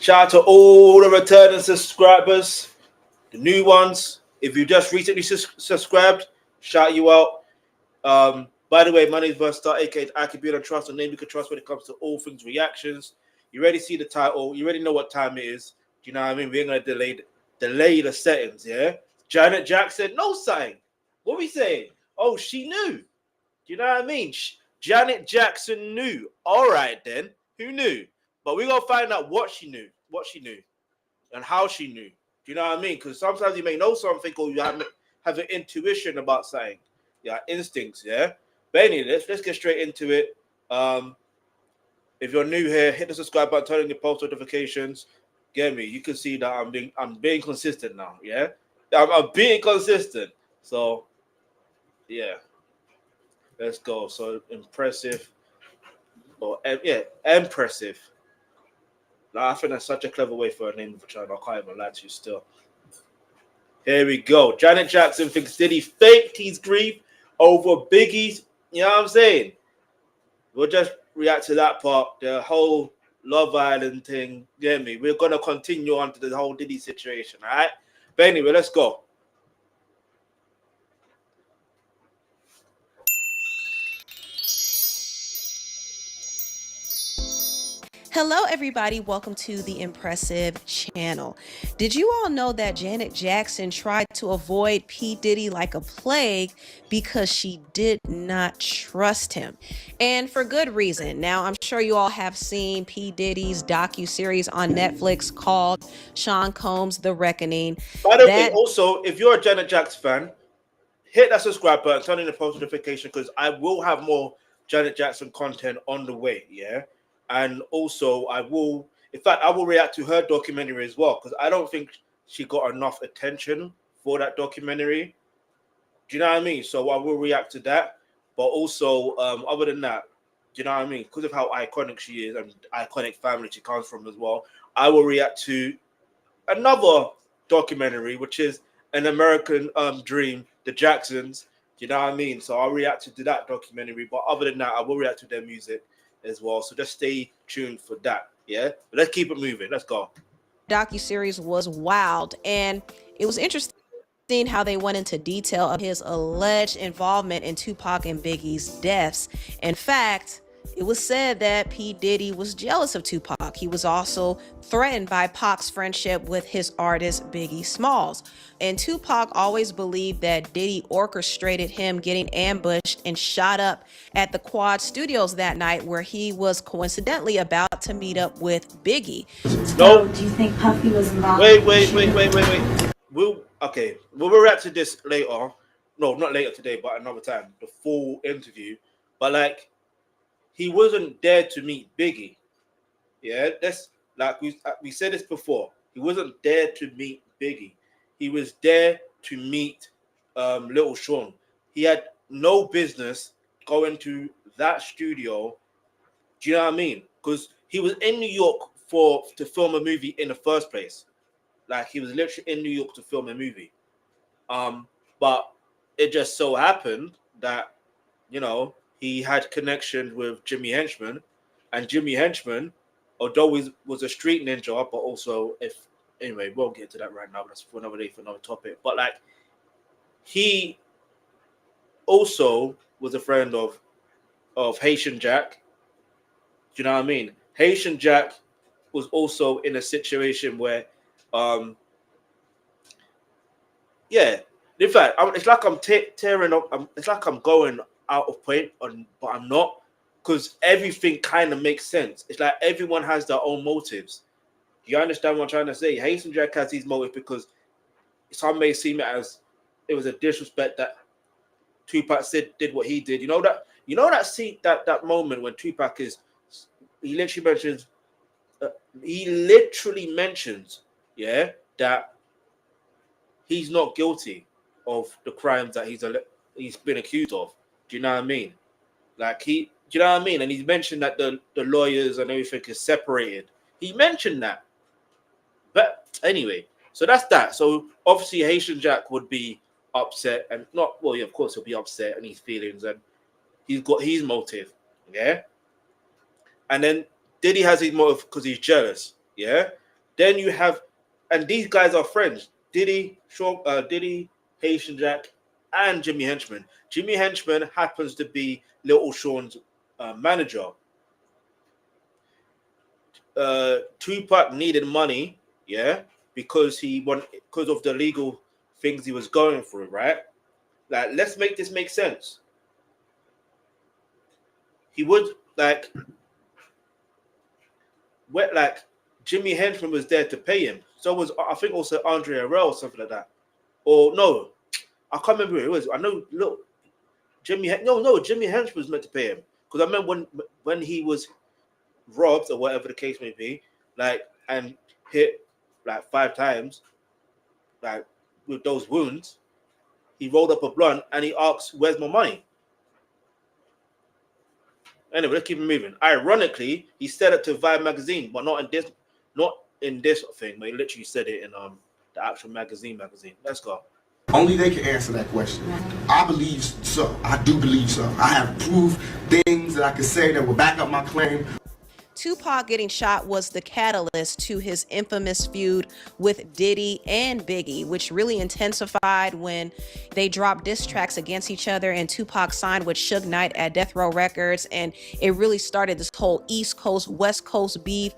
Shout out to all the returning subscribers, the new ones. If you just recently subscribed, shout you out. By the way, my name is Versatile, aka I Can Build and Trust, a name you can trust when it comes to all things reactions. You already see the title. You already know what time it is. Do you know what I mean? We ain't gonna delay the settings. Yeah. Janet Jackson, no sign. What we saying? Oh, she knew. Do you know what I mean? Janet Jackson knew. All right then. Who knew? But we're gonna find out what she knew, and how she knew. Do you know what I mean? Because sometimes you may know something, or you have an intuition about something. Yeah, instincts. Yeah. But anyway, let's get straight into it. If you're new here, hit the subscribe button, turn on your post notifications. Get me? You can see that I'm being consistent now. Yeah, I'm being consistent. So yeah, let's go. So impressive, or yeah, impressive. I think that's such a clever way for a name of a child. I can't even lie to you still. Here we go. Janet Jackson thinks Diddy faked his grief over Biggie's. You know what I'm saying? We'll just react to that part. The whole Love Island thing. Get me? We're going to continue on to the whole Diddy situation. All right? But anyway, let's go. Hello, everybody. Welcome to the Impressive channel. Did you all know that Janet Jackson tried to avoid P. Diddy like a plague because she did not trust him? And for good reason. Now, I'm sure you all have seen P. Diddy's docuseries on Netflix called Sean Combs' The Reckoning. By the way, also, if you're a Janet Jackson fan, hit that subscribe button, turn on the post notification, because I will have more Janet Jackson content on the way, yeah? And also, I will react to her documentary as well, because I don't think she got enough attention for that documentary. Do you know what I mean? So I will react to that. But also, other than that, do you know what I mean? Because of how iconic she is and iconic family she comes from as well, I will react to another documentary, which is An American Dream, The Jacksons. Do you know what I mean? So I'll react to that documentary. But other than that, I will react to their music as well. So just stay tuned for that. Yeah. But let's keep it moving. Let's go. Docuseries was wild, and it was interesting how they went into detail of his alleged involvement in Tupac and Biggie's deaths. In fact, it was said that P. Diddy was jealous of Tupac. He was also threatened by Pac's friendship with his artist Biggie Smalls. And Tupac always believed that Diddy orchestrated him getting ambushed and shot up at the Quad Studios that night, where he was coincidentally about to meet up with Biggie. So, do you think Puffy was involved? Wait. We'll react to this later. No, not later today, but another time. The full interview. But like, he wasn't there to meet Biggie. Yeah, that's like we said this before. He wasn't there to meet Biggie. He was there to meet Little Sean. He had no business going to that studio. Do you know what I mean? Because he was in New York to film a movie in the first place. Like, he was literally in New York to film a movie. But it just so happened that, you know, he had connection with Jimmy Henchman, and Jimmy Henchman, although he was a street ninja, but also, anyway, we won't get to that right now. That's for another day, for another topic. But like, he also was a friend of Haitian Jack. Do you know what I mean? Haitian Jack was also in a situation where, yeah. In fact, it's like I'm tearing up. It's like I'm going out of point, but I'm not, because everything kind of makes sense. It's like everyone has their own motives. Do you understand what I'm trying to say? Haitian Jack has these motives because some may seem it as it was a disrespect that Tupac did what he did. You know that scene, that moment when Tupac he literally mentions, yeah, that he's not guilty of the crimes that he's been accused of. Do you know what I mean? Like, do you know what I mean? And he's mentioned that the lawyers and everything is separated. He mentioned that. But anyway, so that's that. So obviously Haitian Jack would be upset, and not, well, yeah, of course he'll be upset and his feelings, and he's got his motive, yeah. And then Diddy has his motive because he's jealous, yeah. Then you have, and these guys are friends. Diddy, Diddy, Haitian Jack, and Jimmy Henchman. Jimmy Henchman happens to be Little Sean's manager. Tupac needed money, yeah, because of the legal things he was going through, right? Like, let's make this make sense. He would like Jimmy Henchman was there to pay him. So was, I think, also Andre Harrell or something like that. Or no, I can't remember who it was. I know, look, Jimmy Henchman was meant to pay him, because I remember when he was robbed or whatever the case may be, like, and hit like 5 times, like with those wounds, he rolled up a blunt and he asked, "Where's my money?" Anyway, let's keep it moving. Ironically, he said it to Vibe magazine, but not in this thing. But he literally said it in the actual magazine. Let's go. Only they can answer that question. I believe so. I do believe so. I have proof, things that I can say that will back up my claim. Tupac getting shot was the catalyst to his infamous feud with Diddy and Biggie, which really intensified when they dropped diss tracks against each other, and Tupac signed with Suge Knight at Death Row Records, and it really started this whole East Coast, West Coast beef.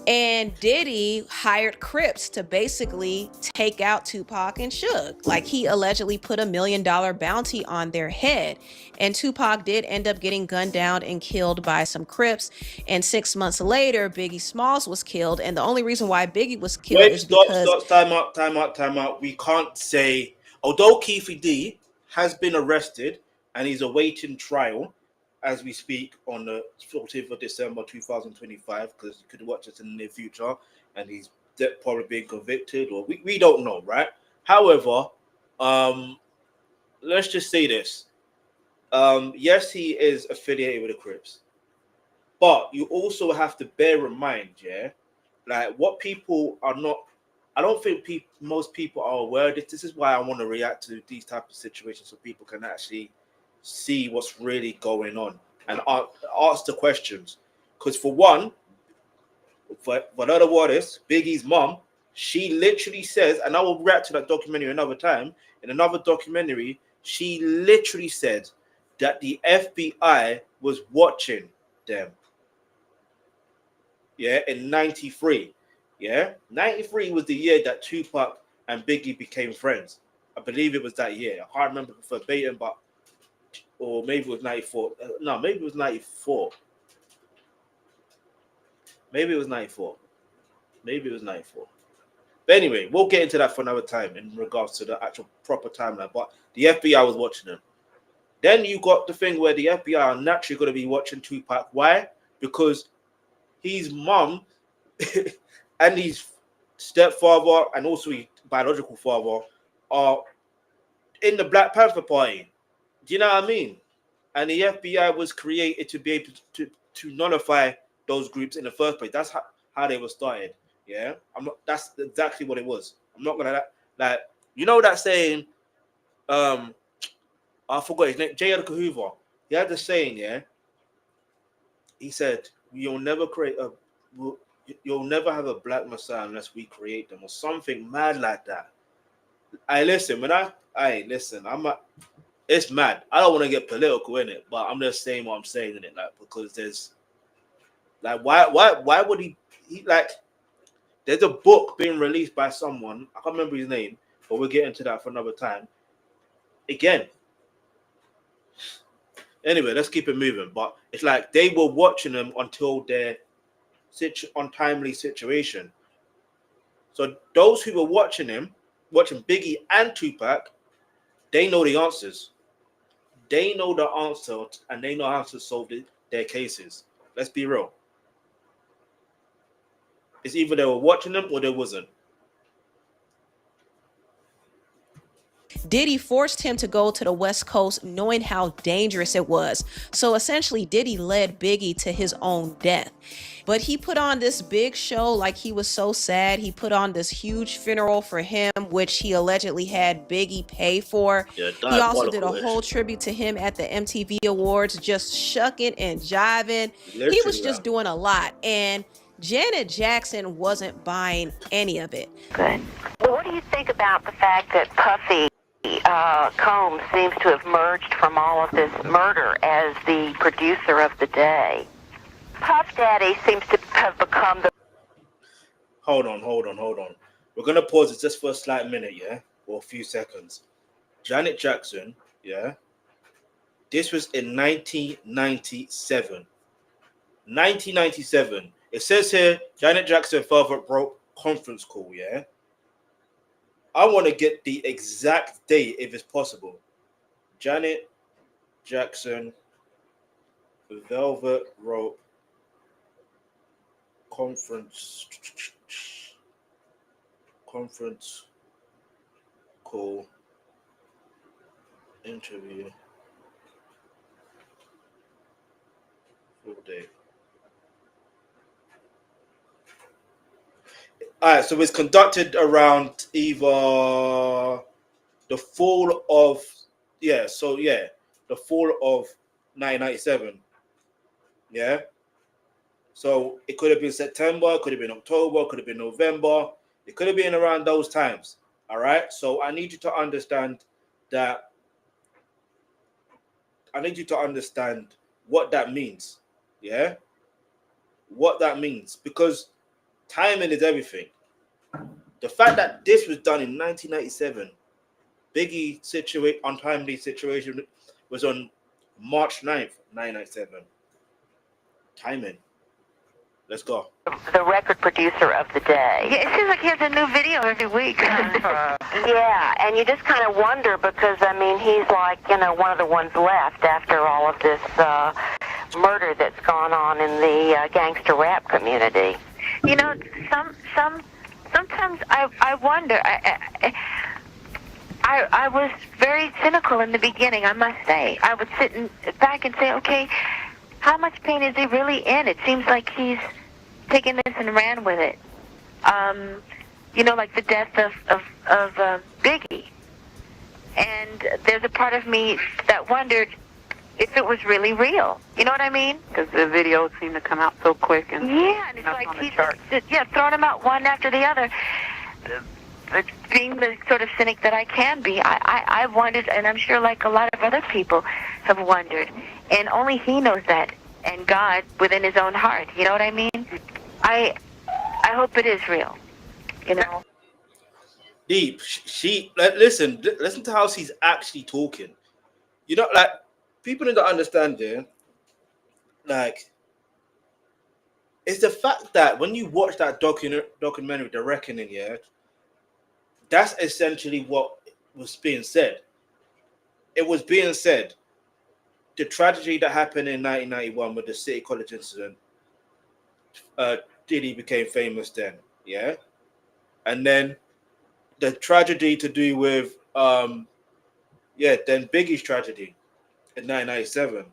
And Diddy hired Crips to basically take out Tupac and Suge. Like, he allegedly put $1 million bounty on their head, and Tupac did end up getting gunned down and killed by some Crips. And 6 months later, Biggie Smalls was killed, and the only reason why Biggie was killed is because... Time out. We can't say, although Keefy D has been arrested and he's awaiting trial as we speak on the 14th of December 2025, because you could watch it in the near future, and he's probably being convicted, or we don't know, right? However, let's just say this. Yes, he is affiliated with the Crips. But you also have to bear in mind, yeah, like, what people are not, I don't think most people are aware of this. This is why I want to react to these type of situations, so people can actually see what's really going on and ask the questions. Because for one, for another word is, Biggie's mom, she literally says, and I will react to that documentary another time, in another documentary, she literally said that the FBI was watching them. Yeah, in 93. Yeah, 93 was the year that Tupac and Biggie became friends. I believe it was that year. I can't remember verbatim, but, or maybe it was 94. No, maybe it was 94. Maybe it was 94. But anyway, we'll get into that for another time in regards to the actual proper timeline. But the FBI was watching them. Then you got the thing where the FBI are naturally going to be watching Tupac. Why? Because his mom and his stepfather and also his biological father are in the Black Panther Party. Do you know what I mean? And the FBI was created to be able to nullify those groups in the first place. That's how they were started. Yeah, that's exactly what it was. I'm not gonna, like, you know that saying, I forgot his name, J. Edgar Hoover. He had the saying, yeah. He said, you'll never have a black messiah unless we create them, or something mad like that. It's mad. I don't want to get political in it, but I'm just saying what I'm saying in it, like, because there's, like, why would he like, there's a book being released by someone, I can't remember his name, but we'll get into that for another time. Again. Anyway, let's keep it moving. But it's like they were watching them until their untimely situation. So those who were watching Biggie and Tupac, they know the answers. They know the answer, and they know how to solve their cases. Let's be real. It's either they were watching them or they wasn't. Diddy forced him to go to the West Coast, knowing how dangerous it was. So essentially, Diddy led Biggie to his own death. But he put on this big show, like, he was so sad. He put on this huge funeral for him, which he allegedly had Biggie pay for. Yeah, he also did a whole tribute to him at the MTV Awards, just shucking and jiving. Literally, he was just doing a lot. And Janet Jackson wasn't buying any of it. Good. Well, what do you think about the fact that Puffy Combs seems to have merged from all of this murder as the producer of the day? Puff Daddy seems to have become the... Hold on. We're going to pause it just for a slight minute, yeah? Or a few seconds. Janet Jackson, yeah? This was in 1997. 1997. It says here, Janet Jackson father broke conference call, yeah? I want to get the exact date if it's possible. Janet Jackson, Velvet Rope, conference call, interview, full day. All right, so it's conducted around either the fall of, the fall of 1997. Yeah. So it could have been September, it could have been October, it could have been November. It could have been around those times. All right. So I need you to understand that. I need you to understand what that means. Yeah. What that means, because timing is everything. The fact that this was done in 1997, Biggie untimely situation was on March 9th, 1997. Timing. Let's go. The record producer of the day. Yeah, it seems like he has a new video every week. Yeah, and you just kind of wonder because, I mean, he's like, one of the ones left after all of this murder that's gone on in the gangster rap community. Sometimes I wonder. I was very cynical in the beginning, I must say. I would sit back and say, okay, how much pain is he really in? It seems like he's taken this and ran with it. Like the death of Biggie. And there's a part of me that wondered if it was really real. You know what I mean? Because the videos seem to come out so quick. And it's like he's throwing them out one after the other. Being the sort of cynic that I can be, I wondered, and I'm sure like a lot of other people have wondered, and only he knows that, and God within his own heart. You know what I mean? I hope it is real. Deep. Listen to how she's actually talking. People need to understand there. It's the fact that when you watch that documentary, The Reckoning, yeah, that's essentially what was being said. It was being said, the tragedy that happened in 1991 with the City College incident, Diddy became famous then, yeah? And then the tragedy to do with, then Biggie's tragedy in 1997.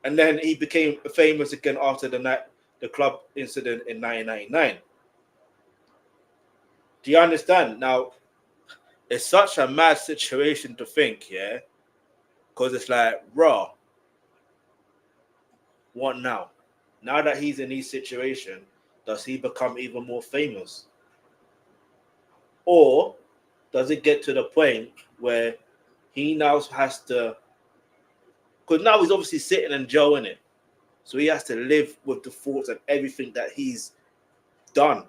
And then he became famous again after the club incident in 1999. Do you understand? Now, it's such a mad situation to think, yeah? Because it's like, raw. What now? Now that he's in this situation, does he become even more famous? Or does it get to the point where he now has to, because now he's obviously sitting in jail, innit? So he has to live with the thoughts and everything that he's done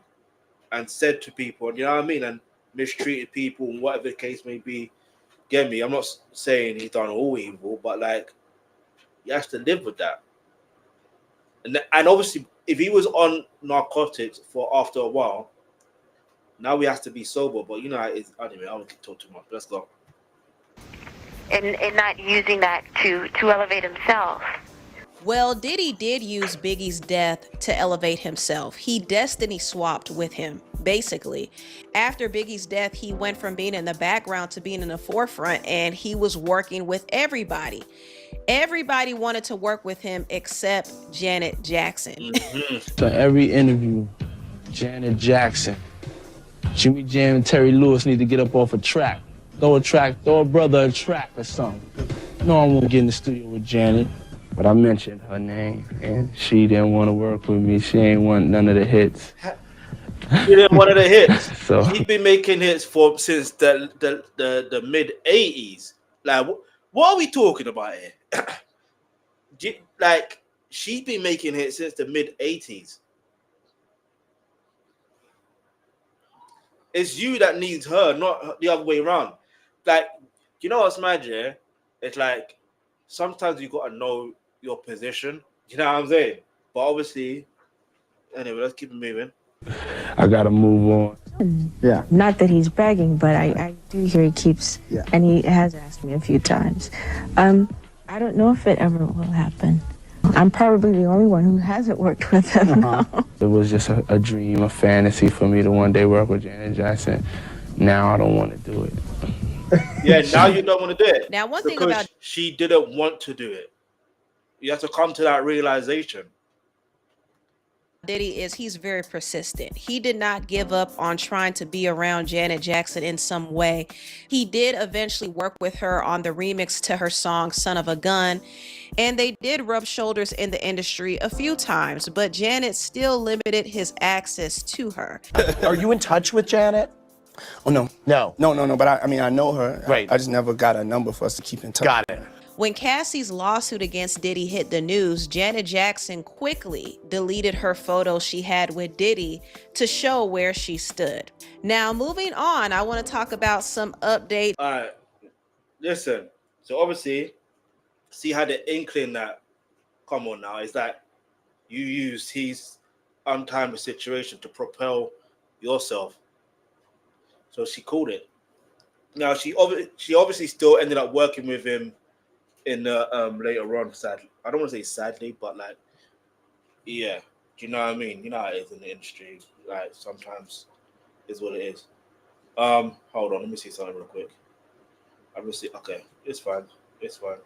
and said to people, you know what I mean? And mistreated people and whatever the case may be. Get me? I'm not saying he's done all evil, but he has to live with that. And obviously, if he was on narcotics for after a while, now he has to be sober. But anyway, I don't talk too much. Let's go. And not using that to elevate himself. Well, Diddy did use Biggie's death to elevate himself. He destiny swapped with him, basically. After Biggie's death, he went from being in the background to being in the forefront, and he was working with everybody. Everybody wanted to work with him except Janet Jackson. Mm-hmm. So every interview, Janet Jackson, Jimmy Jam and Terry Lewis need to get up off a track. Throw a brother a track or something. No, I won't get in the studio with Janet. But I mentioned her name, and she didn't want to work with me. She ain't want none of the hits. She didn't one of the hits. So She's been making hits since the mid '80s. Like, what are we talking about here? Like, she's been making hits since the mid '80s. It's you that needs her, not the other way around. Like, you know what's mad, yeah? It's like sometimes you gotta know your position. You know what I'm saying? But obviously, anyway, let's keep it moving. I gotta move on. Yeah. Not that he's bragging, but I do hear he keeps, and he has asked me a few times. I don't know if it ever will happen. I'm probably the only one who hasn't worked with him. It was just a dream, a fantasy for me to one day work with Janet Jackson. Now I don't want to do it. Yeah, now you don't want to do it. Now, one thing about she didn't want to do it. You have to come to that realization. Diddy is he's very persistent. He did not give up on trying to be around Janet Jackson in some way. He did eventually work with her on the remix to her song Son of a Gun, and they did rub shoulders in the industry a few times, but Janet still limited his access to her. Are you in touch with Janet? Oh, no. No. No, but I know her. Right. I just never got a number for us to keep in touch. Got it. When Cassie's lawsuit against Diddy hit the news, Janet Jackson quickly deleted her photo she had with Diddy to show where she stood. Now, moving on, I want to talk about some updates. All right, listen. So obviously, see how the inkling that, come on now, is that you use his untimely situation to propel yourself. So she called it. Now, she obviously still ended up working with him in the later on, sadly. I don't want to say sadly, but like, yeah, do you know what I mean? You know how it is in the industry. Like, sometimes is what it is. Hold on, let me see something real quick. I'm gonna see. Okay, it's fine. It's fine.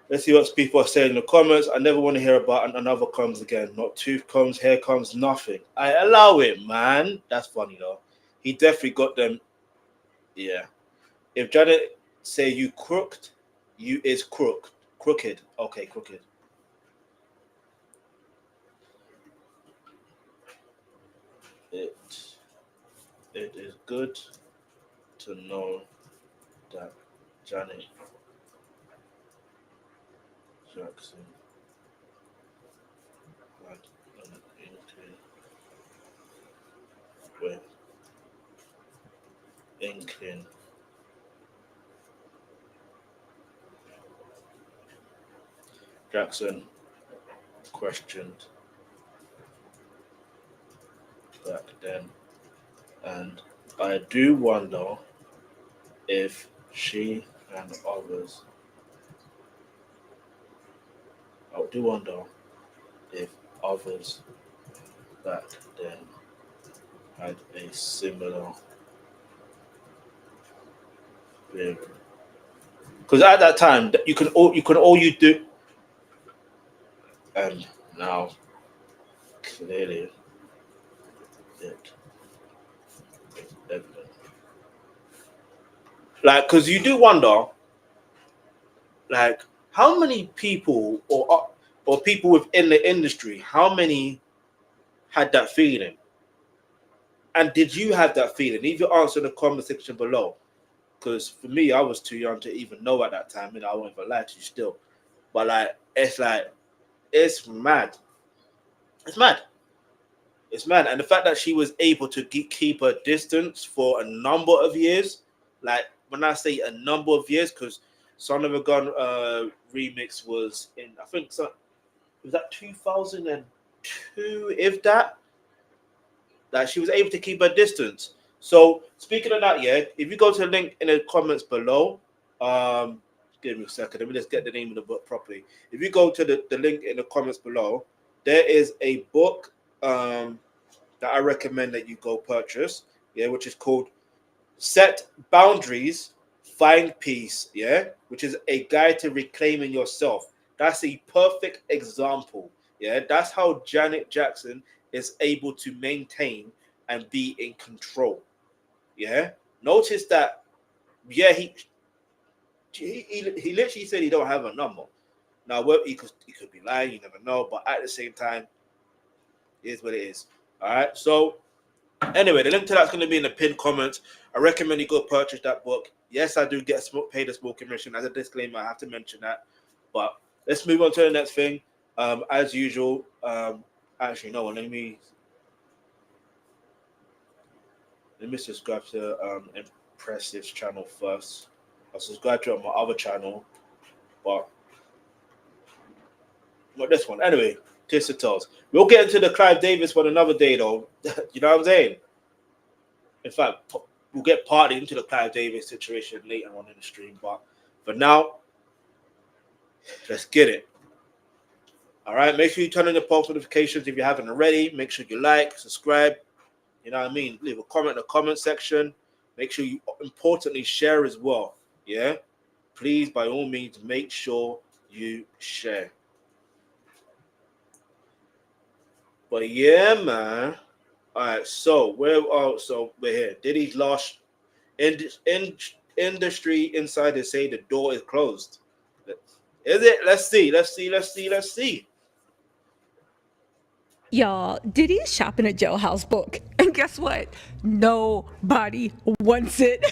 Let's see what people are saying in the comments. I never want to hear about another combs again. Not tooth combs, hair combs, nothing. I allow it, man. That's funny though. He definitely got them. Yeah. If Janet say you crooked, you is crooked. Okay, crooked. It is good to know that Janet Jackson had an inkling Jackson questioned back then, and I do wonder if she and others. I do wonder if others back then had a similar behavior. Because at that time, you can all you do. And now, clearly, it is evident. Like, because you do wonder, like, how many people or people within the industry, how many had that feeling? And did you have that feeling? Leave your answer in the comment section below. Because for me, I was too young to even know at that time, and I won't even lie to you still. But it's mad. It's mad. It's mad. And the fact that she was able to keep her distance for a number of years, like when I say a number of years, because Son of a Gun remix was in, I think, so was that 2002, if that? That she was able to keep her distance. So speaking of that, yeah, if you go to the link in the comments below, give me a second. Let me just get the name of the book properly. If you go to the link in the comments below, there is a book that I recommend that you go purchase, yeah, which is called Set Boundaries, Find Peace, yeah, which is a guide to reclaiming yourself. That's a perfect example, yeah. That's how Janet Jackson is able to maintain and be in control, yeah. Notice that, yeah, he literally said he don't have a number. Now, well, he could be lying. You never know. But at the same time, it is what it is. All right. So anyway, the link to that's going to be in the pinned comments. I recommend you go purchase that book. Yes, I do get paid a small commission. As a disclaimer, I have to mention that. But let's move on to the next thing. As usual, actually, no. Let me subscribe to Impressive's channel first. I'll subscribe to it on my other channel, but not this one. Anyway, Tisa Tells. We'll get into the Clive Davis one another day, though. You know what I'm saying? In fact, we'll get partly into the Clive Davis situation later on in the stream. But for now, let's get it. All right. Make sure you turn on the post notifications if you haven't already. Make sure you like, subscribe. You know what I mean? Leave a comment in the comment section. Make sure you, importantly, share as well. Yeah? Please, by all means, make sure you share. But yeah, man. All right, so we're here. Diddy's last industry insiders say the door is closed. Is it? Let's see. Y'all, Diddy is shopping a jailhouse book. And guess what? Nobody wants it.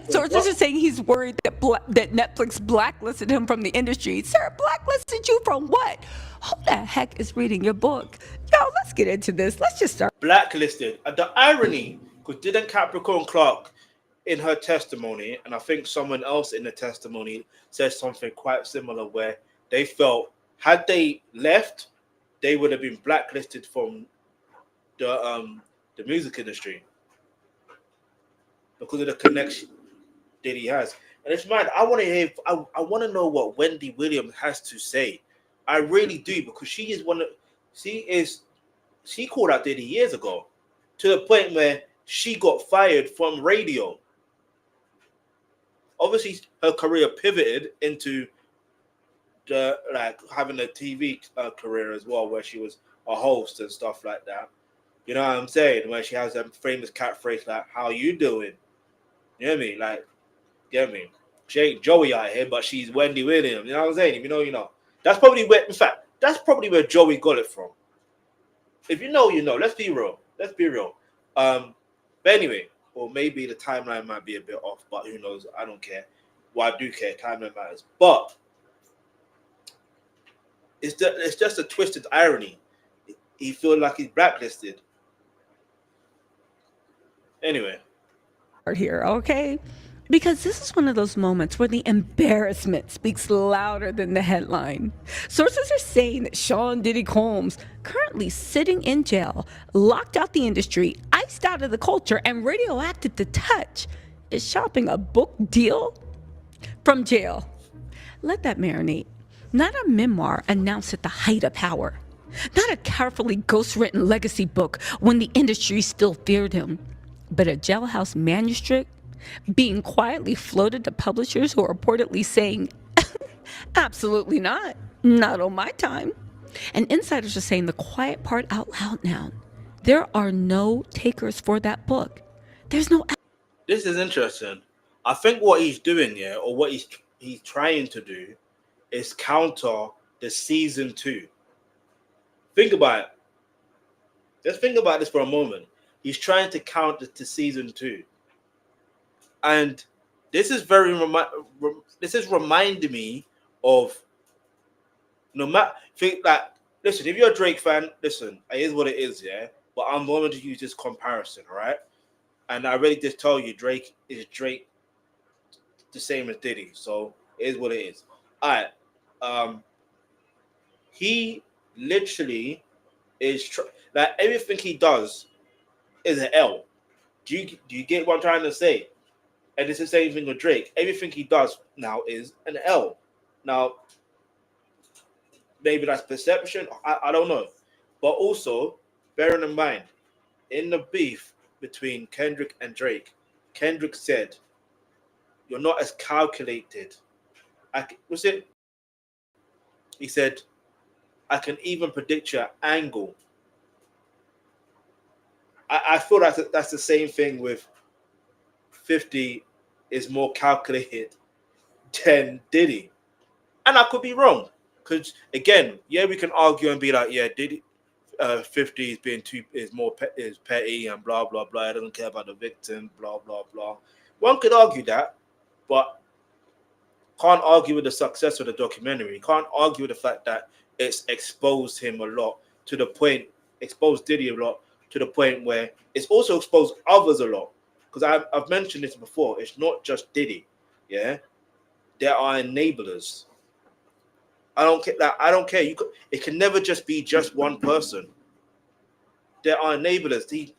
Sources are saying he's worried that Netflix blacklisted him from the industry. Sir, blacklisted you from what? Who the heck is reading your book? Y'all, let's get into this. Let's just start. Blacklisted. The irony, because didn't Capricorn Clark in her testimony, and I think someone else in the testimony said something quite similar, where they felt had they left, they would have been blacklisted from the music industry because of the connection Diddy has. And it's mad. I want to hear. I want to know what Wendy Williams has to say. I really do, because she is one of. She called out Diddy years ago, to the point where she got fired from radio. Obviously, her career pivoted into having a TV career as well, where she was a host and stuff like that. You know what I'm saying? Where she has a famous catchphrase like, "How you doing?" You know what I mean? Like, get me? She ain't Joey out here, but she's Wendy Williams. You know what I'm saying? If you know, you know. That's probably where, in fact, that's probably where Joey got it from. If you know, you know. Let's be real. But anyway, or maybe the timeline might be a bit off, but who knows? I don't care. Well, I do care. Timeline matters. But it's just a twisted irony. He feels like he's blacklisted. Anyway. Here, okay? Because this is one of those moments where the embarrassment speaks louder than the headline. Sources are saying that Sean Diddy Combs, currently sitting in jail, locked out the industry, iced out of the culture, and radioactive to touch, is shopping a book deal from jail. Let that marinate. Not a memoir announced at the height of power. Not a carefully ghost-written legacy book when the industry still feared him. But a jailhouse manuscript being quietly floated to publishers who are reportedly saying, absolutely not on my time. And insiders are saying the quiet part out loud now. There are no takers for that book. There's no. This is interesting. I think what he's doing here, or what he's trying to do, is counter the season 2. Think about it. Just think about this for a moment. He's trying to counter to season 2. And this is reminding me of no matter think that listen, if you're a Drake fan, listen, it is what it is, yeah. But I'm going to use this comparison, all right? And I really just tell you, Drake is the same as Diddy, so it is what it is. All right. He literally is like everything he does is an L. Do you get what I'm trying to say? And it's the same thing with Drake. Everything he does now is an L. Now, maybe that's perception. I don't know. But also, bearing in mind, in the beef between Kendrick and Drake, Kendrick said, "You're not as calculated." Was it? He said, "I can even predict your angle." I feel that's the same thing with 50 is more calculated than Diddy. And I could be wrong. Because, again, yeah, we can argue and be like, yeah, Diddy, 50 is more petty and blah, blah, blah. He doesn't care about the victim, blah, blah, blah. One could argue that, but can't argue with the success of the documentary. Can't argue with the fact that it's exposed him a lot to the point, exposed Diddy a lot to the point where it's also exposed others a lot. Because I've mentioned this before. It's not just Diddy. Yeah, there are enablers. I don't care. It can never just be just one person. There are enablers.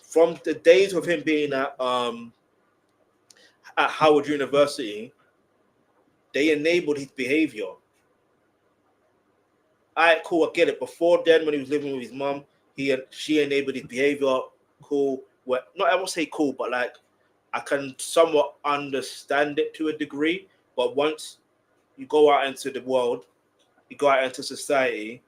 From the days of him being at Howard University, they enabled his behavior. All right, cool. I get it. Before then, when he was living with his mom, she enabled his behavior. Cool. Well, I won't say cool, but like I can somewhat understand it to a degree. But once you go out into the world, you go out into society,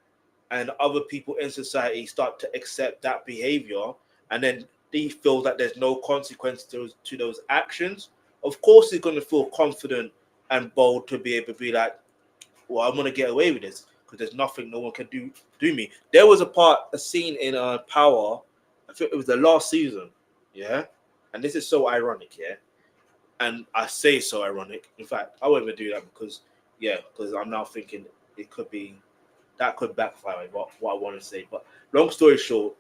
and other people in society start to accept that behavior, and then they feel that there's no consequence to those actions, of course he's going to feel confident and bold to be able to be like, well, I'm going to get away with this because there's nothing no one can do me. There was a scene in Power, I think it was the last season, yeah? And this is so ironic, yeah? And I say so ironic. In fact, I won't even do that because I'm now thinking that could backfire what I want to say. But long story short,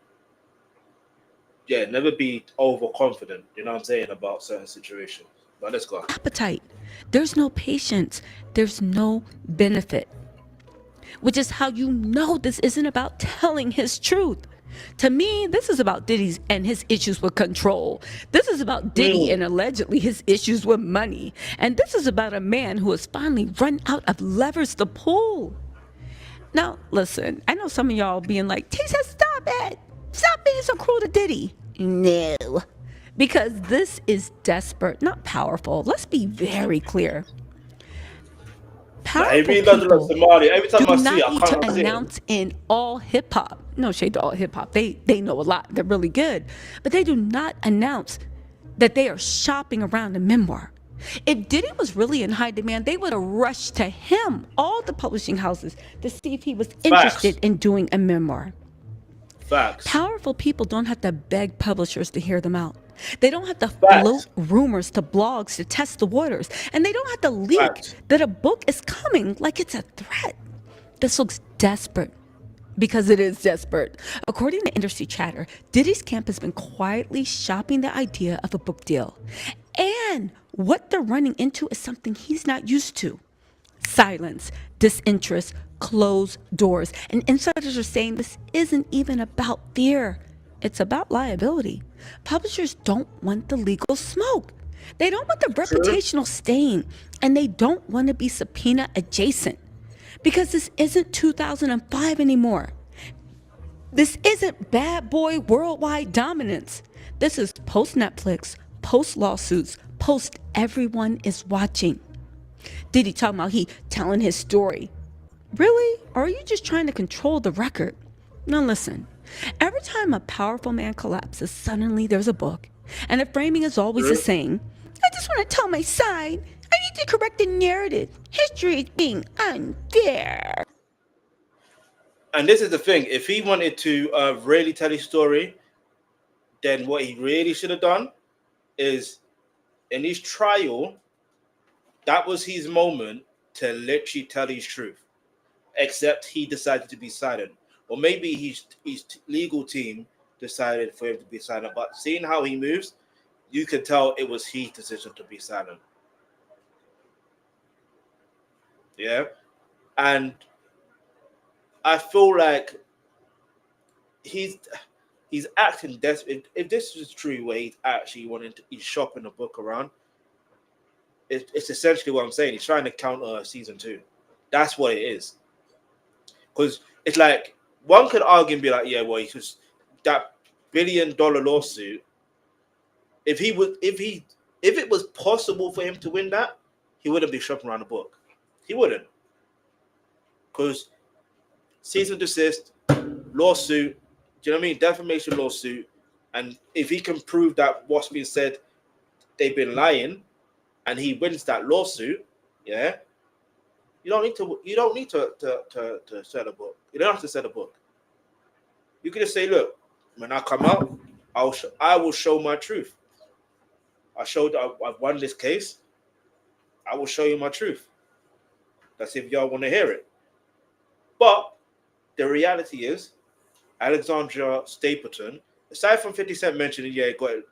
yeah, never be overconfident, you know what I'm saying, about certain situations. But let's go. Appetite. There's no patience. There's no benefit. Which is how you know this isn't about telling his truth. To me, this is about Diddy's and his issues with control. This is about Diddy and allegedly his issues with money. And this is about a man who has finally run out of levers to pull. Now, listen, I know some of y'all being like, Tisa, stop it. Stop being so cruel to Diddy. No. Because this is desperate, not powerful. Let's be very clear. Powerful people do not need to announce in all hip-hop. No shade to all hip-hop. They know a lot. They're really good. But they do not announce that they are shopping around a memoir. If Diddy was really in high demand, they would have rushed to him, all the publishing houses, to see if he was interested in doing a memoir. Facts. Powerful people don't have to beg publishers to hear them out. They don't have to float rumors to blogs to test the waters. And they don't have to leak that a book is coming like it's a threat. This looks desperate because it is desperate. According to industry chatter, Diddy's camp has been quietly shopping the idea of a book deal. And what they're running into is something he's not used to. Silence, disinterest, closed doors. And insiders are saying this isn't even about fear. It's about liability. Publishers don't want the legal smoke. They don't want the reputational stain. And they don't want to be subpoena adjacent. Because this isn't 2005 anymore. This isn't bad boy worldwide dominance. This is post-Netflix, post-lawsuits, post-everyone is watching. Diddy talking about he telling his story. Really? Or are you just trying to control the record? Now listen, every time a powerful man collapses, suddenly there's a book. And the framing is always the same. I just want to tell my side. I need to correct the narrative. History is being unfair. And this is the thing. If he wanted to really tell his story, then what he really should have done is in his trial, that was his moment to literally tell his truth. Except he decided to be silent. Or maybe his legal team decided for him to be silent. But seeing how he moves, you can tell it was his decision to be silent. Yeah? And I feel like he's acting desperate. If this is true, where he's actually he's shopping the book around, it's essentially what I'm saying. He's trying to counter season 2. That's what it is. Because it's like one could argue and be like, yeah, well, because that $1 billion lawsuit. If it was possible for him to win that, he wouldn't be shopping around the book. He wouldn't. Because cease and desist, lawsuit, do you know what I mean? Defamation lawsuit. And if he can prove that what's been said, they've been lying, and he wins that lawsuit, yeah, you don't need to sell a book. You don't have to sell a book. You can just say, look, when I come out, I will show my truth. I've won this case. I will show you my truth. That's if y'all want to hear it. But the reality is, Alexandra Stapleton, aside from 50 Cent mentioning, yeah, got it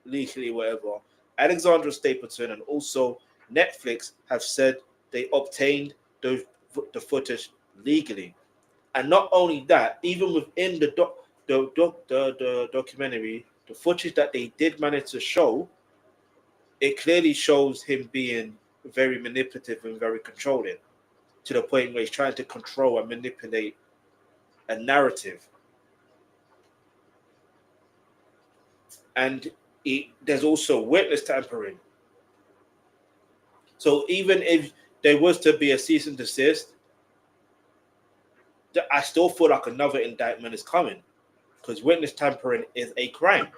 legally, whatever, Alexandra Stapleton and also Netflix have said they obtained the footage legally. And not only that, even within the documentary, the footage that they did manage to show, it clearly shows him being very manipulative and very controlling, to the point where he's trying to control and manipulate a narrative. And there's also witness tampering. So even if there was to be a cease and desist, I still feel like another indictment is coming, because witness tampering is a crime.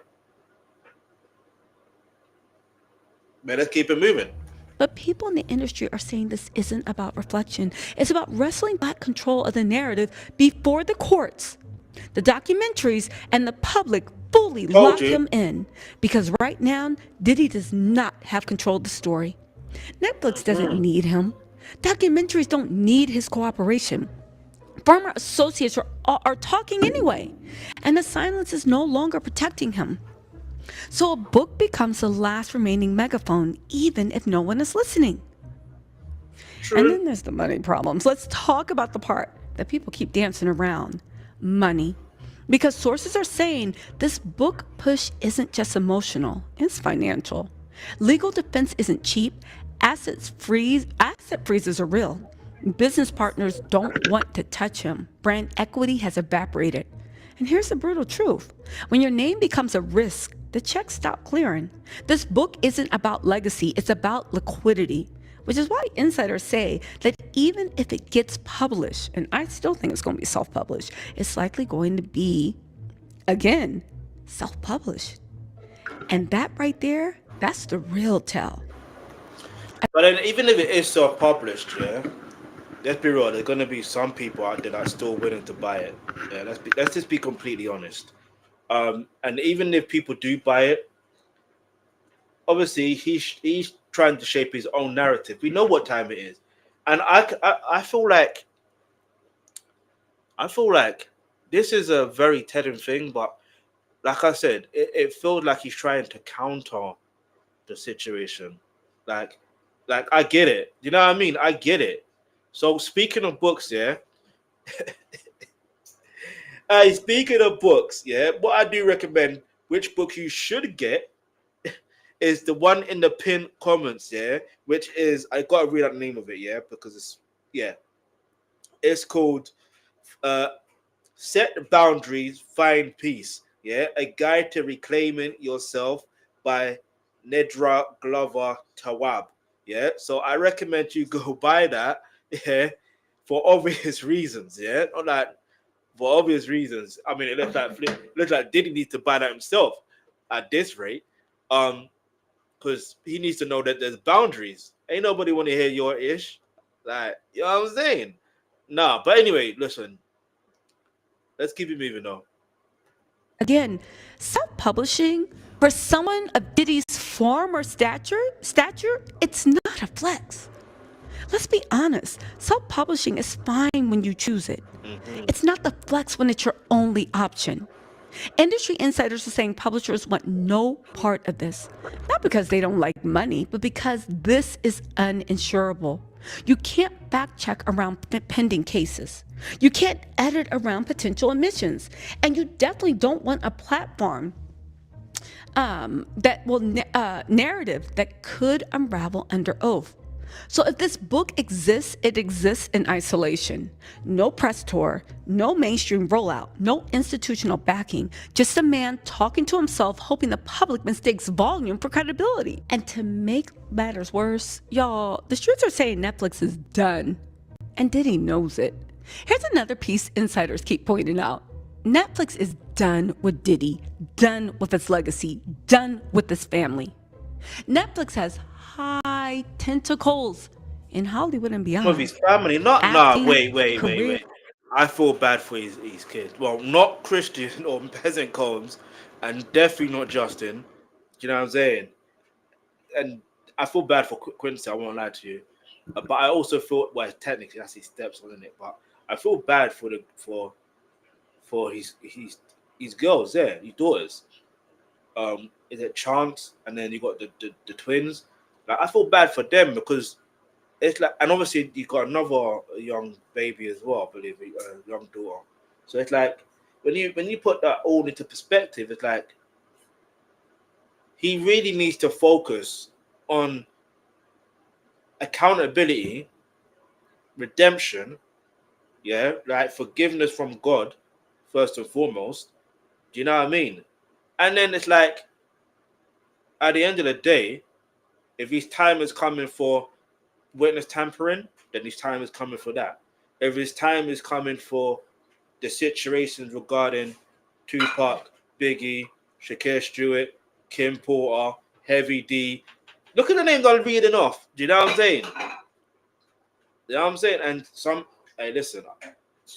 Man, let's keep it moving. But people in the industry are saying this isn't about reflection. It's about wrestling back control of the narrative before the courts, the documentaries, and the public fully lock him in. Because right now, Diddy does not have control of the story. Netflix doesn't need him. Documentaries don't need his cooperation. Former associates are talking anyway. And the silence is no longer protecting him. So a book becomes the last remaining megaphone, even if no one is listening. True. And then there's the money problems. Let's talk about the part that people keep dancing around. Money. Because sources are saying this book push isn't just emotional, it's financial. Legal defense isn't cheap. Asset freezes are real. Business partners don't want to touch him. Brand equity has evaporated. And here's the brutal truth. When your name becomes a risk, the checks stop clearing. This book isn't about legacy, it's about liquidity, which is why insiders say that even if it gets published, and I still think it's going to be self-published, it's likely going to be, again, self-published. And that right there, that's the real tell. But then even if it is self-published, yeah, let's be real, there's going to be some people out there that are still willing to buy it. Yeah, let's just be completely honest. And even if people do buy it, obviously he's trying to shape his own narrative. We know what time it is, and I feel like this is a very telling thing. But like I said, it feels like he's trying to counter the situation. Like I get it. You know what I mean? I get it. So speaking of books, yeah. Speaking of books, yeah, what I do recommend, which book you should get, is the one in the pinned comments, yeah, which is, I gotta read out the name of it, yeah, because it's called Set Boundaries, Find Peace, yeah, a guide to reclaiming yourself by Nedra Glover Tawwab, yeah. So I recommend you go buy that, yeah, for obvious reasons, yeah, not like. For obvious reasons. I mean, it looks like Diddy needs to buy that himself at this rate. Because he needs to know that there's boundaries. Ain't nobody want to hear your ish. Like, you know what I'm saying? Nah, but anyway, listen. Let's keep it moving though. Again, self-publishing for someone of Diddy's form or stature, it's not a flex. Let's be honest, self-publishing is fine when you choose it. It's not the flex when it's your only option. Industry insiders are saying publishers want no part of this, not because they don't like money, but because this is uninsurable. You can't fact check around pending cases. You can't edit around potential omissions. And you definitely don't want a platform that will narrative that could unravel under oath. So if this book exists, it exists in isolation. No press tour, no mainstream rollout, no institutional backing, just a man talking to himself, hoping the public mistakes volume for credibility. And to make matters worse, y'all, the streets are saying Netflix is done. And Diddy knows it. Here's another piece insiders keep pointing out. Netflix is done with Diddy, done with his legacy, done with his family. Netflix has high high tentacles in Hollywood and beyond. Of his family, not Acting, wait. I feel bad for his kids. Well, not Christian or Peasant Combs, and definitely not Justin. Do you know what I'm saying? And I feel bad for Quincy. I won't lie to you, but I also feel, well, technically that's his stepson, isn't it? But I feel bad for his girls there, his daughters. Is it Chance, and then you got the twins. Like, I feel bad for them because it's like, and obviously you got another young baby as well, I believe, a young daughter. So it's like when you put that all into perspective, it's like he really needs to focus on accountability, redemption, yeah, like forgiveness from God first and foremost. Do you know what I mean? And then it's like, at the end of the day, if his time is coming for witness tampering, then his time is coming for that. If his time is coming for the situations regarding Tupac, Biggie, Shakir Stewart, Kim Porter, Heavy D, look at the names I'm reading off. Do you know what I'm saying? You know what I'm saying? And hey, listen,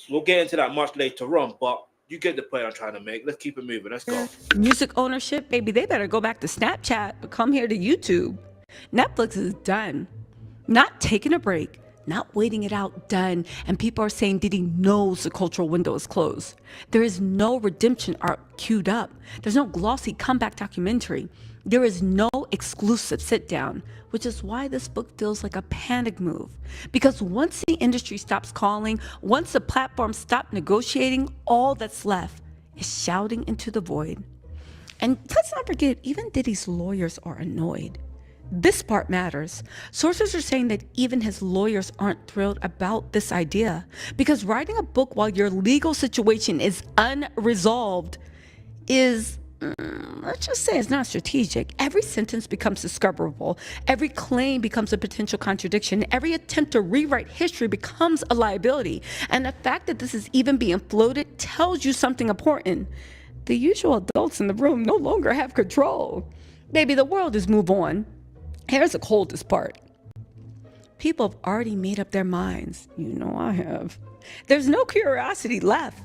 we'll get into that much later on, but you get the point I'm trying to make. Let's keep it moving. Let's go. Music ownership, baby, they better go back to Snapchat, but come here to YouTube. Netflix is done. Not taking a break, not waiting it out, done. And people are saying Diddy knows the cultural window is closed. There is no redemption arc queued up. There's no glossy comeback documentary. There is no exclusive sit down, which is why this book feels like a panic move. Because once the industry stops calling, once the platforms stop negotiating, all that's left is shouting into the void. And let's not forget, even Diddy's lawyers are annoyed. This part matters. Sources are saying that even his lawyers aren't thrilled about this idea, because writing a book while your legal situation is unresolved is, let's just say, it's not strategic. Every sentence becomes discoverable. Every claim becomes a potential contradiction. Every attempt to rewrite history becomes a liability. And the fact that this is even being floated tells you something important. The usual adults in the room no longer have control. Baby, the world has moved on. Here's the coldest part. People have already made up their minds. You know I have. There's no curiosity left.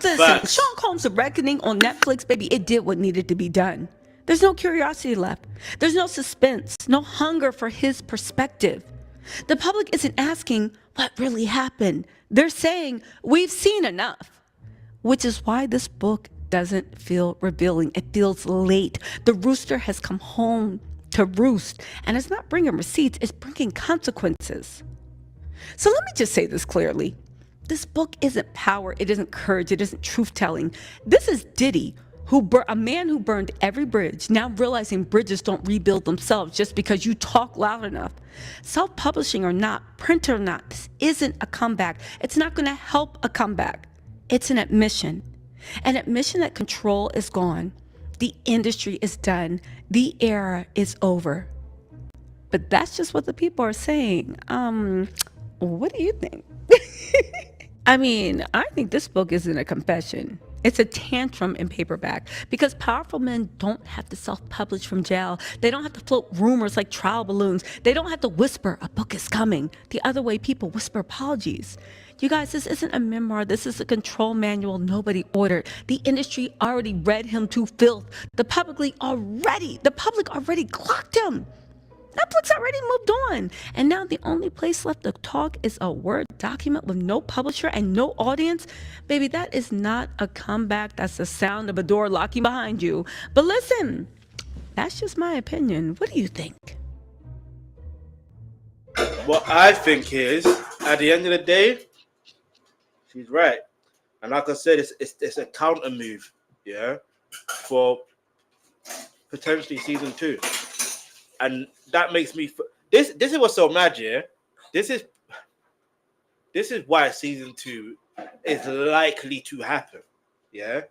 Listen, Sean Combs' The Reckoning on Netflix, baby, it did what needed to be done. There's no curiosity left. There's no suspense, no hunger for his perspective. The public isn't asking what really happened. They're saying, we've seen enough. Which is why this book doesn't feel revealing. It feels late. The rooster has come home to roost, and it's not bringing receipts, it's bringing consequences. So let me just say this clearly. This book isn't power, it isn't courage, it isn't truth-telling. This is Diddy, a man who burned every bridge, now realizing bridges don't rebuild themselves just because you talk loud enough. Self-publishing or not, print or not, this isn't a comeback. It's not going to help a comeback. It's an admission that control is gone. The industry is done. The era is over. But that's just what the people are saying. What do you think? I mean, I think this book isn't a confession. It's a tantrum in paperback, because powerful men don't have to self-publish from jail. They don't have to float rumors like trial balloons. They don't have to whisper a book is coming the other way people whisper apologies. You guys, this isn't a memoir. This is a control manual nobody ordered. The industry already read him to filth. The public already clocked him. Netflix already moved on. And now the only place left to talk is a Word document with no publisher and no audience. Baby, that is not a comeback. That's the sound of a door locking behind you. But listen, that's just my opinion. What do you think? What I think is, at the end of the day, she's right. And like I said, it's a counter move, yeah, for potentially season 2. And that makes me this is what's so mad, yeah. This is why season 2 is likely to happen, yeah.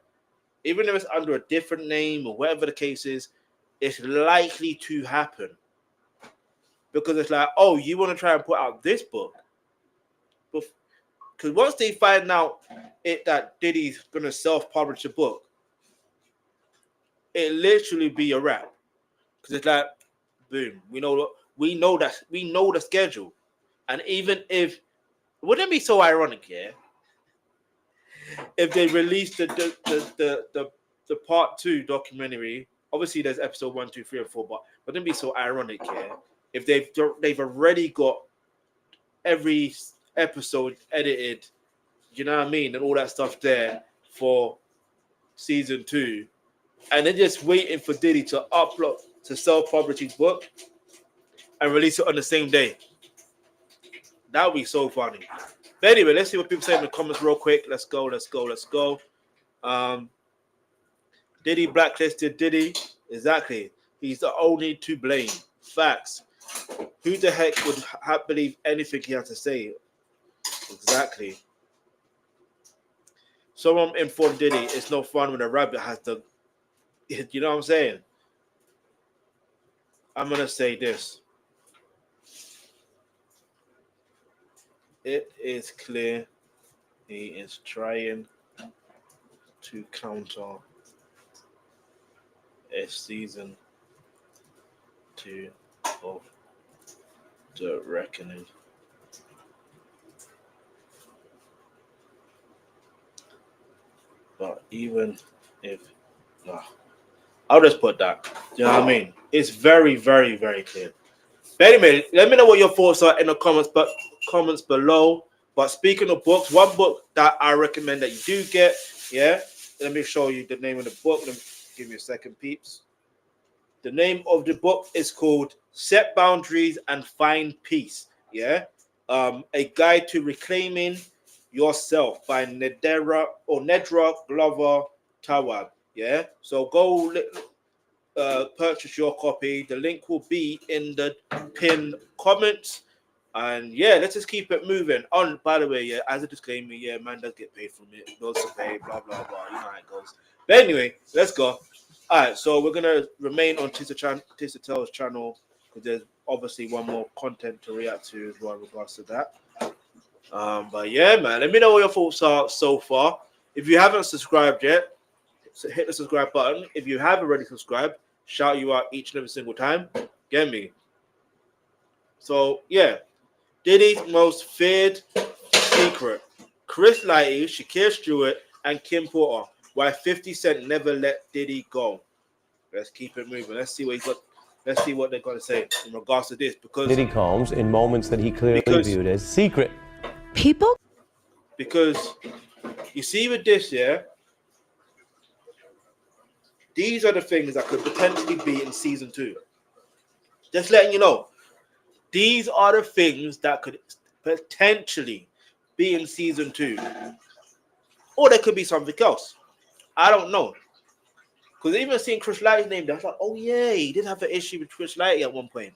Even if it's under a different name or whatever the case is, it's likely to happen. Because it's like, oh, you want to try and put out this book? Because once they find out that Diddy's gonna self-publish a book, it literally be a wrap. Because it's like, boom, we We know that. We know the schedule. And even if, wouldn't it be so ironic, yeah, if they released the part 2 documentary? Obviously, there's episode 1, 2, 3, and 4, but wouldn't it be so ironic, yeah, if they've already got every episode edited, you know what I mean, and all that stuff there for season 2, and they're just waiting for Diddy to upload, to self-publish his book and release it on the same day. That would be so funny. But anyway, let's see what people say in the comments real quick. Let's go. Diddy blacklisted Diddy. Exactly. He's the only to blame. Facts. Who the heck would believe anything he had to say? Exactly. Someone informed Diddy it's no fun when a rabbit has to, you know what I'm saying? I'm going to say this. It is clear he is trying to counter a season 2 of the reckoning. But even if, I'll just put that. Do you know what I mean? It's very, very, very clear. But anyway, let me know what your thoughts are in the comments below. But speaking of books, one book that I recommend that you do get, yeah. Let me show you the name of the book. Let me give you a second, peeps. The name of the book is called Set Boundaries and Find Peace. Yeah. A Guide to Reclaiming Yourself by Nedra Glover Tawwab. Yeah. So go purchase your copy. The link will be in the pinned comments. And yeah, let's just keep it moving. On, by the way, yeah, as a disclaimer, yeah, man does get paid from it. Bills to pay, blah blah blah. You know how it goes. But anyway, let's go. All right, so we're gonna remain on Tisa Tells channel because there's obviously one more content to react to as well in regards to that. But yeah, man, let me know what your thoughts are so far. If you haven't subscribed yet, so hit the subscribe button. If you have already subscribed, shout you out each and every single time. Get me? So yeah, Diddy's most feared secret: Chris Lighty, Shakir Stewart, and Kim Porter. Why 50 Cent never let Diddy go. Let's keep it moving. Let's see what he got. Let's see what they're going to say in regards to this. Because Diddy Combs, in moments that he clearly viewed as secret. People? Because you see with this, yeah, these are the things that could potentially be in season 2. Just letting you know. These are the things that could potentially be in season 2. Or there could be something else. I don't know. Because even seeing Chris Lighty's name, I was like, oh yeah, he did have an issue with Chris Lighty at one point.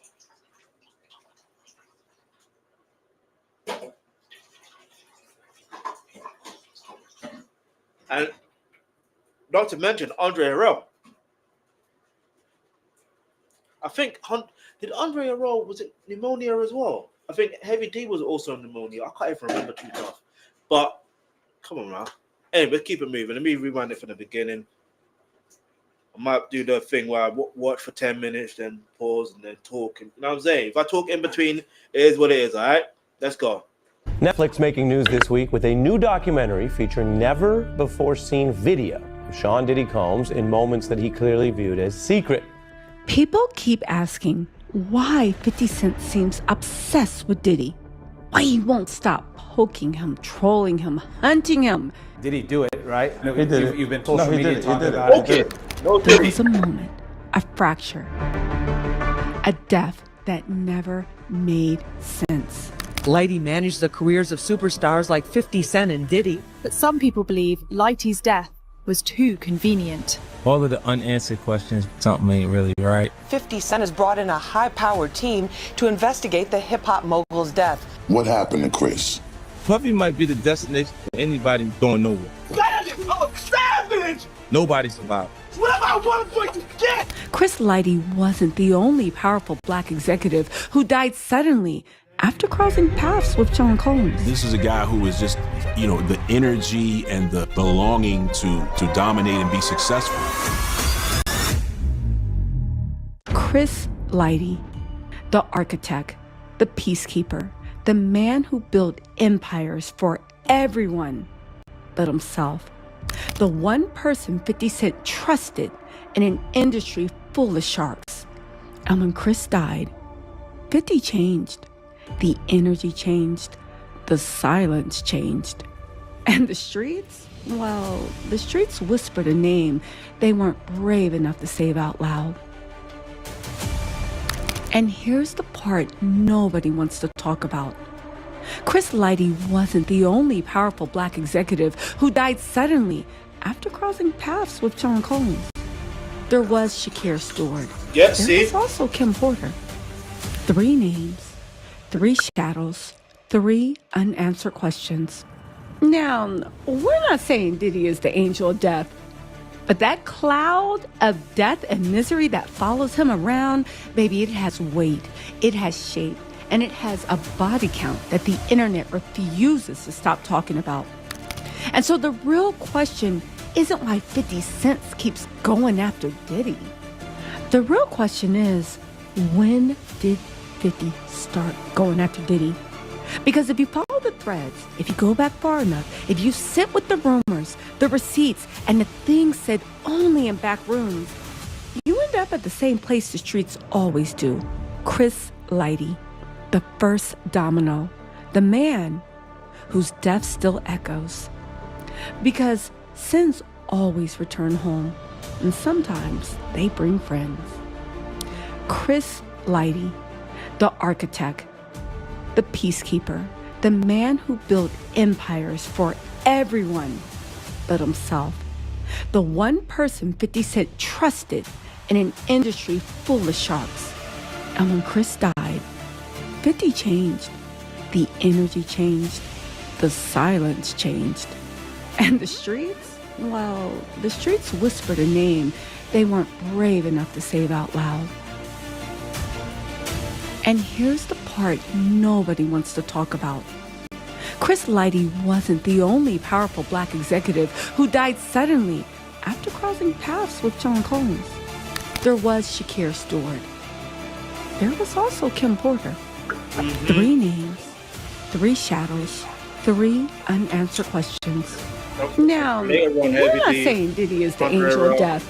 And not to mention Andre Harrell. I think, did Andre Harrell, was it pneumonia as well? I think Heavy D was also pneumonia. I can't even remember too tough. But, come on, man. Anyway, keep it moving. Let me rewind it from the beginning. I might do the thing where I watch for 10 minutes, then pause, and then talk. You know what I'm saying? If I talk in between, it is what it is, all right? Let's go. Netflix making news this week with a new documentary featuring never-before-seen video of Sean Diddy Combs in moments that he clearly viewed as secret. People keep asking why 50 Cent seems obsessed with Diddy. Why he won't stop poking him, trolling him, hunting him. Did he do it, right? No, He did it. You've been No, social he media did it. He talking did it. about Okay. it. No, There was a moment, a fracture, a death that never made sense. Lighty managed the careers of superstars like 50 Cent and Diddy. But some people believe Lighty's death was too convenient. All of the unanswered questions, something ain't really right. 50 Cent has brought in a high-powered team to investigate the hip-hop mogul's death. What happened to Chris? Puffy might be the destination for anybody going nowhere. That is savage! Nobody survived. What am I going to get? Chris Lighty wasn't the only powerful black executive who died suddenly after crossing paths with Sean Combs. This is a guy who is just, you know, the energy and the longing to dominate and be successful. Chris Lighty the architect, the peacekeeper, the man who built empires for everyone but himself. The one person 50 Cent trusted in an industry full of sharks. And when Chris died, 50 changed. The energy changed. The silence changed. And the streets? Well, the streets whispered a name they weren't brave enough to say out loud. And here's the part nobody wants to talk about. Chris Lighty wasn't the only powerful black executive who died suddenly after crossing paths with Sean Combs. There was Shakir Stewart. Yes, there was also Kim Porter. 3 names, 3 shadows, 3 unanswered questions. Now, we're not saying Diddy is the angel of death, but that cloud of death and misery that follows him around, baby, it has weight, it has shape, and it has a body count that the internet refuses to stop talking about. And so the real question isn't why 50 Cent keeps going after Diddy. The real question is, when did 50 start going after Diddy? Because if you follow the threads, if you go back far enough, if you sit with the rumors, the receipts, and the things said only in back rooms, you end up at the same place the streets always do. Chris Lighty, the first domino, the man whose death still echoes. Because sins always return home, and sometimes they bring friends. Chris Lighty, the architect, the peacekeeper, the man who built empires for everyone but himself. The one person 50 Cent trusted in an industry full of sharks. And when Chris died, 50 changed. The energy changed. The silence changed. And the streets? Well, the streets whispered a name they weren't brave enough to say out loud. And here's the part nobody wants to talk about. Chris Lighty wasn't the only powerful black executive who died suddenly after crossing paths with Sean Combs. There was Shakir Stewart. There was also Kim Porter. 3 names, 3 shadows, 3 unanswered questions. Now, we're not saying Diddy is the angel of death,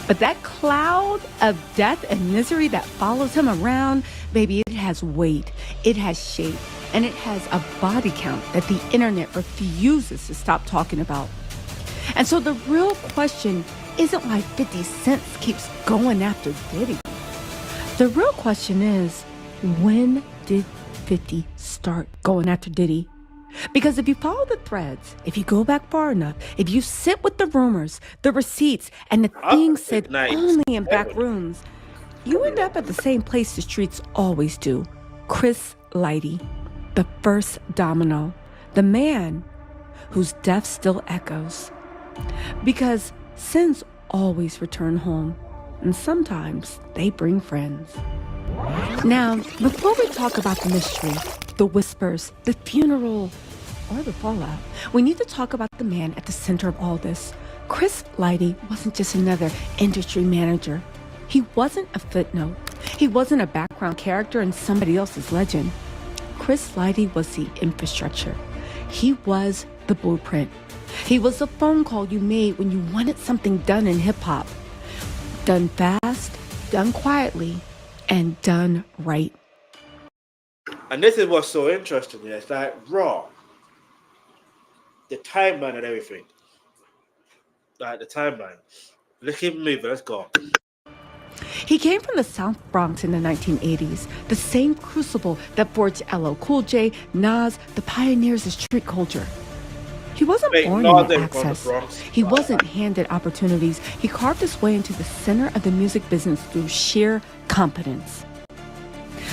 but that cloud of death and misery that follows him around, baby, it has weight, it has shape, and it has a body count that the internet refuses to stop talking about. And so the real question isn't why 50 Cent keeps going after Diddy. The real question is, when did 50 start going after Diddy? Because if you follow the threads, if you go back far enough, if you sit with the rumors, the receipts, and the things said only in back rooms, you end up at the same place the streets always do. Chris Lighty, the first domino, the man whose death still echoes. Because sins always return home, and sometimes they bring friends. Now, before we talk about the mystery, the whispers, the funeral, or the fallout, we need to talk about the man at the center of all this. Chris Lighty wasn't just another industry manager. He wasn't a footnote. He wasn't a background character in somebody else's legend. Chris Lighty was the infrastructure. He was the blueprint. He was the phone call you made when you wanted something done in hip-hop. Done fast, done quietly, and done right. And this is what's so interesting. Yeah, it's like raw. The timeline and everything. Like the timeline. Let's keep moving. Let's go. He came from the South Bronx in the 1980s, the same crucible that forged LL Cool J, Nas, the pioneers of street culture. He wasn't born into access. He wasn't handed opportunities. He carved his way into the center of the music business through sheer competence.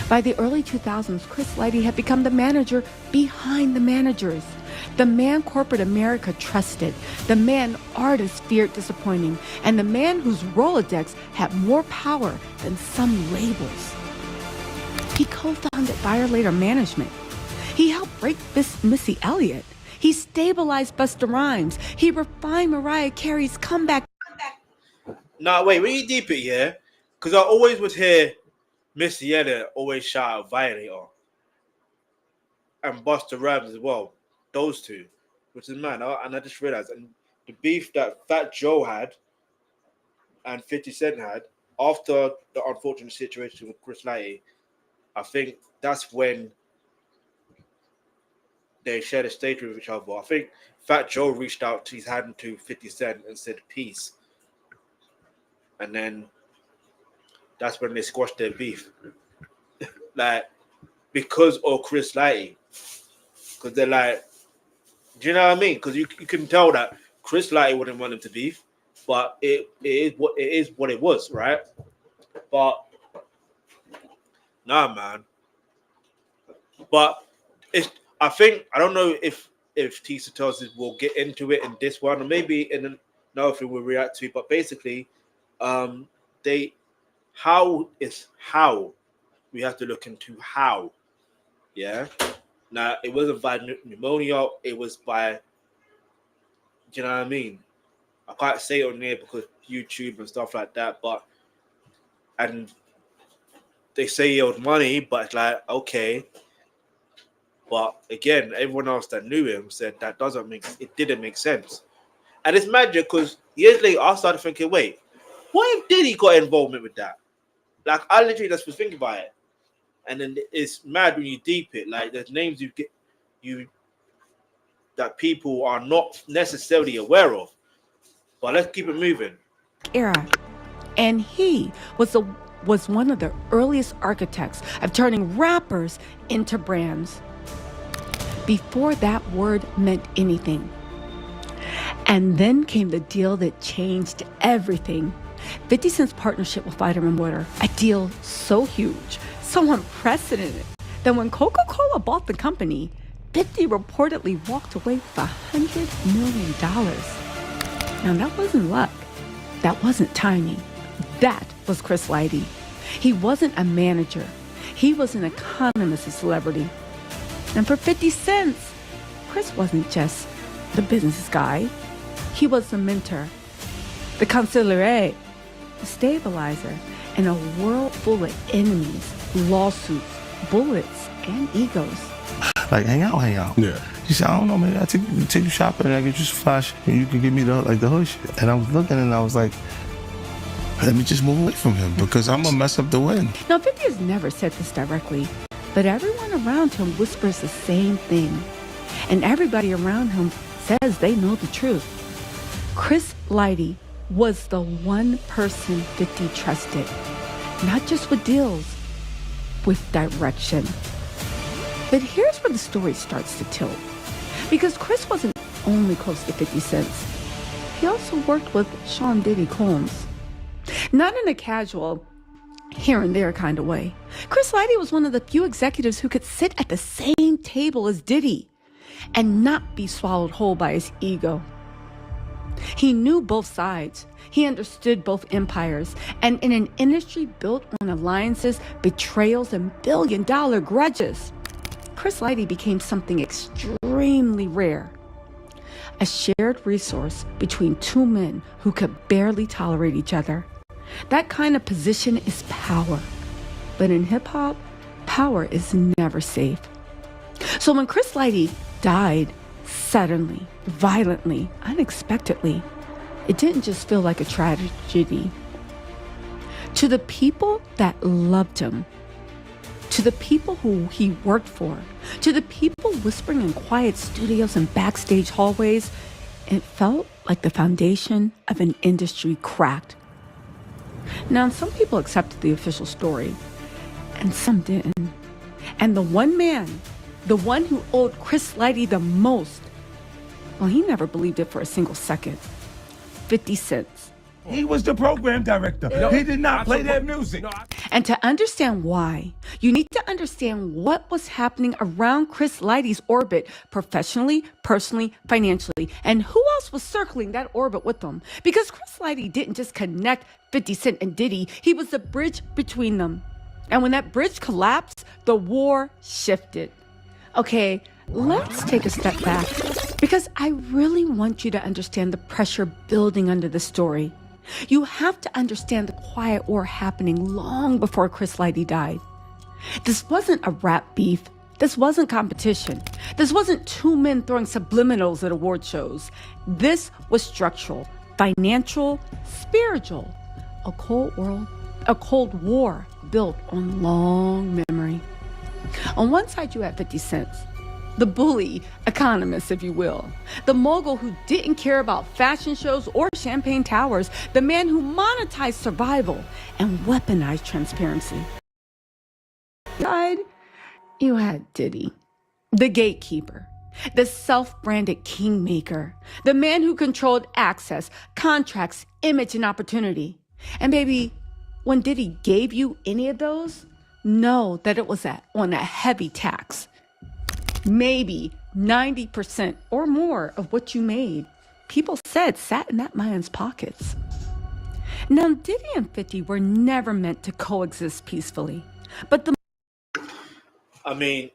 By the early 2000s, Chris Lighty had become the manager behind the managers. The man corporate America trusted, the man artists feared disappointing, and the man whose Rolodex had more power than some labels. He co-founded Violator Management. He helped break Missy Elliott. He stabilized Busta Rhymes. He refined Mariah Carey's comeback. Now, wait, when you deep it, yeah? Because I always would hear Missy Elliott always shout out Violator. And Busta Rhymes as well. Those two. Which is mad. And I just realized, and the beef that Fat Joe had and 50 Cent had after the unfortunate situation with Chris Lighty, I think that's when they shared a stage with each other. I think Fat Joe reached out to his hand to 50 Cent and said peace. And then that's when they squashed their beef. Like, because of Chris Lighty. Because they're like, do you know what I mean? Because you can tell that Chris Lighty wouldn't want him to beef, but it is what it was, right? But nah, man. But I think I don't know if Tisa Tells us will get into it in this one, or maybe in another thing we'll react to. But basically, how we have to look into how, yeah. Now it wasn't by pneumonia; it was by, do you know what I mean? I can't say it on there because YouTube and stuff like that. And they say he owed money, but it's like, okay. But again, everyone else that knew him said that it didn't make sense. And it's magic because years later I started thinking, wait, what if Diddy got involvement with that? Like, I literally just was thinking about it. And then it's mad when you deep it. Like, there's names that people are not necessarily aware of. But let's keep it moving. Era. And he was one of the earliest architects of turning rappers into brands. Before that word meant anything. And then came the deal that changed everything. 50 Cent's partnership with Vitamin Water, a deal so huge, so unprecedented, that when Coca-Cola bought the company, 50 reportedly walked away with $100 million. Now, that wasn't luck. That wasn't timing. That was Chris Lighty. He wasn't a manager. He was an economist, a celebrity. And for 50 cents, Chris wasn't just the business guy. He was the mentor, the consigliere, the stabilizer, in a world full of enemies, lawsuits, bullets, and egos. Like, hang out. Yeah. She said, I don't know, maybe I take you shopping and I get you some flash and you can give me the hood shit. And I was looking and I was like, let me just move away from him because I'm gonna mess up the win. Now, 50 has never said this directly, but everyone around him whispers the same thing. And everybody around him says they know the truth. Chris Lighty was the one person 50 trusted, not just with deals, with direction. But here's where the story starts to tilt. Because Chris wasn't only close to 50 Cent. He also worked with Sean Diddy Combs. Not in a casual, here and there kind of way. Chris Lighty was one of the few executives who could sit at the same table as Diddy and not be swallowed whole by his ego. He knew both sides. He understood both empires. And in an industry built on alliances, betrayals, and billion-dollar grudges, Chris Lighty became something extremely rare. A shared resource between two men who could barely tolerate each other. That kind of position is power. But in hip-hop, power is never safe. So when Chris Lighty died suddenly, violently, unexpectedly, it didn't just feel like a tragedy. To the people that loved him, to the people who he worked for, to the people whispering in quiet studios and backstage hallways, it felt like the foundation of an industry cracked. Now, some people accepted the official story, and some didn't. And the one man, the one who owed Chris Lighty the most, well, he never believed it for a single second. 50 Cent. He was the program director. He did not play that music. And to understand why, you need to understand what was happening around Chris Lighty's orbit professionally, personally, financially, and who else was circling that orbit with them. Because Chris Lighty didn't just connect 50 Cent and Diddy, he was the bridge between them. And when that bridge collapsed, the war shifted. Okay, let's take a step back because I really want you to understand the pressure building under the story. You have to understand the quiet war happening long before Chris Lighty died. This wasn't a rap beef. This wasn't competition. This wasn't two men throwing subliminals at award shows. This was structural, financial, spiritual. A Cold War built on long memory. On one side, you had 50 Cent, the bully economist, if you will, the mogul who didn't care about fashion shows or champagne towers, the man who monetized survival and weaponized transparency. You had Diddy, the gatekeeper, the self-branded kingmaker, the man who controlled access, contracts, image, and opportunity. And baby, when Diddy gave you any of those, know that it was on a heavy tax. Maybe 90% or more of what you made, people said sat in that man's pockets. Now, Diddy and 50 were never meant to coexist peacefully, but I mean,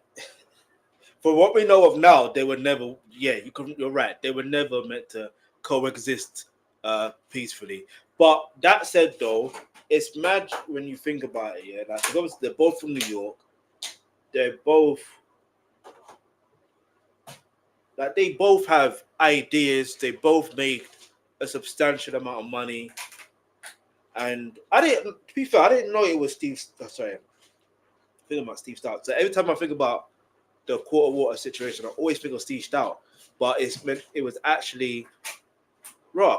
for what we know of now, they were never. Yeah, you're right. They were never meant to coexist peacefully. But that said, though, it's mad when you think about it. Yeah, like obviously they're both from New York. They're both like they both have ideas. They both make a substantial amount of money. And to be fair, I didn't know it was Steve. Sorry. Think about Steve Stout. So every time I think about the quarter water situation, I always think of Steve Stout. But it was actually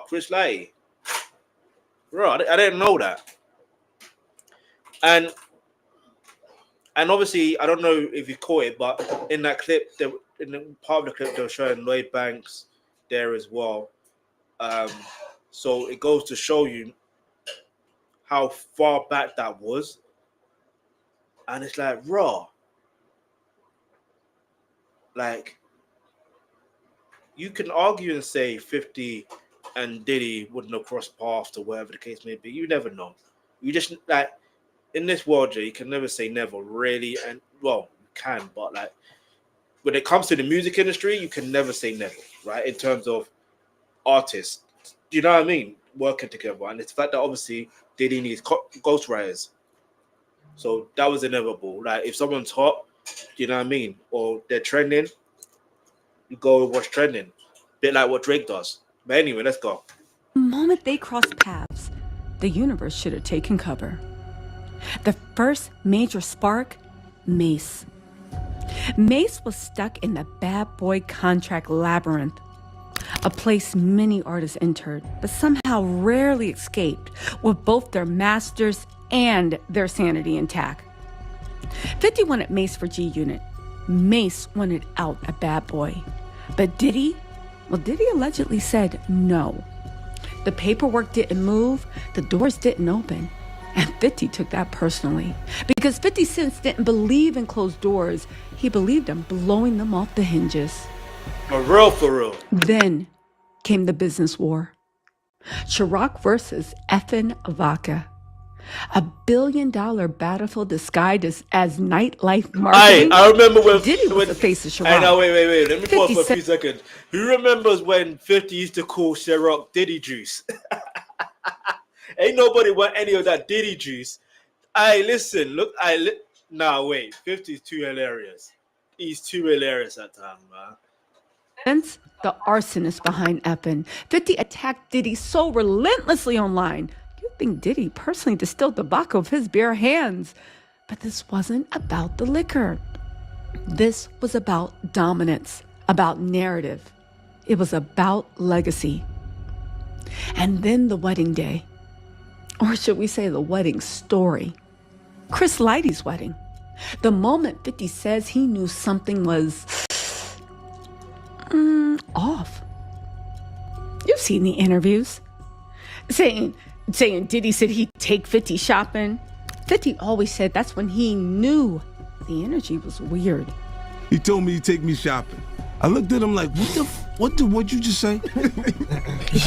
Chris Lighty. I didn't know that. And obviously, I don't know if you caught it, but in that clip, in the part of the clip, they were showing Lloyd Banks there as well. So it goes to show you how far back that was. And it's like, like, you can argue and say 50 and Diddy wouldn't have crossed paths or whatever the case may be. You never know. You just, like, in this world, Jay, you can never say never, really. And, well, you can, but, like, when it comes to the music industry, you can never say never, right? In terms of artists. Do you know what I mean? Working together. And it's the fact that, obviously, Diddy needs ghostwriters. So that was inevitable. Like, if someone's hot, you know what I mean? Or they're trending, you go with what's trending. Bit like what Drake does. But anyway, let's go. the moment they crossed paths, the universe should have taken cover. The first major spark, Mase. Mase was stuck in the bad boy contract labyrinth, a place many artists entered, but somehow rarely escaped with both their masters and their sanity intact. 50 wanted Mase for G Unit. Mase wanted out a bad boy. But Diddy allegedly said no. The paperwork didn't move, the doors didn't open. And 50 took that personally. Because 50 Cent didn't believe in closed doors. He believed in blowing them off the hinges. For real. Then came the business war. Chirac versus effing Vodka. $1 billion battlefield disguised as nightlife marketing. I remember when Diddy was the face of Chirac. I know, wait. Let me pause for a few seconds. Who remembers when 50 used to call Chirac Diddy Juice? Ain't nobody want any of that Diddy juice. Nah, wait. 50 is too hilarious. He's too hilarious at time, man. Hence, the arsonist behind Eppin. 50 attacked Diddy so relentlessly online. You'd think Diddy personally distilled the vodka with his bare hands. But this wasn't about the liquor. This was about dominance, about narrative. It was about legacy. And then the wedding day. Or should we say the wedding story? Chris Lighty's wedding. The moment 50 says he knew something was off. You've seen the interviews. Saying Diddy said he'd take 50 shopping. 50 always said that's when he knew the energy was weird. He told me he'd take me shopping. I looked at him like, what'd you just say?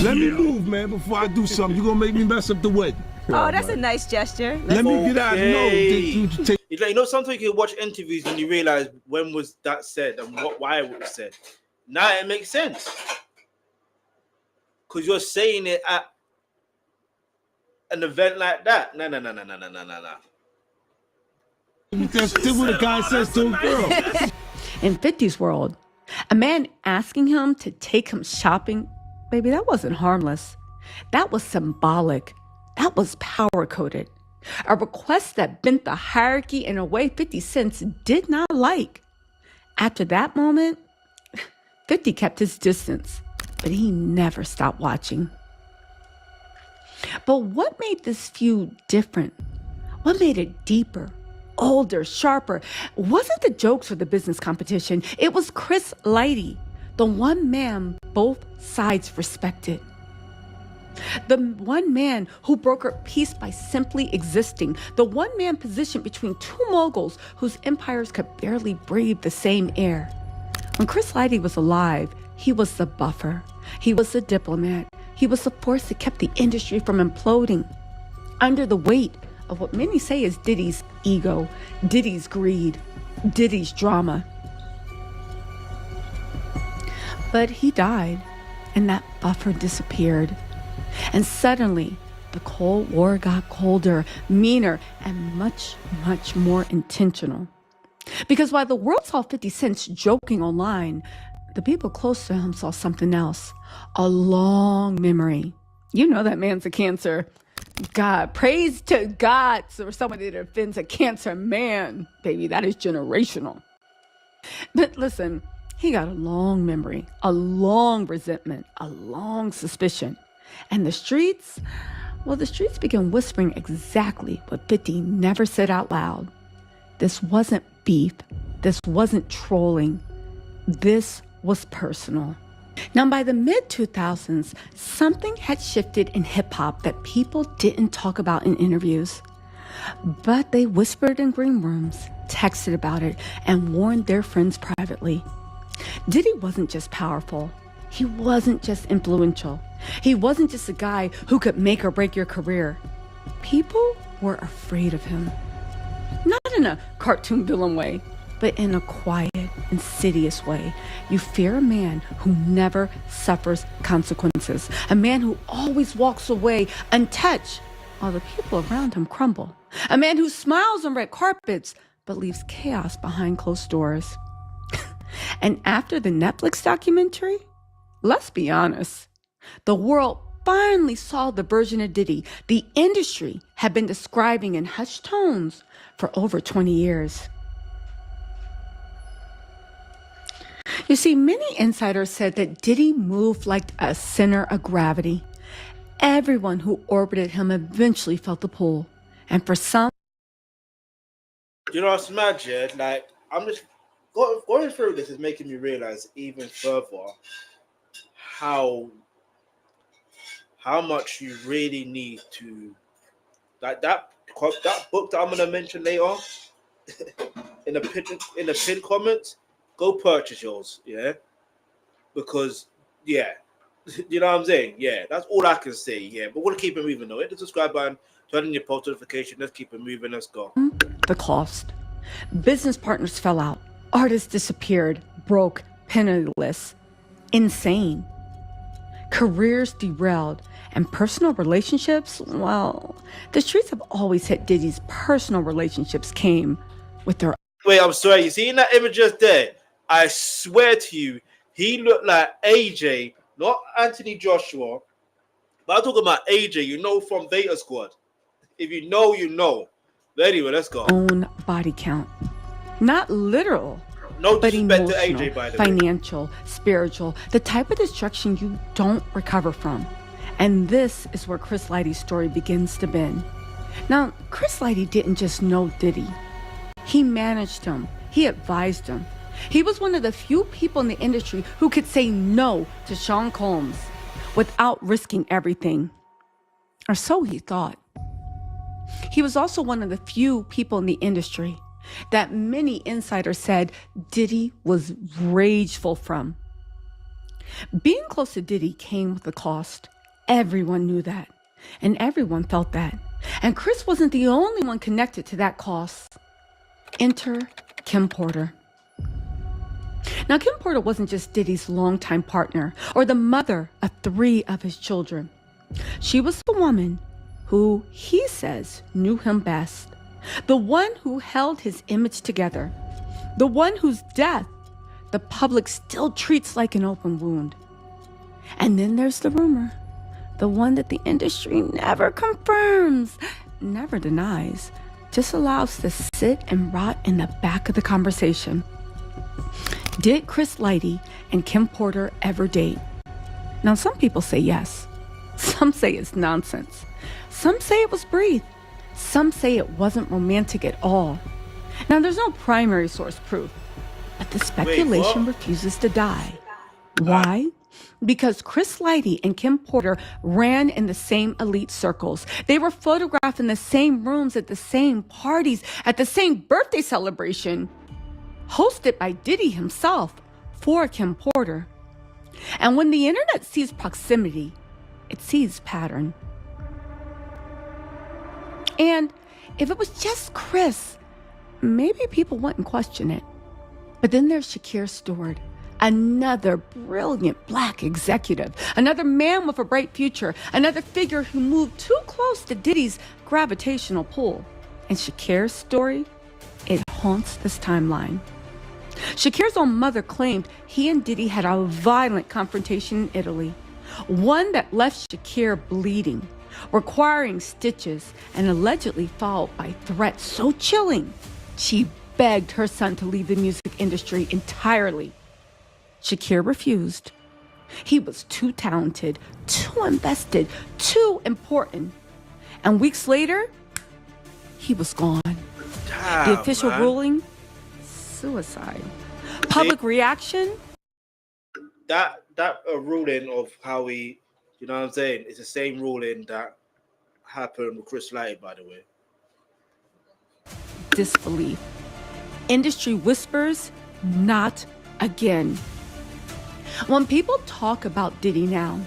Let me move, man, before I do something. You're gonna make me mess up the wedding. Oh, that's a nice gesture. Let me get out. You know, sometimes you can watch interviews and you realize when was that said and why it was said. Now it makes sense. Because you're saying it at an event like that. No. That's what a guy says to a girl. In 50's world, a man asking him to take him shopping, baby, that wasn't harmless. That was symbolic. That was power-coded. A request that bent the hierarchy in a way 50 Cent did not like. After that moment, 50 kept his distance, but he never stopped watching. But what made this feud different? What made it deeper, older, sharper? Wasn't the jokes or the business competition. It was Chris Lighty, the one man both sides respected. The one man who brokered peace by simply existing. The one man positioned between two moguls whose empires could barely breathe the same air. When Chris Lighty was alive, he was the buffer. He was the diplomat. He was the force that kept the industry from imploding under the weight of what many say is Diddy's ego, Diddy's greed, Diddy's drama. But he died, and that buffer disappeared. And suddenly, the Cold War got colder, meaner, and much, much more intentional. Because while the world saw 50 Cent joking online, the people close to him saw something else. A long memory. You know that man's a cancer. God, praise to God for somebody that offends a cancer man. Baby, that is generational. But listen, he got a long memory, a long resentment, a long suspicion. And the streets, well, the streets began whispering exactly what 50 never said out loud. This wasn't beef. This wasn't trolling. This was personal. Now, by the mid-2000s, something had shifted in hip-hop that people didn't talk about in interviews. But they whispered in green rooms, texted about it, and warned their friends privately. Diddy wasn't just powerful. He wasn't just influential. He wasn't just a guy who could make or break your career. People were afraid of him. Not in a cartoon villain way, but in a quiet, insidious way. You fear a man who never suffers consequences, a man who always walks away untouched while the people around him crumble, a man who smiles on red carpets but leaves chaos behind closed doors. And after the Netflix documentary, let's be honest, the world finally saw the version of Diddy the industry had been describing in hushed tones for over 20 years. You see, many insiders said that Diddy moved like a center of gravity. Everyone who orbited him eventually felt the pull. And for some... You know what's mad, Jed? Like, I'm just... Going through this is making me realize even further how much you really need to... Like, that book that I'm going to mention later, in the pinned comments, go purchase yours, yeah? Because, yeah, you know what I'm saying? Yeah, that's all I can say, yeah. But we'll keep it moving, though. Hit the subscribe button, turn on your post notification. Let's keep it moving. Let's go. The cost. Business partners fell out. Artists disappeared, broke, penniless, insane. Careers derailed, and personal relationships, well, the streets have always hit Diddy's personal relationships came with their... Wait, I'm sorry. You see that image just there? I swear to you, he looked like AJ, not Anthony Joshua. But I'm talking about AJ, you know, from Beta Squad. If you know, you know. But anyway, let's go. Own body count. Not literal, no but emotional, to AJ, by the financial, spiritual, the type of destruction you don't recover from. And this is where Chris Lighty's story begins to bend. Now, Chris Lighty didn't just know Diddy. He managed him. He advised him. He was one of the few people in the industry who could say no to Sean Combs without risking everything. Or so he thought. He was also one of the few people in the industry that many insiders said Diddy was rageful from. Being close to Diddy came with a cost. Everyone knew that. And everyone felt that. And Chris wasn't the only one connected to that cost. Enter Kim Porter. Now, Kim Porter wasn't just Diddy's longtime partner or the mother of 3 of his children. She was the woman who who he says knew him best, the one who held his image together, the one whose death the public still treats like an open wound. And then there's the rumor, the one that the industry never confirms, never denies, just allows to sit and rot in the back of the conversation. Did Chris Lighty and Kim Porter ever date? Now, some people say yes. Some say it's nonsense. Some say it was brief. Some say it wasn't romantic at all. Now, there's no primary source proof, but the speculation refuses to die. Why? Because Chris Lighty and Kim Porter ran in the same elite circles. They were photographed in the same rooms at the same parties, at the same birthday celebration, hosted by Diddy himself for Kim Porter. And when the internet sees proximity, it sees pattern. And if it was just Chris, maybe people wouldn't question it. But then there's Shakir Stewart, another brilliant Black executive, another man with a bright future, another figure who moved too close to Diddy's gravitational pull. And Shakir's story, it haunts this timeline. Shakir's own mother claimed he and Diddy had a violent confrontation in Italy, one that left Shakir bleeding, requiring stitches, and allegedly followed by threats so chilling, she begged her son to leave the music industry entirely. Shakir refused. He was too talented, too invested, too important. And weeks later, he was gone. The official ruling, suicide. Public reaction? That ruling of how he, you know what I'm saying, it's the same ruling that happened with Chris Lighty, by the way. Disbelief. Industry whispers, not again. When people talk about Diddy now,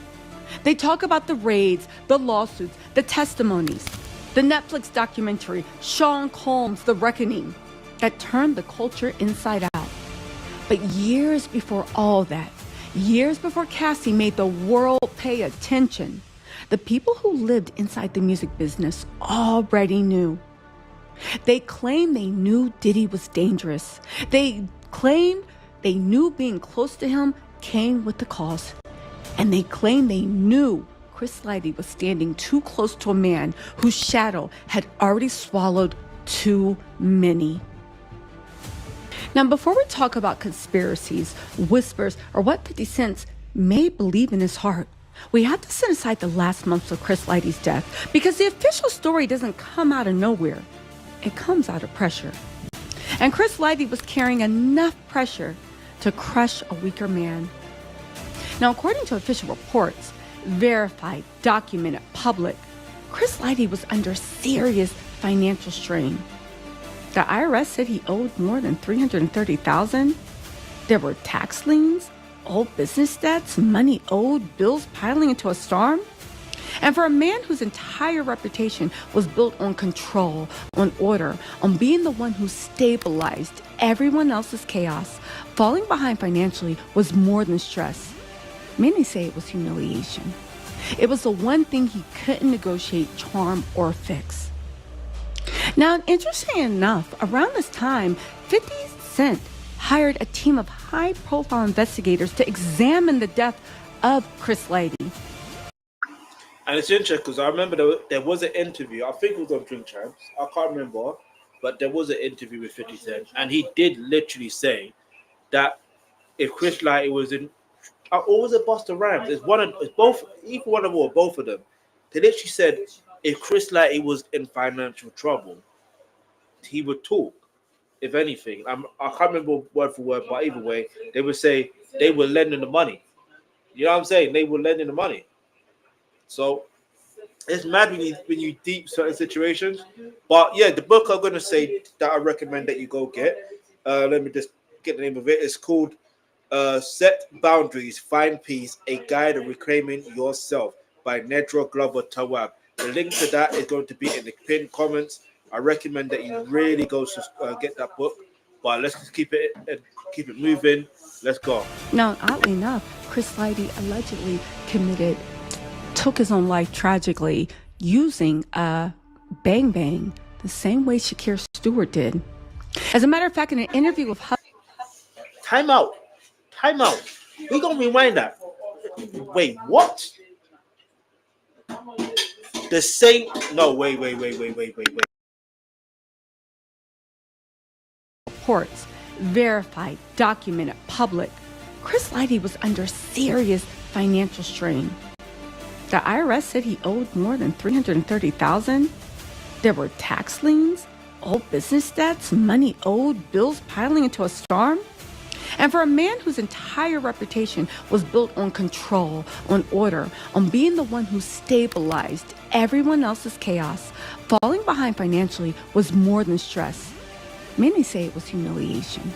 they talk about the raids, the lawsuits, the testimonies, the Netflix documentary, Sean Combs' The Reckoning, that turned the culture inside out. But years before all that, years before Cassie made the world pay attention, the people who lived inside the music business already knew. They claimed they knew Diddy was dangerous. They claimed they knew being close to him came with the cost. And they claimed they knew Chris Lighty was standing too close to a man whose shadow had already swallowed too many. Now, before we talk about conspiracies, whispers, or what 50 Cent may believe in his heart, we have to set aside the last months of Chris Lighty's death, because the official story doesn't come out of nowhere. It comes out of pressure. And Chris Lighty was carrying enough pressure to crush a weaker man. Now, according to official reports, verified, documented, public, Chris Lighty was under serious financial strain. The IRS said he owed more than $330,000. There were tax liens, old business debts, money owed, bills piling into a storm. And for a man whose entire reputation was built on control, on order, on being the one who stabilized everyone else's chaos, falling behind financially was more than stress. Many say it was humiliation. It was the one thing he couldn't negotiate, charm, or fix. Now, interesting enough, around this time, 50 Cent hired a team of high-profile investigators to examine the death of Chris Lighty. And it's interesting because I remember there was an interview, I think it was on Drink Champs, I can't remember, but there was an interview with 50 Cent, and he did literally say that if Chris Lighty was in, or was it Busta Rhymes? It's both, either one of them or both of them. They literally said if Chris Lighty was in financial trouble, he would talk, if anything. I can't remember word for word, but either way, they would say they were lending the money. You know what I'm saying? They were lending the money. So it's mad when you deep certain situations. But yeah, the book I'm going to say that I recommend that you go get, let me just get the name of it. It's called Set Boundaries, Find Peace, A Guide to Reclaiming Yourself by Nedra Glover Tawwab. The link to that is going to be in the pinned comments. I recommend that you really go get that book. But let's just keep it moving. Let's go. Now, oddly enough, Chris Lighty allegedly took his own life tragically using a bang bang the same way Shakir Stewart did. As a matter of fact, in an interview with Time out. We're going to rewind that. Wait, what? The same... No, wait. Reports, verified, documented, public. Chris Lighty was under serious financial strain. The IRS said he owed more than $330,000. There were tax liens, old business debts, money owed, bills piling into a storm. And for a man whose entire reputation was built on control, on order, on being the one who stabilized everyone else's chaos, falling behind financially was more than stress. Many say it was humiliation.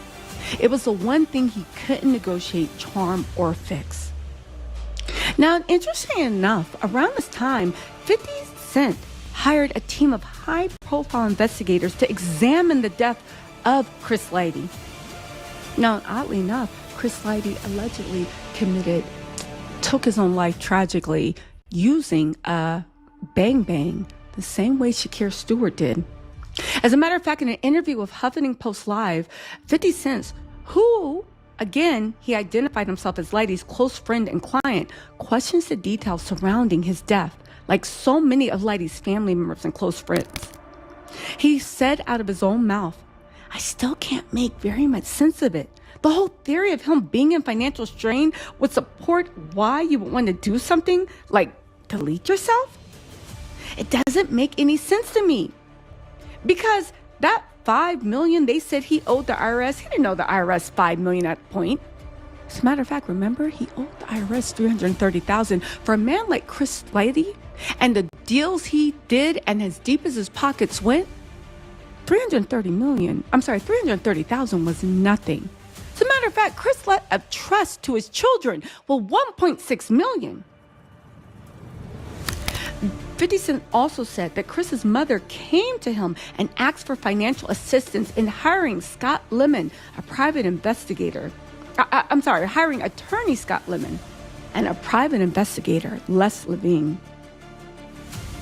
It was the one thing he couldn't negotiate, charm, or fix. Now, interesting enough, around this time, 50 Cent hired a team of high-profile investigators to examine the death of Chris Lighty. Now, oddly enough, Chris Lighty allegedly took his own life tragically using a bang bang the same way Shakir Stewart did. As a matter of fact, in an interview with Huffington Post Live, 50 Cent, who, again, he identified himself as Lighty's close friend and client, questions the details surrounding his death, like so many of Lighty's family members and close friends. He said out of his own mouth, "I still can't make very much sense of it. The whole theory of him being in financial strain would support why you would want to do something like delete yourself? It doesn't make any sense to me. Because that $5 million they said he owed the IRS, he didn't owe the IRS $5 million at the point. As a matter of fact, remember, he owed the IRS $330,000. For a man like Chris Lighty and the deals he did and as deep as his pockets went, $330,000 was nothing. As a matter of fact, Chris let a trust to his children with $1.6 million. 50 Cent also said that Chris's mother came to him and asked for financial assistance in hiring Scott Lemon, a private investigator. Hiring attorney Scott Lemon and a private investigator, Les Levine.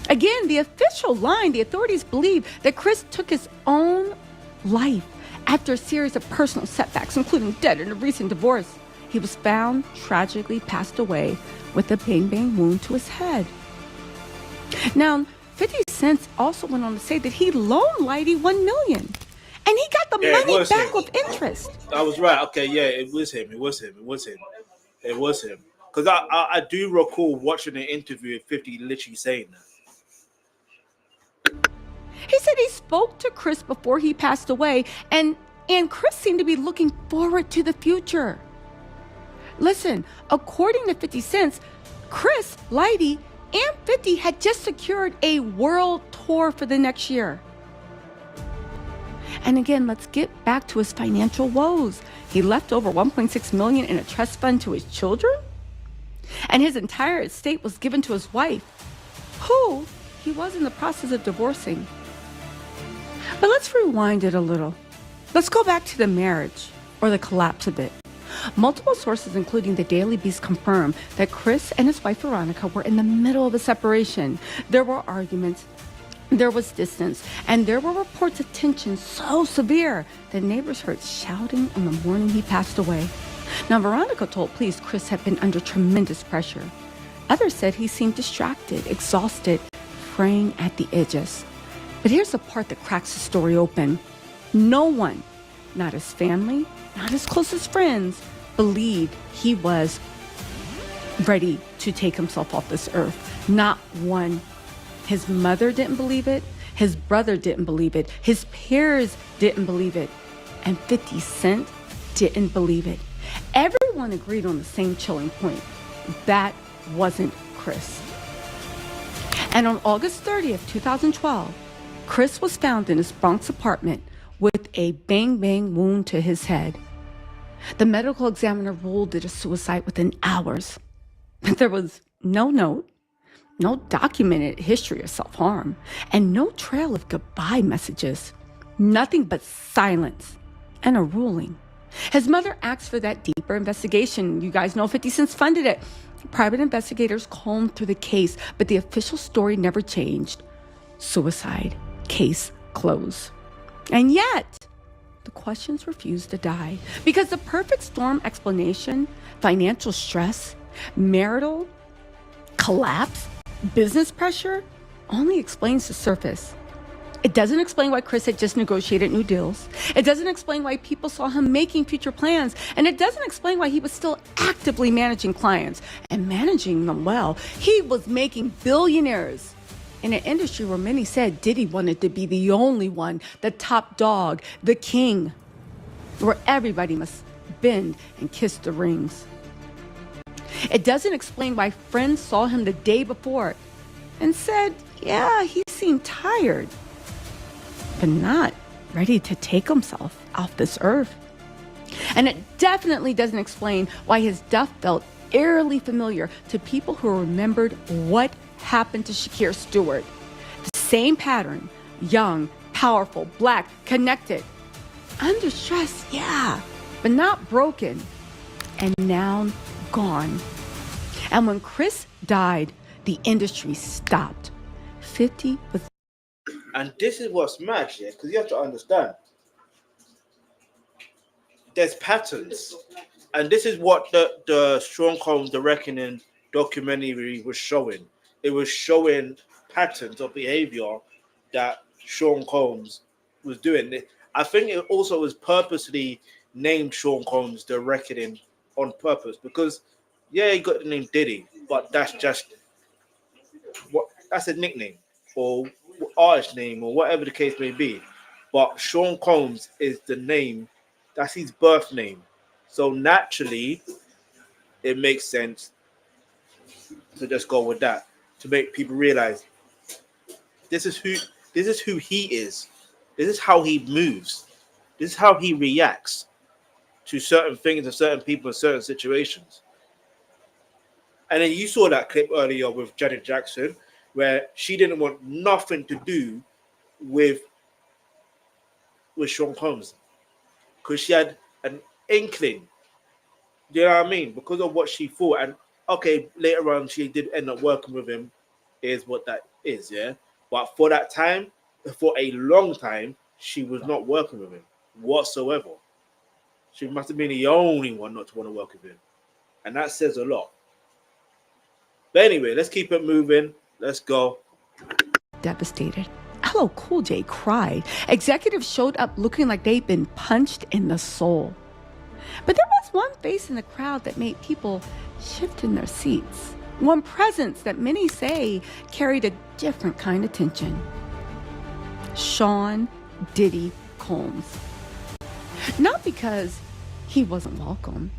Again, the official line, the authorities believe that Chris took his own life after a series of personal setbacks, including death and a recent divorce. He was found tragically passed away with a bang-bang wound to his head. Now, 50 Cent also went on to say that he loaned Lighty $1 million, and he got the money back with interest. I was right. Okay, yeah, it was him. Because I do recall watching an interview of 50 literally saying that. He said he spoke to Chris before he passed away, and Chris seemed to be looking forward to the future. Listen, according to 50 Cent, Chris, Lighty, and 50 had just secured a world tour for the next year. And again, let's get back to his financial woes. He left over $1.6 million in a trust fund to his children, and his entire estate was given to his wife, who he was in the process of divorcing. But let's rewind it a little. Let's go back to the marriage, or the collapse of it. Multiple sources, including the Daily Beast, confirm that Chris and his wife Veronica were in the middle of a separation. There were arguments, there was distance, and there were reports of tension so severe that neighbors heard shouting on the morning he passed away. Now, Veronica told police Chris had been under tremendous pressure. Others said he seemed distracted, exhausted, fraying at the edges. But here's the part that cracks the story open. No one, not his family, not his closest friends, believed he was ready to take himself off this earth. Not one. His mother didn't believe it. His brother didn't believe it. His peers didn't believe it. And 50 Cent didn't believe it. Everyone agreed on the same chilling point. That wasn't Chris. And on August 30th, 2012, Chris was found in his Bronx apartment with a bang-bang wound to his head. The medical examiner ruled it a suicide within hours. There was no note, no documented history of self-harm, and no trail of goodbye messages. Nothing but silence and a ruling. His mother asked for that deeper investigation. You guys know 50 Cent funded it. Private investigators combed through the case, but the official story never changed. Suicide. Case closed. And yet, the questions refused to die because the perfect storm explanation, financial stress, marital collapse, business pressure, only explains the surface. It doesn't explain why Chris had just negotiated new deals. It doesn't explain why people saw him making future plans. And it doesn't explain why he was still actively managing clients and managing them well. He was making billionaires in an industry where many said Diddy wanted to be the only one, the top dog, the king, where everybody must bend and kiss the rings. It doesn't explain why friends saw him the day before and said, yeah, he seemed tired, but not ready to take himself off this earth. And it definitely doesn't explain why his death felt eerily familiar to people who remembered what happened to Shakir Stewart. The same pattern, young, powerful, black, connected, under stress, yeah, but not broken, and now gone. And when Chris died, the industry stopped. 50 was. And this is what's mad, yeah, because you have to understand. There's patterns. And this is what the Sean Combs, The Reckoning documentary was showing. It was showing patterns of behavior that Sean Combs was doing. I think it also was purposely named Sean Combs The Reckoning on purpose because, yeah, he got the name Diddy, but that's just that's a nickname or artist name or whatever the case may be. But Sean Combs is the name, that's his birth name. So naturally, it makes sense to just go with that, to make people realize this is who he is. This is how he moves. This is how he reacts to certain things and certain people in certain situations. And then you saw that clip earlier with Janet Jackson, where she didn't want nothing to do with Sean Combs because she had an inkling. Do you know what I mean? Because of what she thought. And okay, later on, she did end up working with him, is what that is, yeah? But for that time, for a long time, she was not working with him whatsoever. She must have been the only one not to want to work with him. And that says a lot. But anyway, let's keep it moving. Let's go. Devastated. LL Cool J cried. Executives showed up looking like they'd been punched in the soul. But there was one face in the crowd that made people shift in their seats. One presence that many say carried a different kind of tension. Sean Diddy Combs. Not because he wasn't welcome.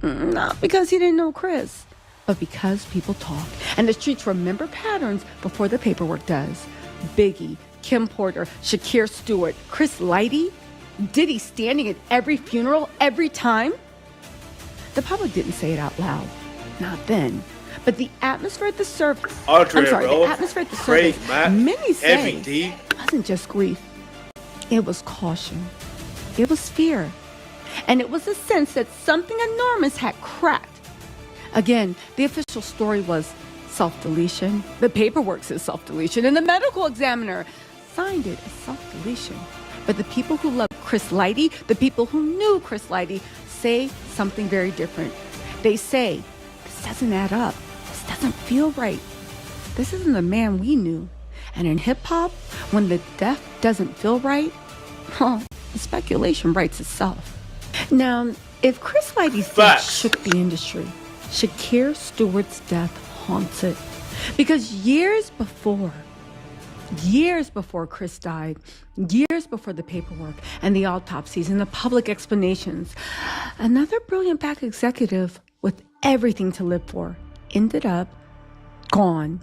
Not because he didn't know Chris. But because people talk. And the streets remember patterns before the paperwork does. Biggie, Kim Porter, Shakir Stewart, Chris Lighty, Diddy standing at every funeral, every time. The public didn't say it out loud. Not then. But the atmosphere at the service, the atmosphere at the service, many say it wasn't just grief. It was caution. It was fear. And it was a sense that something enormous had cracked. Again, the official story was self-deletion. The paperwork says self-deletion, and the medical examiner signed it as self-deletion. But the people who love Chris Lighty, the people who knew Chris Lighty, say something very different. They say, this doesn't add up. This doesn't feel right. This isn't the man we knew. And in hip-hop, when the death doesn't feel right, the speculation writes itself. Now, if Chris Lighty's death shook the industry, Shakir Stewart's death haunts it. Because years before Chris died, years before the paperwork and the autopsies and the public explanations, another brilliant black executive with everything to live for ended up gone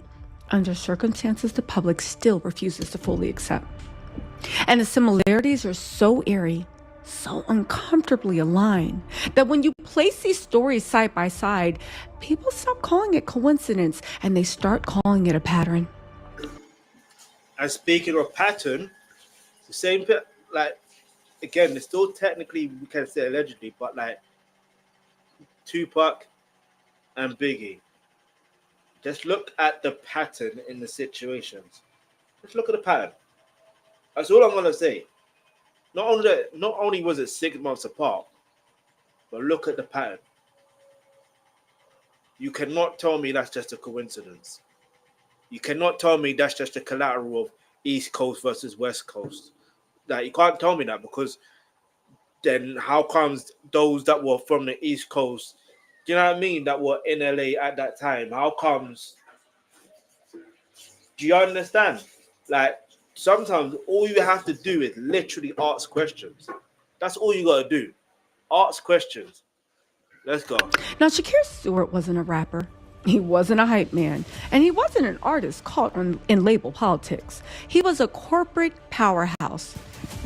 under circumstances the public still refuses to fully accept. And the similarities are so eerie, so uncomfortably aligned, that when you place these stories side by side, people stop calling it coincidence and they start calling it a pattern. And speaking of pattern, the same, like, again, it's still technically, we can say allegedly, but like Tupac and Biggie, Just look at the pattern in the situations. Just look at the pattern. That's all I'm gonna say. Not only was it 6 months apart, but look at the pattern. You cannot tell me that's just a coincidence. You cannot tell me that's just a collateral of East Coast versus West Coast. Like, you can't tell me that, because then how comes those that were from the East Coast, do you know what I mean, that were in LA at that time, how comes? Do you understand? Like, sometimes all you have to do is literally ask questions. That's all you got to do. Ask questions. Let's go. Now, Shakir Stewart wasn't a rapper. He wasn't a hype man. And he wasn't an artist caught in label politics. He was a corporate powerhouse,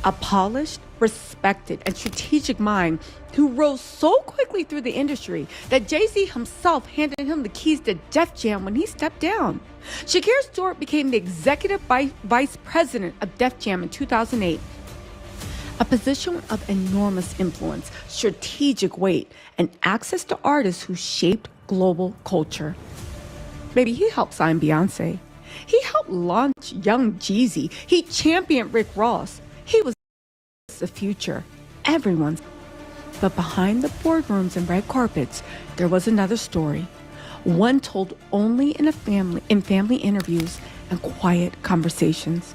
a polished, respected, and strategic mind who rose so quickly through the industry that Jay-Z himself handed him the keys to Def Jam when he stepped down. Shakir Stewart became the executive vice president of Def Jam in 2008. A position of enormous influence, strategic weight, and access to artists who shaped global culture. Maybe he helped sign Beyonce. He helped launch Young Jeezy. He championed Rick Ross. He was the future, everyone's. But behind the boardrooms and red carpets, there was another story. One told only in family interviews and quiet conversations.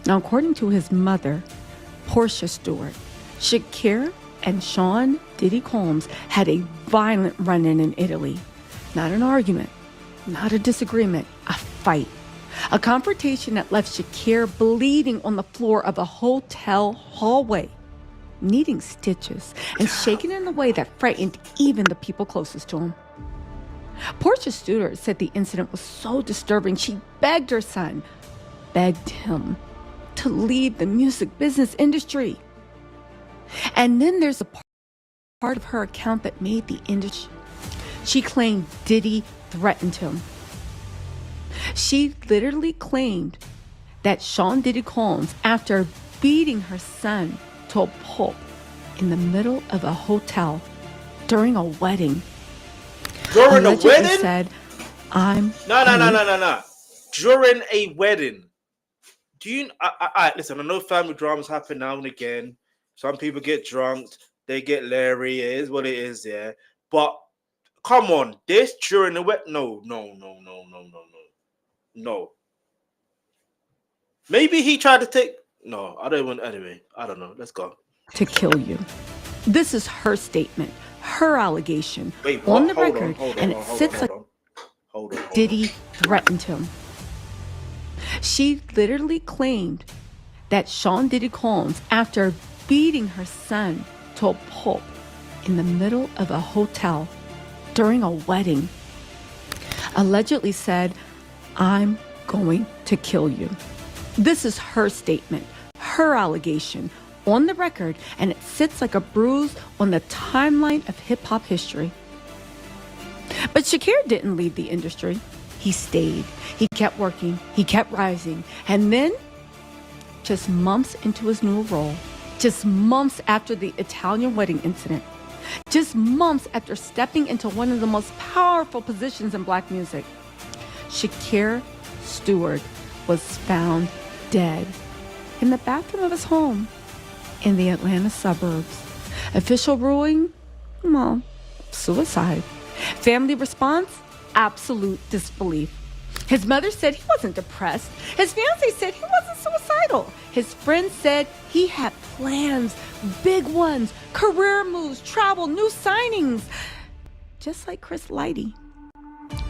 Now, according to his mother, Portia Stewart, Shakir and Sean Diddy Combs had a violent run-in Italy. Not an argument, not a disagreement, a fight. A confrontation that left Shakir bleeding on the floor of a hotel hallway, needing stitches and shaking in a way that frightened even the people closest to him. Portia Stewart said the incident was so disturbing, she begged her son, begged him, to leave the music business industry. And then there's a part of her account that made the industry. She claimed Diddy threatened him. She literally claimed that Sean Diddy Combs, after beating her son to a pulp in the middle of a hotel during a wedding, during a wedding, said, "I'm no. During a wedding." Do you? Listen, I know family dramas happen now and again. Some people get drunk, they get leery. It is what it is, yeah. But come on, this during the wedding? No. Maybe he tried to take. No, I don't want. Anyway, I don't know. Let's go. To kill you. This is her statement, her allegation. Wait, on the record, and it sits like Diddy threatened him. She literally claimed that Sean Diddy Combs, after beating her son to a pulp in the middle of a hotel during a wedding, allegedly said, "I'm going to kill you." This is her statement, her allegation, on the record, and it sits like a bruise on the timeline of hip-hop history. But Shakir didn't leave the industry. He stayed. He kept working. He kept rising. And then, just months into his new role, just months after the Italian wedding incident, just months after stepping into one of the most powerful positions in Black music, Shakir Stewart was found dead in the bathroom of his home in the Atlanta suburbs. Official ruling? Well, suicide. Family response? Absolute disbelief. His mother said he wasn't depressed. His fiance said he wasn't suicidal. His friends said he had plans, big ones, career moves, travel, new signings. Just like Chris Lighty.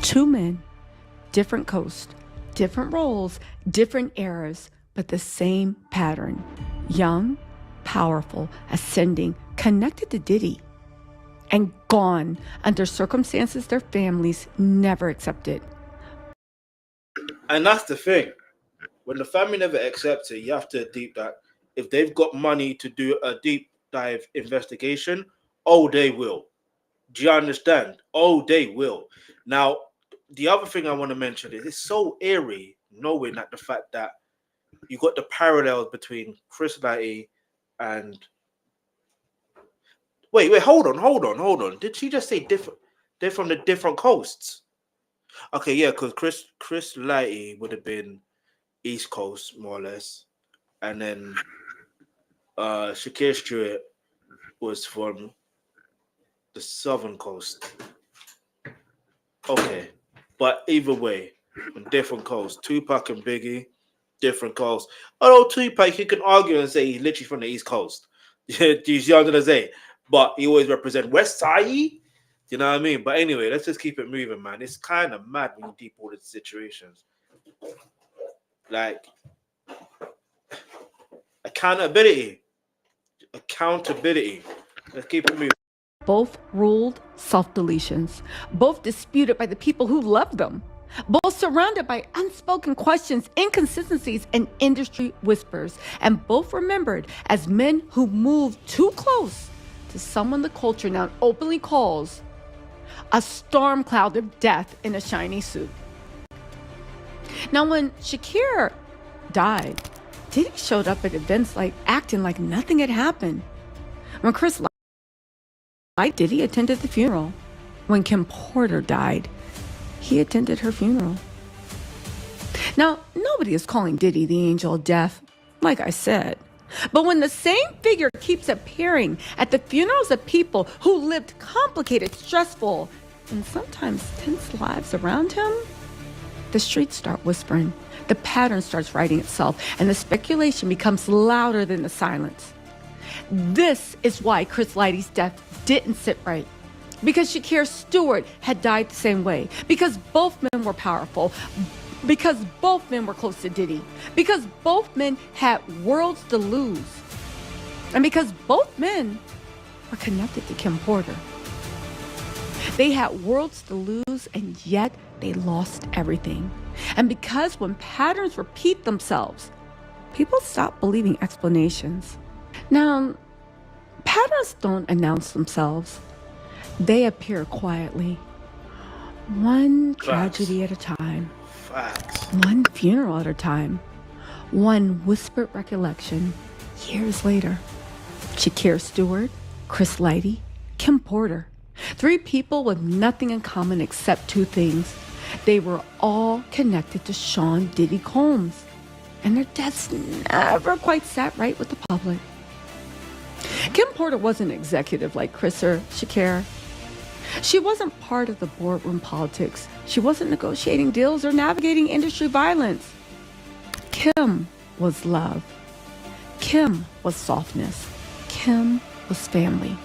Two men, different coast, different roles, different eras, but the same pattern. Young, powerful, ascending, connected to Diddy, and gone under circumstances their families never accepted. And that's the thing. When the family never accepts it, you have to deep that. If they've got money to do a deep dive investigation, they will. Do you understand? They will. Now, the other thing I want to mention is it's so eerie knowing that the fact that you got the parallels between Chris Lighty and... Wait, hold on. Did she just say different? They're from the different coasts. Okay, yeah, because Chris Lighty would have been East Coast more or less, and then Shakir Stewart was from the Southern Coast. Okay, but either way, on different coasts. Tupac and Biggie, different coasts. Although Tupac, you can argue and say he's literally from the East Coast. Do you see what I'm gonna say? But he always represent West Side. You know what I mean? But anyway, let's just keep it moving, man. It's kind of mad when you deep all the situations. Like accountability. Let's keep it moving. Both ruled self-deletions, both disputed by the people who loved them, both surrounded by unspoken questions, inconsistencies, and industry whispers, and both remembered as men who moved too close to someone the culture now openly calls a storm cloud of death in a shiny suit. Now, when Shakir died, Diddy showed up at events like acting like nothing had happened. When Chris Light Diddy attended the funeral. When Kim Porter died, he attended her funeral. Now, nobody is calling Diddy the angel of death, like I said. But when the same figure keeps appearing at the funerals of people who lived complicated, stressful, and sometimes tense lives around him, the streets start whispering, the pattern starts writing itself, and the speculation becomes louder than the silence. This is why Chris Lighty's death didn't sit right. Because Shakir Stewart had died the same way. Because both men were powerful. Because both men were close to Diddy. Because both men had worlds to lose. And because both men were connected to Kim Porter. They had worlds to lose, and yet they lost everything. And because when patterns repeat themselves, people stop believing explanations. Now, patterns don't announce themselves. They appear quietly. One tragedy at a time. One funeral at a time. One whispered recollection years later. Shakir Stewart, Chris Lighty, Kim Porter. 3 people with nothing in common except 2 things. They were all connected to Sean Diddy Combs. And their deaths never quite sat right with the public. Kim Porter wasn't an executive like Chris or Shakir. She wasn't part of the boardroom politics. She wasn't negotiating deals or navigating industry violence. Kim was love. Kim was softness. Kim was family.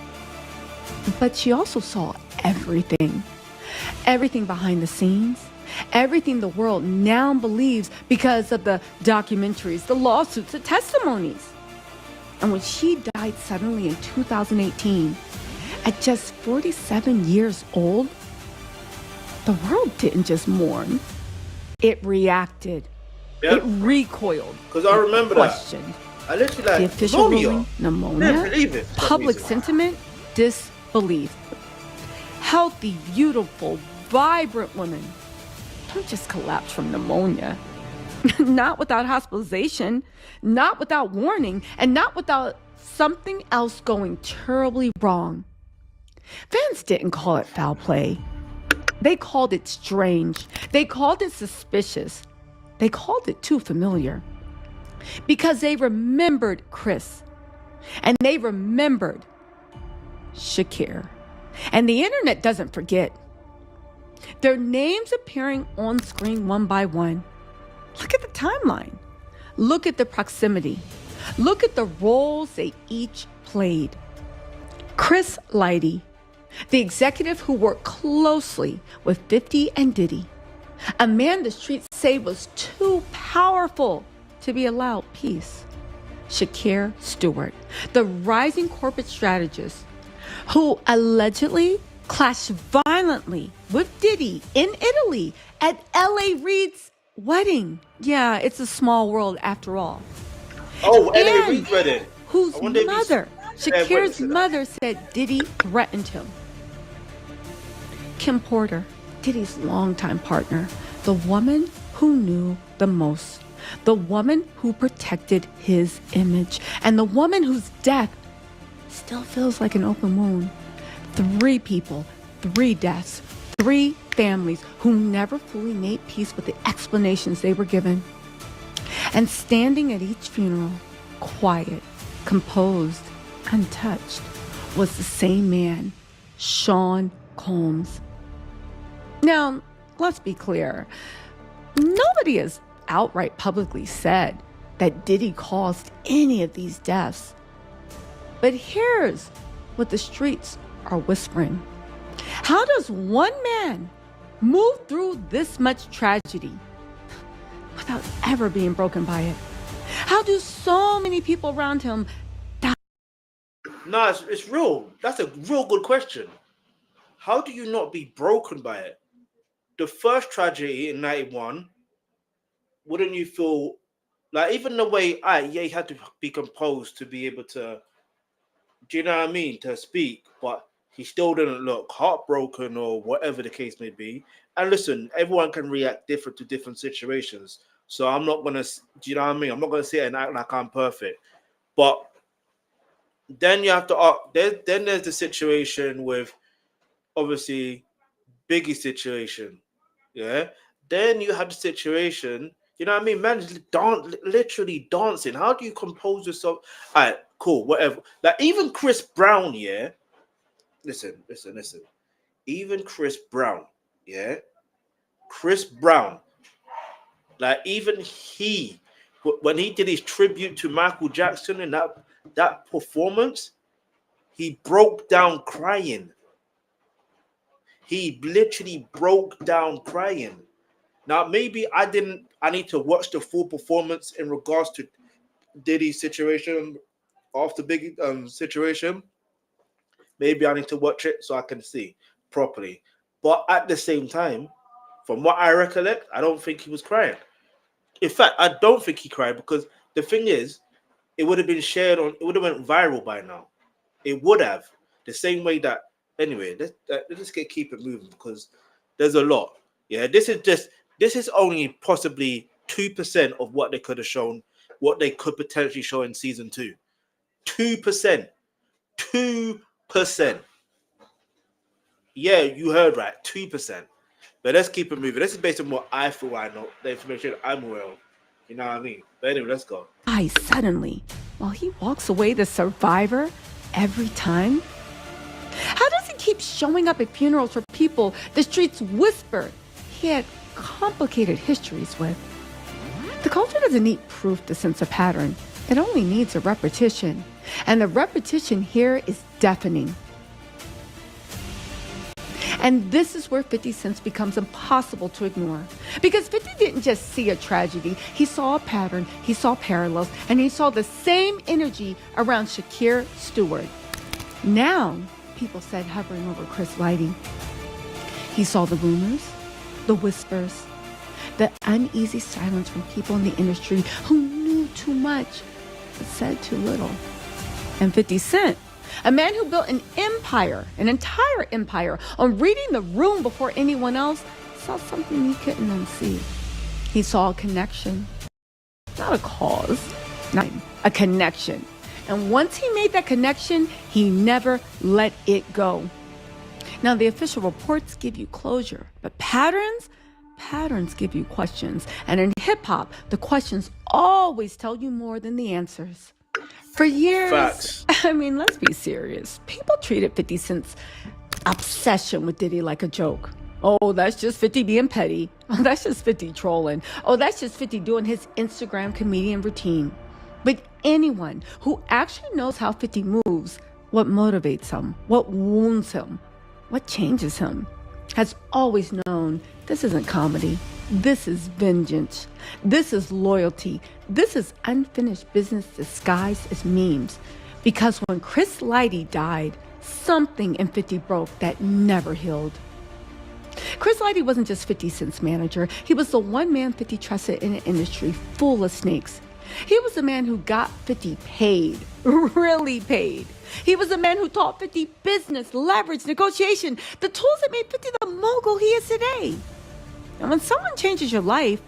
But she also saw everything. Everything behind the scenes. Everything the world now believes because of the documentaries, the lawsuits, the testimonies. And when she died suddenly in 2018, at just 47 years old, the world didn't just mourn. It reacted. Yep. It recoiled. Because I remember questioned. I literally like the official ruling, pneumonia, believe it. public sentiment, disbelief. Healthy, beautiful, vibrant women don't just collapse from pneumonia. Not without hospitalization, not without warning, and not without something else going terribly wrong. Fans didn't call it foul play. They called it strange. They called it suspicious. They called it too familiar. Because they remembered Chris. And they remembered Shakir. And the internet doesn't forget. Their names appearing on screen one by one. Look at the timeline. Look at the proximity. Look at the roles they each played. Chris Lighty, the executive who worked closely with 50 and Diddy, a man the streets say was too powerful to be allowed peace. Shakir Stewart, the rising corporate strategist who allegedly clashed violently with Diddy in Italy at L.A. Reid's wedding. Yeah, it's a small world after all. Oh, L.A. Reid's wedding. Whose mother, Shakir's mother, said Diddy threatened him. Kim Porter, Diddy's longtime partner, the woman who knew the most, the woman who protected his image, and the woman whose death still feels like an open wound. 3 people, 3 deaths, 3 families who never fully made peace with the explanations they were given. And standing at each funeral, quiet, composed, untouched, was the same man, Sean Combs. Now, let's be clear. Nobody has outright publicly said that Diddy caused any of these deaths. But here's what the streets are whispering. How does one man move through this much tragedy without ever being broken by it? How do so many people around him die? No, it's real. That's a real good question. How do you not be broken by it? The first tragedy in 91, wouldn't you feel like, even the way he had to be composed to be able to, do you know what I mean, to speak, but he still didn't look heartbroken or whatever the case may be. And listen, everyone can react different to different situations. So I'm not going to, do you know what I mean? I'm not going to sit and act like I'm perfect. But then you have to, then there's the situation with, obviously, Biggie's situation. Yeah. Then you have the situation, you know what I mean? Man is literally dancing. How do you compose yourself? All right, cool, whatever. Like, even Chris Brown, yeah. Listen. Even Chris Brown, yeah. Chris Brown, like, even he, when he did his tribute to Michael Jackson in that performance, he broke down crying. He literally broke down crying. Now, maybe I need to watch the full performance in regards to Diddy's situation after Biggie situation. Maybe I need to watch it so I can see properly. But at the same time, from what I recollect, I don't think he was crying. In fact, I don't think he cried, because the thing is, it would have been shared on, it would have went viral by now. It would have. The same way that, anyway, let's keep it moving, because there's a lot. Yeah, this is only possibly 2% of what they could have shown, what they could potentially show in season 2. 2%. 2%. Yeah, you heard right. 2%. But let's keep it moving. This is based on what I feel I know, the information I'm aware of. You know what I mean? But anyway, let's go. Suddenly, while he walks away the survivor every time? How does he keep showing up at funerals for people the streets whisper he had complicated histories with? The culture doesn't need proof to sense a pattern. It only needs a repetition. And the repetition here is deafening. And this is where 50 Cent becomes impossible to ignore. Because 50 didn't just see a tragedy. He saw a pattern, he saw parallels, and he saw the same energy around Shakir Stewart. Now, people said hovering over Chris Lighty. He saw the rumors, the whispers, the uneasy silence from people in the industry who knew too much but said too little. And 50 Cent, a man who built an empire, an entire empire, on reading the room before anyone else, saw something he couldn't unsee. He saw a connection, not a cause, not a connection. And once he made that connection, he never let it go. Now, the official reports give you closure, but patterns give you questions. And in hip-hop, the questions always tell you more than the answers. For years, Facts. I mean, let's be serious. People treated 50 Cent's obsession with Diddy like a joke. Oh, that's just 50 being petty. Oh, that's just 50 trolling. Oh, that's just 50 doing his Instagram comedian routine. But anyone who actually knows how 50 moves, what motivates him, what wounds him, what changes him, has always known this isn't comedy. This is vengeance. This is loyalty. This is unfinished business disguised as memes. Because when Chris Lighty died, something in 50 broke that never healed. Chris Lighty wasn't just 50 Cent's manager. He was the one man 50 trusted in an industry full of snakes. He was the man who got 50 paid, really paid. He was the man who taught 50 business, leverage, negotiation, the tools that made 50 the mogul he is today. And when someone changes your life,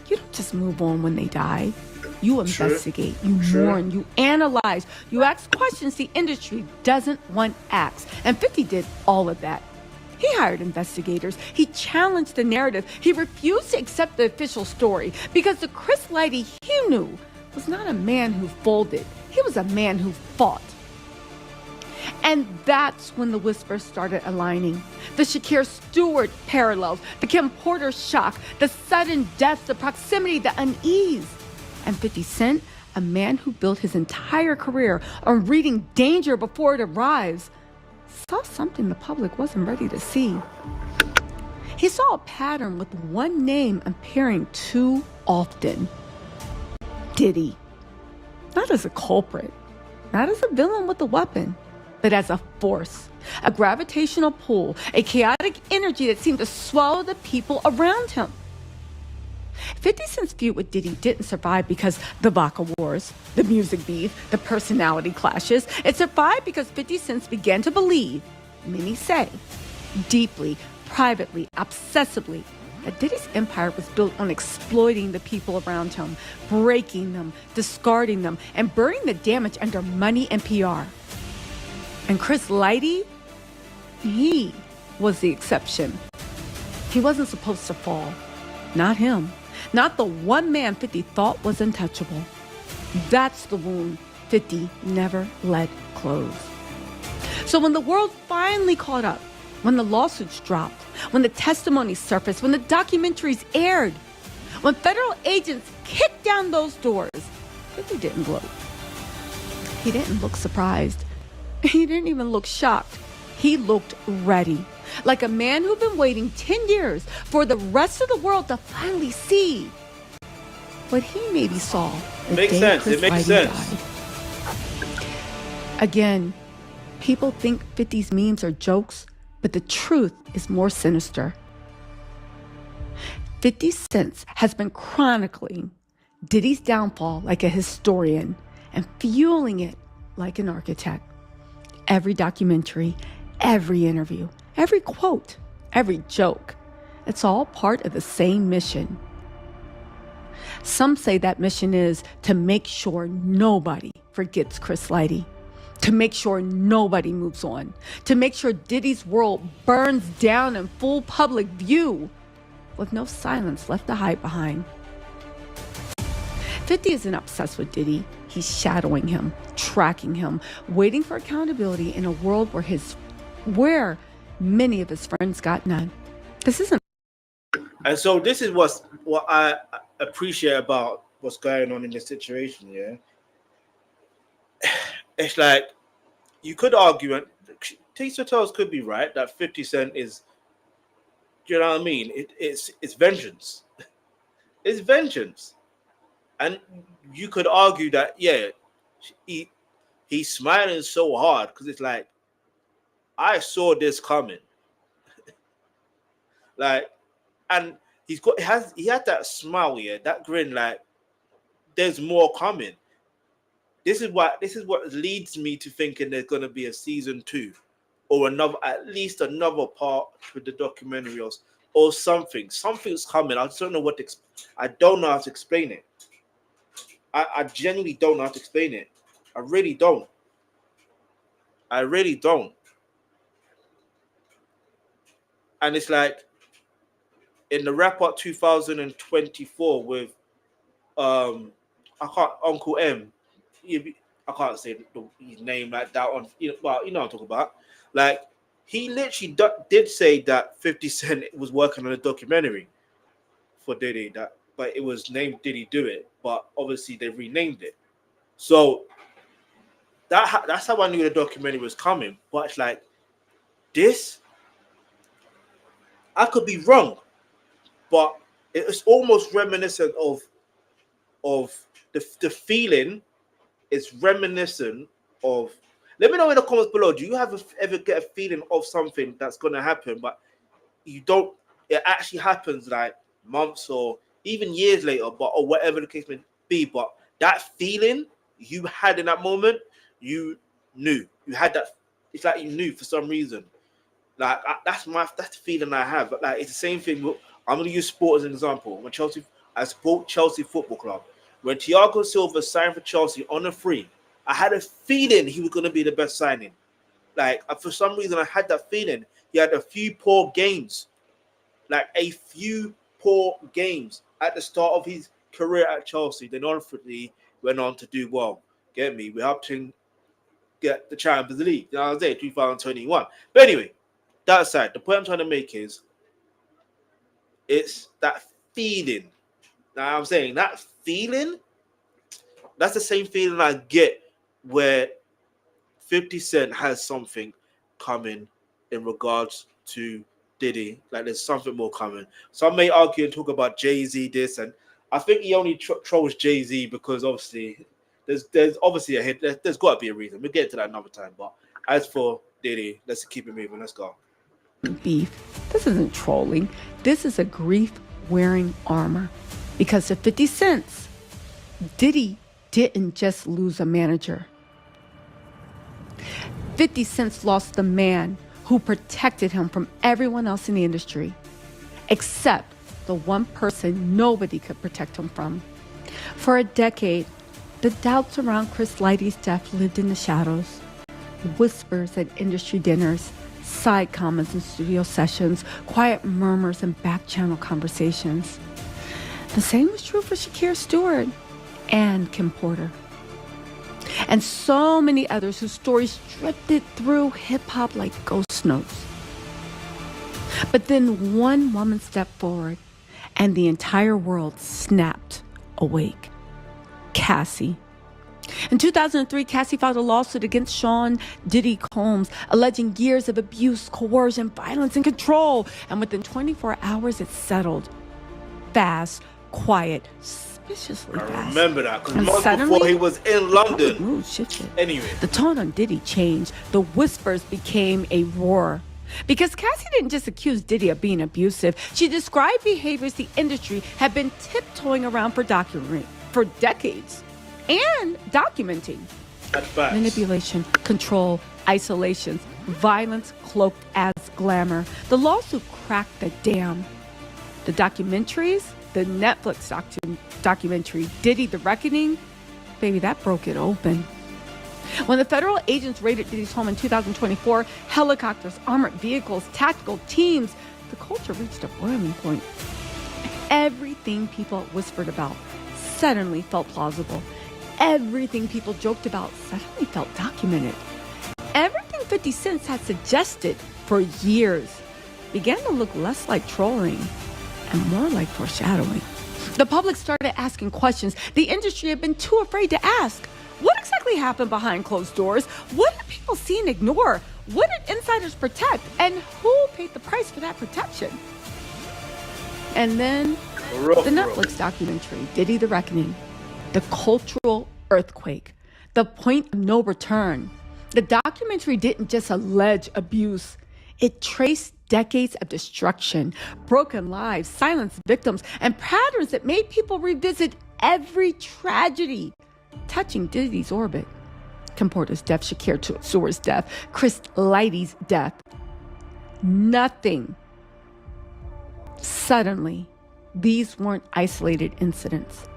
you don't just move on when they die. You investigate, you mourn, you analyze, you ask questions the industry doesn't want asked. And 50 did all of that. He hired investigators. He challenged the narrative. He refused to accept the official story because the Chris Lighty he knew was not a man who folded. He was a man who fought. And that's when the whispers started aligning. The Shakir Stewart parallels, the Kim Porter shock, the sudden death, the proximity, the unease. And 50 Cent, a man who built his entire career on reading danger before it arrives, saw something the public wasn't ready to see. He saw a pattern with one name appearing too often. Diddy. Not as a culprit, not as a villain with a weapon, but as a force, a gravitational pull, a chaotic energy that seemed to swallow the people around him. 50 Cent's feud with Diddy didn't survive because the Vodka Wars, the music beef, the personality clashes. It survived because 50 Cent began to believe, many say, deeply, privately, obsessively, that Diddy's empire was built on exploiting the people around him, breaking them, discarding them, and burying the damage under money and PR. And Chris Lighty, he was the exception. He wasn't supposed to fall. Not him. Not the one man 50 thought was untouchable. That's the wound 50 never let close. So when the world finally caught up, when the lawsuits dropped, when the testimonies surfaced, when the documentaries aired, when federal agents kicked down those doors, 50 didn't gloat. He didn't look surprised. He didn't even look shocked. He looked ready. Like a man who'd been waiting 10 years for the rest of the world to finally see what he maybe saw. Makes sense. It makes sense. Died. Again, people think 50's memes are jokes, but the truth is more sinister. 50 Cent has been chronicling Diddy's downfall like a historian and fueling it like an architect. Every documentary, every interview, every quote, every joke, it's all part of the same mission. Some say that mission is to make sure nobody forgets Chris Lighty, to make sure nobody moves on, to make sure Diddy's world burns down in full public view with no silence left to hide behind. 50 isn't obsessed with Diddy. He's shadowing him, tracking him, waiting for accountability in a world where many of his friends got none. This isn't. And so this is what I appreciate about what's going on in this situation. Yeah, it's like you could argue, and Tisa Tells could be right, that 50 Cent is. Do you know what I mean? It's vengeance. It's vengeance. And you could argue that, yeah, he's smiling so hard because it's like, I saw this coming. Like, and he had that smile here, that grin, like, there's more coming. This is what leads me to thinking there's gonna be a season 2 or at least another part with the documentary or something. Something's coming. I just don't know I don't know how to explain it. I genuinely don't know how to explain it. I really don't. And it's like in the wrap up 2024 with Uncle M. I can't say his name like that on, but you know what I'm talking about. Like he literally did say that 50 Cent was working on a documentary for Diddy, but it was named Diddy Do It, but obviously they renamed it. So that's how I knew the documentary was coming. But it's like this, I could be wrong, but it's almost reminiscent of the feeling. It's reminiscent of. Let me know in the comments below. Do you ever get a feeling of something that's going to happen, but you don't? It actually happens like months or even years later, or whatever the case may be. But that feeling you had in that moment, you knew. You had that. It's like you knew for some reason. Like that's the feeling I have. But like it's the same thing. I'm going to use sport as an example. I support Chelsea Football Club. When Thiago Silva signed for Chelsea on a free, I had a feeling he was going to be the best signing. Like for some reason, I had that feeling he had a few poor games, like a few poor games at the start of his career at Chelsea. Then ultimately went on to do well. Get me? We helped him get the Champions League. You know what I'm saying? 2021. But anyway, that aside, the point I'm trying to make is it's that feeling. Now I'm saying that feeling, that's the same feeling I get where 50 Cent has something coming in regards to Diddy. Like there's something more coming. Some may argue and talk about Jay-Z this, and I think he only trolls Jay-Z because obviously there's obviously a hit. There's got to be a reason. We'll get to that another time. But as for Diddy, let's keep it moving. Let's go. Beef. This isn't trolling. This is a grief-wearing armor. Because to 50 cents, Diddy didn't just lose a manager. 50 Cent lost the man who protected him from everyone else in the industry, except the one person nobody could protect him from. For a decade, the doubts around Chris Lighty's death lived in the shadows. Whispers at industry dinners, side comments in studio sessions, quiet murmurs and back-channel conversations. The same was true for Shakira Stewart and Kim Porter. And so many others whose stories drifted through hip-hop like ghost notes. But then one woman stepped forward and the entire world snapped awake. Cassie. In 2003, Cassie filed a lawsuit against Sean Diddy Combs, alleging years of abuse, coercion, violence, and control. And within 24 hours, it settled. Fast, quiet, suspiciously fast. I remember that because months before he was in London. Ooh, shit. Anyway, the tone on Diddy changed. The whispers became a roar. Because Cassie didn't just accuse Diddy of being abusive. She described behaviors the industry had been tiptoeing around for decades and documenting. Manipulation, control, isolation, violence cloaked as glamour. The lawsuit cracked the dam. The documentaries, the Netflix documentary, Diddy, The Reckoning, baby, that broke it open. When the federal agents raided Diddy's home in 2024, helicopters, armored vehicles, tactical teams, the culture reached a boiling point. Everything people whispered about suddenly felt plausible. Everything people joked about suddenly felt documented. Everything 50 Cent had suggested for years began to look less like trolling and more like foreshadowing. The public started asking questions the industry had been too afraid to ask. What exactly happened behind closed doors? What did people see and ignore? What did insiders protect? And who paid the price for that protection? And then the Netflix documentary, Diddy, The Reckoning, the cultural earthquake, the point of no return. The documentary didn't just allege abuse. It traced decades of destruction, broken lives, silenced victims, and patterns that made people revisit every tragedy touching Diddy's orbit. Kim Porter's death, Shakira Stewart's death, Chris Lighty's death. Nothing. Suddenly, these weren't isolated incidents.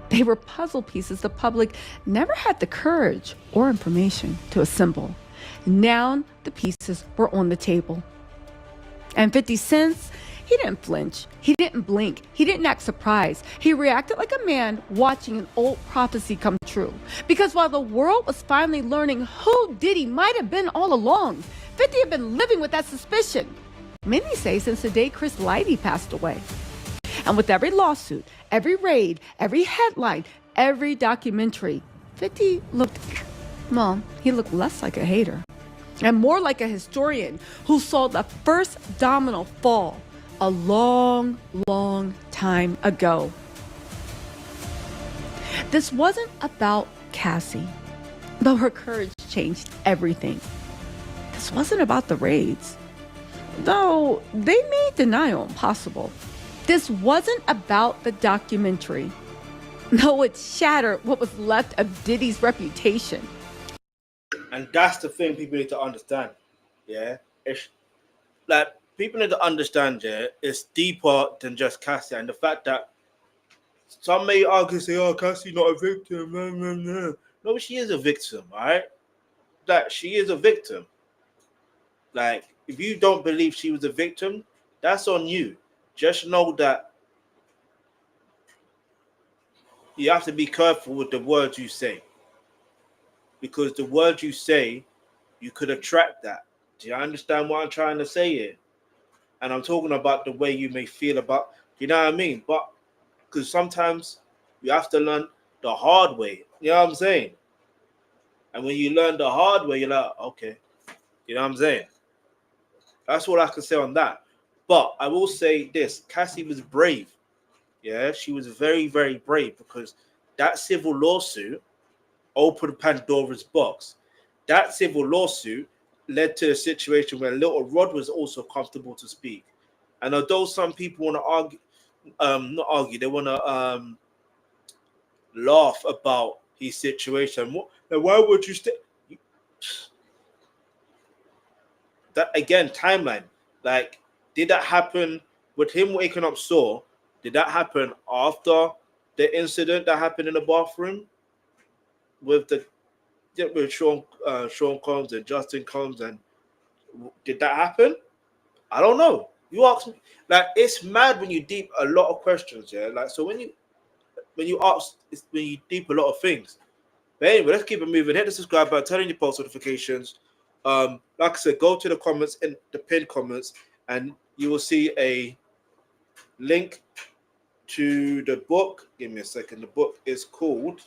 They were puzzle pieces the public never had the courage or information to assemble. Now the pieces were on the table. And 50 Cent, he didn't flinch. He didn't blink. He didn't act surprised. He reacted like a man watching an old prophecy come true. Because while the world was finally learning who Diddy might have been all along, 50 had been living with that suspicion. Many say since the day Chris Lighty passed away. And with every lawsuit, every raid, every headline, every documentary, 50 looked, well, he looked less like a hater and more like a historian who saw the first domino fall a long, long time ago. This wasn't about Cassie, though her courage changed everything. This wasn't about the raids, though they made denial impossible. This wasn't about the documentary, though it shattered what was left of Diddy's reputation. And that's the thing people need to understand. Yeah, it's like people need to understand. Yeah, it's deeper than just Cassie, and the fact that some may argue, say, "Oh, Cassie not a victim." No, she is a victim, all right? Like she is a victim. Like if you don't believe she was a victim, that's on you. Just know that you have to be careful with the words you say, because the words you say, you could attract that. Do you understand what I'm trying to say here? And I'm talking about the way you may feel about, you know what I mean? But because sometimes you have to learn the hard way. You know what I'm saying? And when you learn the hard way, you're like, okay. You know what I'm saying? That's all I can say on that. But I will say this. Cassie was brave. Yeah, she was very, very brave, because that civil lawsuit opened Pandora's box. That civil lawsuit led to a situation where Little Rod was also comfortable to speak. And although some people want to argue, not argue, they want to laugh about his situation. Why would you stay? That again, timeline. Like, did that happen with him waking up sore? Did that happen after the incident that happened in the bathroom with Sean Combs and Justin Combs? And did that happen? I don't know. You ask me. Like, it's mad when you deep a lot of questions. Yeah. Like, so when you ask, it's when you deep a lot of things. But anyway, let's keep it moving. Hit the subscribe button, turn on your post notifications. Like I said, go to the comments in the pinned comments, and you will see a link to the book. Give me a second. The book is called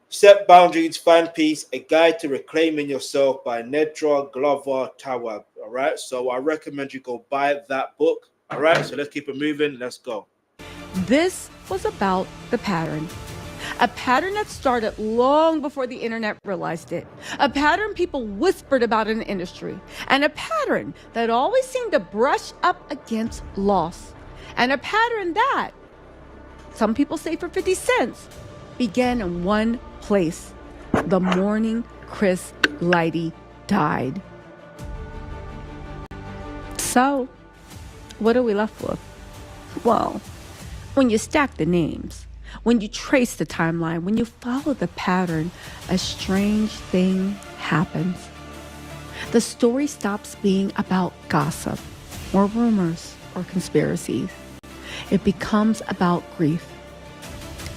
Set Boundaries, Find Peace, A Guide to Reclaiming Yourself by Nedra Glover Tawwab. All right. So I recommend you go buy that book. All right. So let's keep it moving. Let's go. This was about the pattern. A pattern that started long before the internet realized it. A pattern people whispered about in the industry. And a pattern that always seemed to brush up against loss. And a pattern that, some people say for 50 cents, began in one place: the morning Chris Lighty died. So, what are we left with? Well, when you stack the names, when you trace the timeline, when you follow the pattern, a strange thing happens. The story stops being about gossip or rumors or conspiracies. It becomes about grief,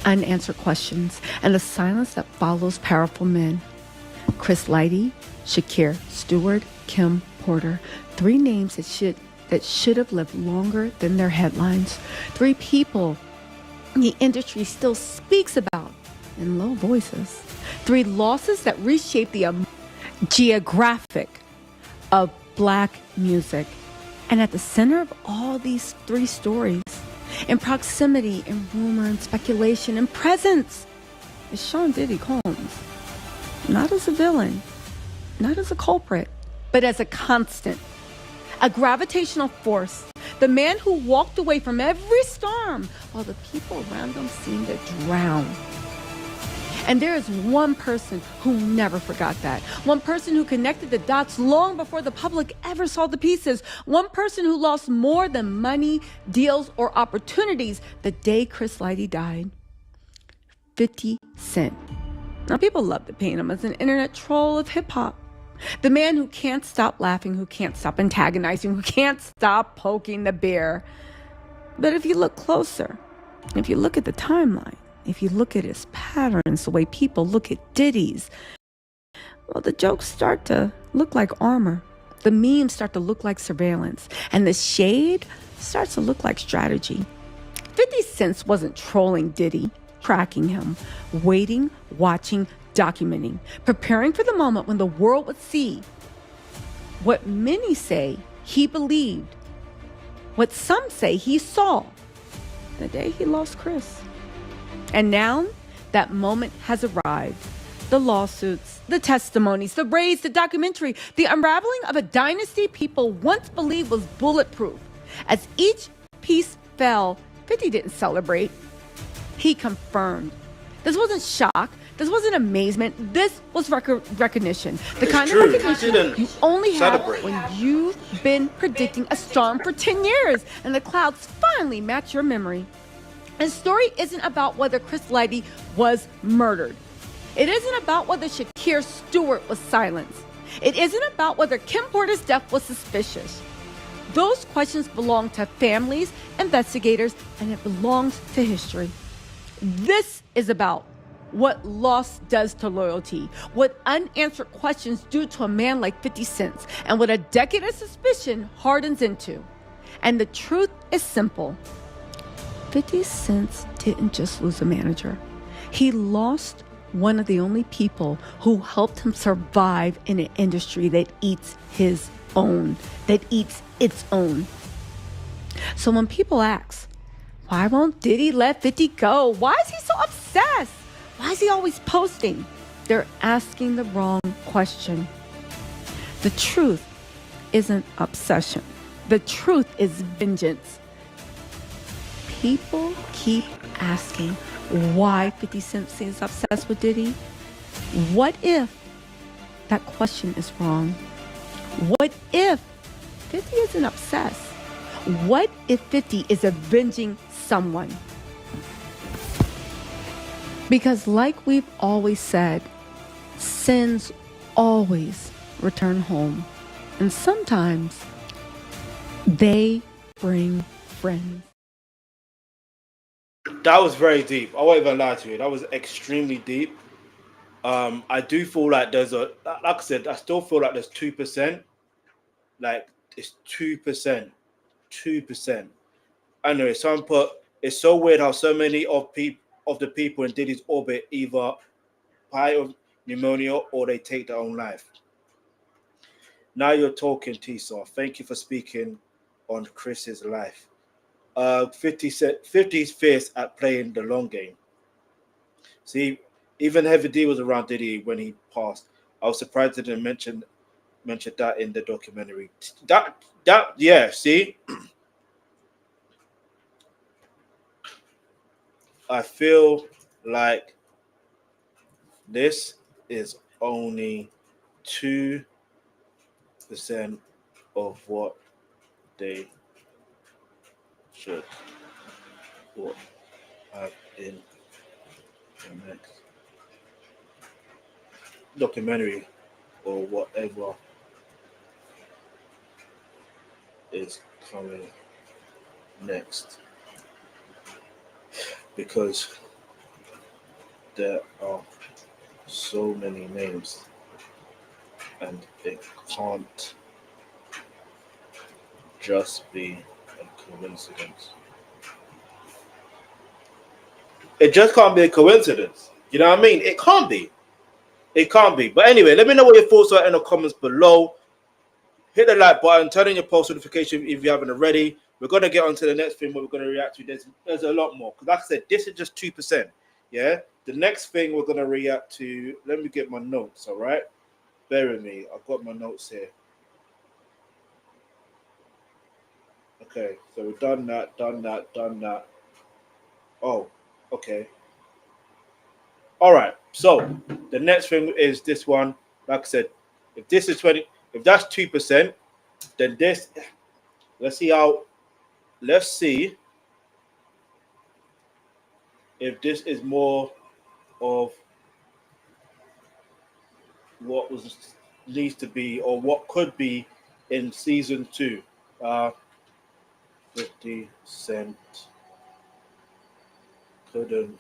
unanswered questions, and the silence that follows powerful men. Chris Lighty, Shakir Stewart, Kim Porter, 3 names that should have lived longer than their headlines. 3 people the industry still speaks about in low voices. 3 losses that reshape the geographic of Black music. And at the center of all these 3 stories, in proximity, in rumor, and speculation, and presence, is Sean Diddy Combs. Not as a villain, not as a culprit, but as a constant, a gravitational force. The man who walked away from every storm while the people around him seemed to drown. And there is one person who never forgot that. One person who connected the dots long before the public ever saw the pieces. One person who lost more than money, deals, or opportunities the day Chris Lighty died. 50 Cent. Now, people love to paint him as an internet troll of hip-hop. The man who can't stop laughing, who can't stop antagonizing, who can't stop poking the bear. But if you look closer, if you look at the timeline, if you look at his patterns, the way people look at Diddy's, well, the jokes start to look like armor. The memes start to look like surveillance. And the shade starts to look like strategy. 50 Cent wasn't trolling Diddy, tracking him, waiting, watching, documenting, preparing for the moment when the world would see what many say he believed, what some say he saw the day he lost Chris. And now that moment has arrived. The lawsuits, the testimonies, the raids, the documentary, the unraveling of a dynasty people once believed was bulletproof. As each piece fell, 50 didn't celebrate. He confirmed. This wasn't shock. This wasn't amazement. This was recognition. The kind of recognition you only have when you've been predicting a storm for 10 years and the clouds finally match your memory. And the story isn't about whether Chris Lighty was murdered. It isn't about whether Shakir Keir Stewart was silenced. It isn't about whether Kim Porter's death was suspicious. Those questions belong to families, investigators, and it belongs to history. This is about what loss does to loyalty, what unanswered questions do to a man like 50 Cent, and what a decade of suspicion hardens into. And the truth is simple. 50 Cent didn't just lose a manager. He lost one of the only people who helped him survive in an industry that eats his own, that eats its own. So when people ask, why won't Diddy let 50 go? Why is he so obsessed? Why is he always posting? They're asking the wrong question. The truth isn't obsession. The truth is vengeance. People keep asking why 50 Cent seems obsessed with Diddy. What if that question is wrong? What if 50 isn't obsessed? What if 50 is avenging someone? Because like we've always said, sins always return home. And sometimes they bring friends. That was very deep. I won't even lie to you. That was extremely deep. I do feel like there's like I said, I still feel like there's 2%. Like it's 2%. 2%. Anyway, someone put, it's so weird how so many of the people in Diddy's orbit either die of pneumonia or they take their own life. Now you're talking, Tisa. Thank you for speaking on Chris's life. 50's fierce at playing the long game. See, even Heavy D was around Diddy when he passed. I was surprised they didn't mention that in the documentary. Yeah, see? I feel like this is only 2% of what they should have in the next documentary or whatever is coming next, because there are so many names and it can't just be a coincidence. It just can't be a coincidence. You know what I mean? It can't be. It can't be. But anyway, let me know what your thoughts are in the comments below. Hit the like button, turn on your post notification if you haven't already. We're going to get on to the next thing what we're going to react to. There's a lot more. Because like I said, this is just 2%. Yeah? The next thing we're going to react to, let me get my notes, all right? Bear with me. I've got my notes here. Okay, so we've done that. Oh, okay. All right, so the next thing is this one. Like I said, if this is 20, if that's 2%, then this, let's see if this is more of what needs to be or what could be in season 2. 50 Cent couldn't.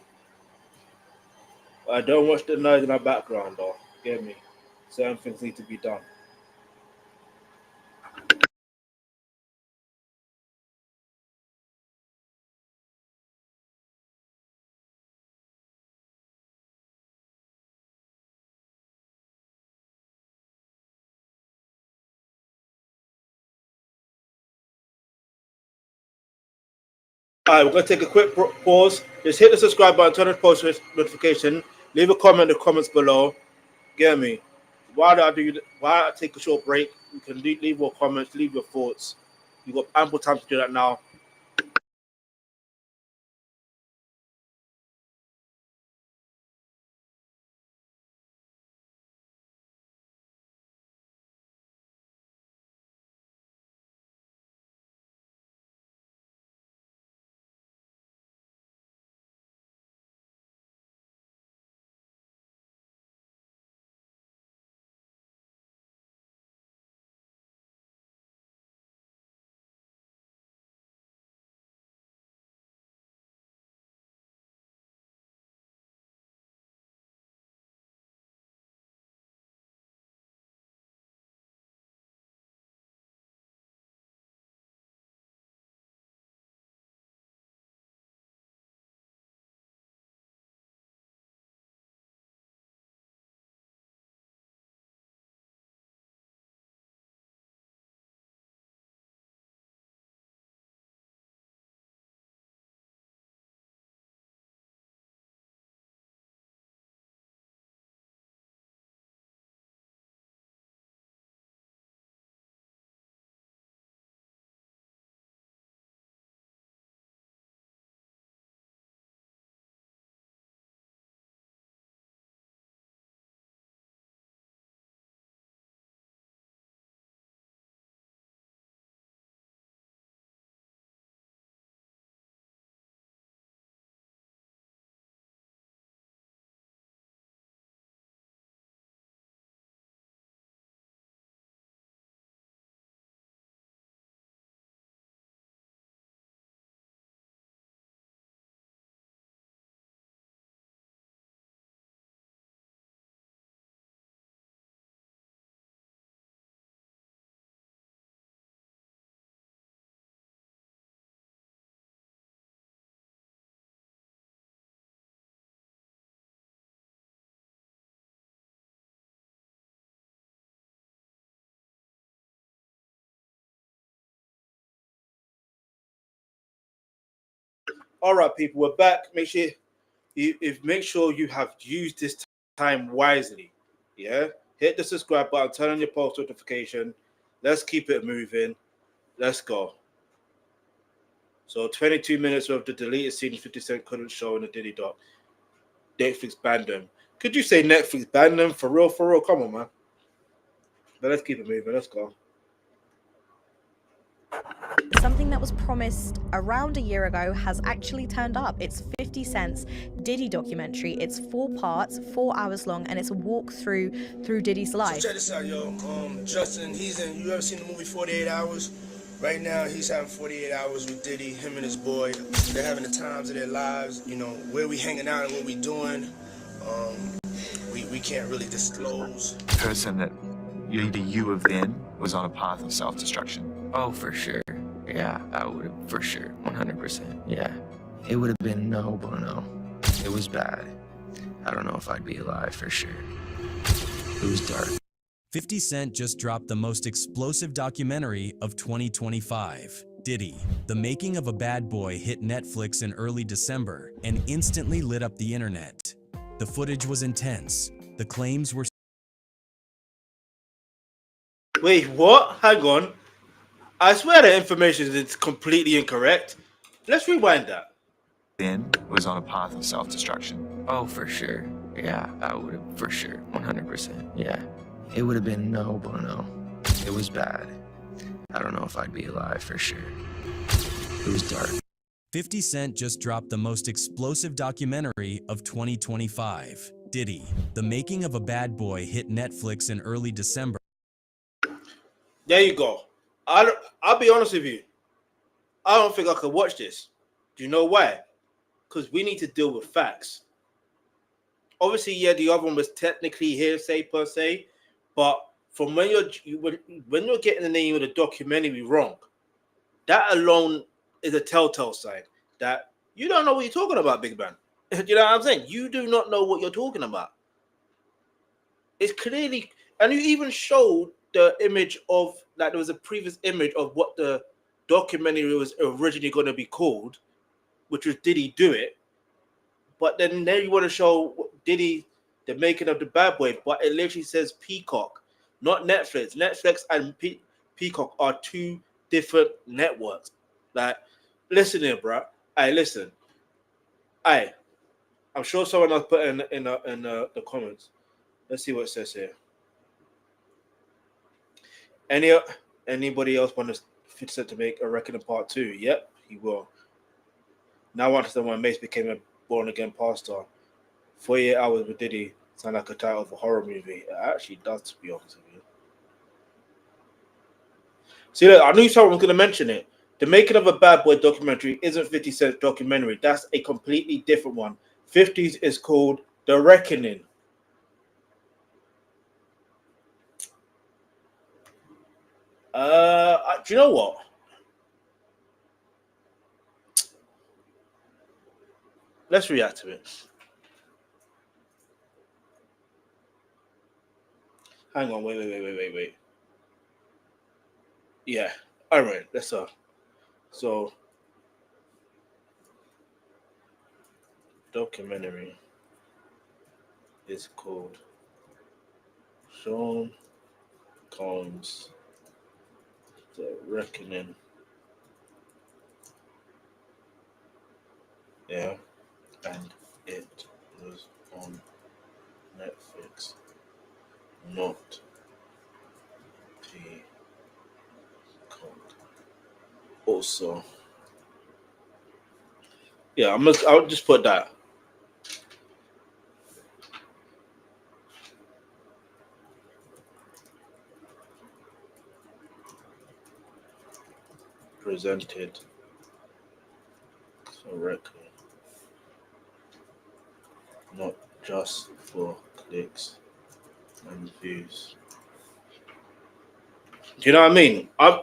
I don't watch the noise in my background though. Get me? Certain things need to be done. All right, we're going to take a quick pause. Just hit the subscribe button, turn on post notification, leave a comment in the comments below. Get me? While I take a short break, you can leave your comments, leave your thoughts. You've got ample time to do that now. All right, people, we're back. Make sure you have used this time wisely. Yeah, hit the subscribe button, turn on your post notification. Let's keep it moving. Let's go. So 22 minutes of the deleted scenes 50 Cent couldn't show in the Diddy doc. Netflix banned them. Could you say Netflix banned them? For real, for real? Come on, man. But let's keep it moving. Let's go. Something that was promised around a year ago has actually turned up. It's 50 Cent's Diddy documentary. It's 4 parts, 4 hours long, and it's a walkthrough through Diddy's life. So check this out, yo. Justin, you ever seen the movie 48 Hours? Right now, he's having 48 hours with Diddy, him and his boy. They're having the times of their lives, you know, where we hanging out and what we doing. We can't really disclose. The person that either you have been was on a path of self-destruction. Oh, for sure. Yeah, I would have, for sure, 100%. Yeah, it would have been no bueno. It was bad. I don't know if I'd be alive for sure. It was dark. 50 Cent just dropped the most explosive documentary of 2025. Diddy, The Making of a Bad Boy, hit Netflix in early December and instantly lit up the internet. The footage was intense. The claims were... Wait, what? Hang on. I swear the information is completely incorrect. Let's rewind that. Then was on a path of self-destruction. Oh, for sure. Yeah, I would have, for sure, 100%. Yeah, it would have been no bueno. It was bad. I don't know if I'd be alive for sure. It was dark. 50 Cent just dropped the most explosive documentary of 2025. Diddy, The Making of a Bad Boy, hit Netflix in early December. There you go. I'll be honest with you. I don't think I could watch this. Do you know why? Because we need to deal with facts. Obviously, yeah, the other one was technically hearsay per se, but from when you're getting the name of the documentary wrong, that alone is a telltale sign that you don't know what you're talking about, big man. You know what I'm saying? You do not know what you're talking about. It's clearly, and you even showed the image of, like, there was a previous image of what the documentary was originally going to be called, which was Diddy Do It. But then you want to show Diddy, The Making of the Bad Boy, but it literally says Peacock, not Netflix. Netflix and Peacock are 2 different networks. Like, listen here, bro. Hey, listen. Hey, I'm sure someone else put in the comments. Let's see what it says here. Anybody else want to 50 Cent to make a Reckoning Part 2? Yep, he will. Now I understand why Mace became a born-again pastor. 48 Hours with Diddy sound like a title of a horror movie. It actually does, to be honest with you. See, look, I knew someone was going to mention it. The Making of a Bad Boy documentary isn't 50 Cent's documentary. That's a completely different one. 50's is called The Reckoning. Do you know what? Let's react to it. Hang on, wait. Yeah, all right, let's so documentary is called Sean Combs' The Reckoning. Yeah, and it was on Netflix, not Peacock. Also, yeah, I'll just put that. Presented correctly, not just for clicks and views. Do you know what I mean? I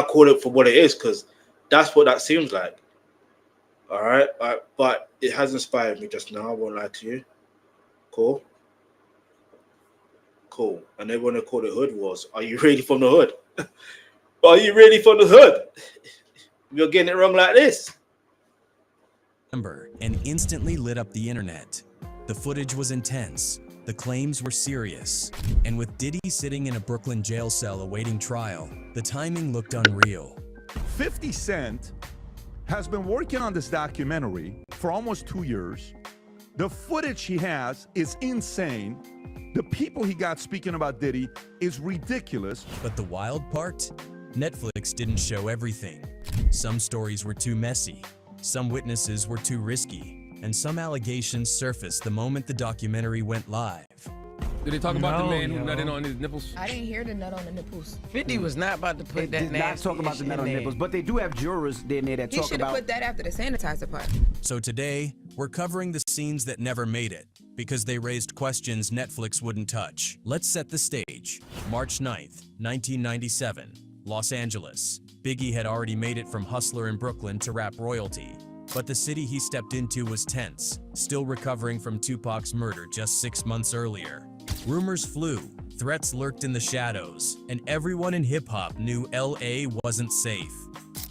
call it for what it is because that's what that seems like. All right, but it has inspired me just now. I won't lie to you. Cool. And they want to call it Hood Wars. Are you really from the hood? Are you really from the hood? You're getting it wrong like this. and instantly lit up the internet. The footage was intense, the claims were serious, and with Diddy sitting in a Brooklyn jail cell awaiting trial, the timing looked unreal. 50 Cent has been working on this documentary for almost 2 years. The footage he has is insane. The people he got speaking about Diddy is ridiculous. But the wild part? Netflix didn't show everything. Some stories were too messy, some witnesses were too risky, and some allegations surfaced the moment the documentary went live. Did they talk about the man who nutted on his nipples? I didn't hear the nut on the nipples. 50 was not about to put that did not nasty talk about the shit nut in on there. nipples, but they do have jurors in there that He should have put that after the sanitizer part. So today, we're covering the scenes that never made it, because they raised questions Netflix wouldn't touch. Let's set the stage. March 9th, 1997, Los Angeles. Biggie had already made it from hustler in Brooklyn to rap royalty. But the city he stepped into was tense, still recovering from Tupac's murder just 6 months earlier. Rumors flew, threats lurked in the shadows, and everyone in hip-hop knew LA wasn't safe.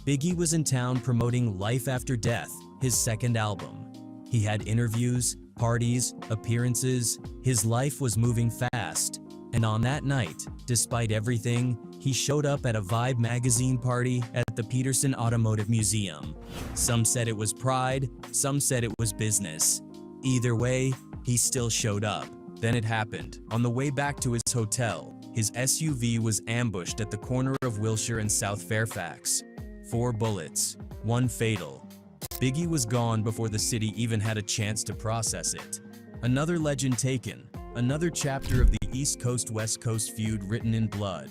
Biggie was in town promoting Life After Death, his second album. He had interviews, parties, appearances. His life was moving fast. And on that night, despite everything, he showed up at a Vibe magazine party at the Peterson Automotive Museum. Some said it was pride, some said it was business. Either way, he still showed up. Then it happened. On the way back to his hotel, his SUV was ambushed at the corner of Wilshire and South Fairfax. 4 bullets, 1 fatal. Biggie was gone before the city even had a chance to process it. Another legend taken, another chapter of the East Coast-West Coast feud written in blood.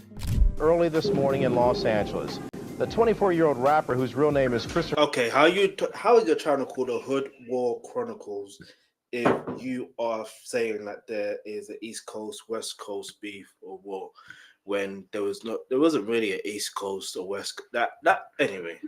Early this morning in Los Angeles, the 24-year-old rapper whose real name is Christopher. Okay, how is your channel called the Hood War Chronicles if you are saying that there is an East Coast West Coast beef or war when there wasn't really an East Coast or West that anyway.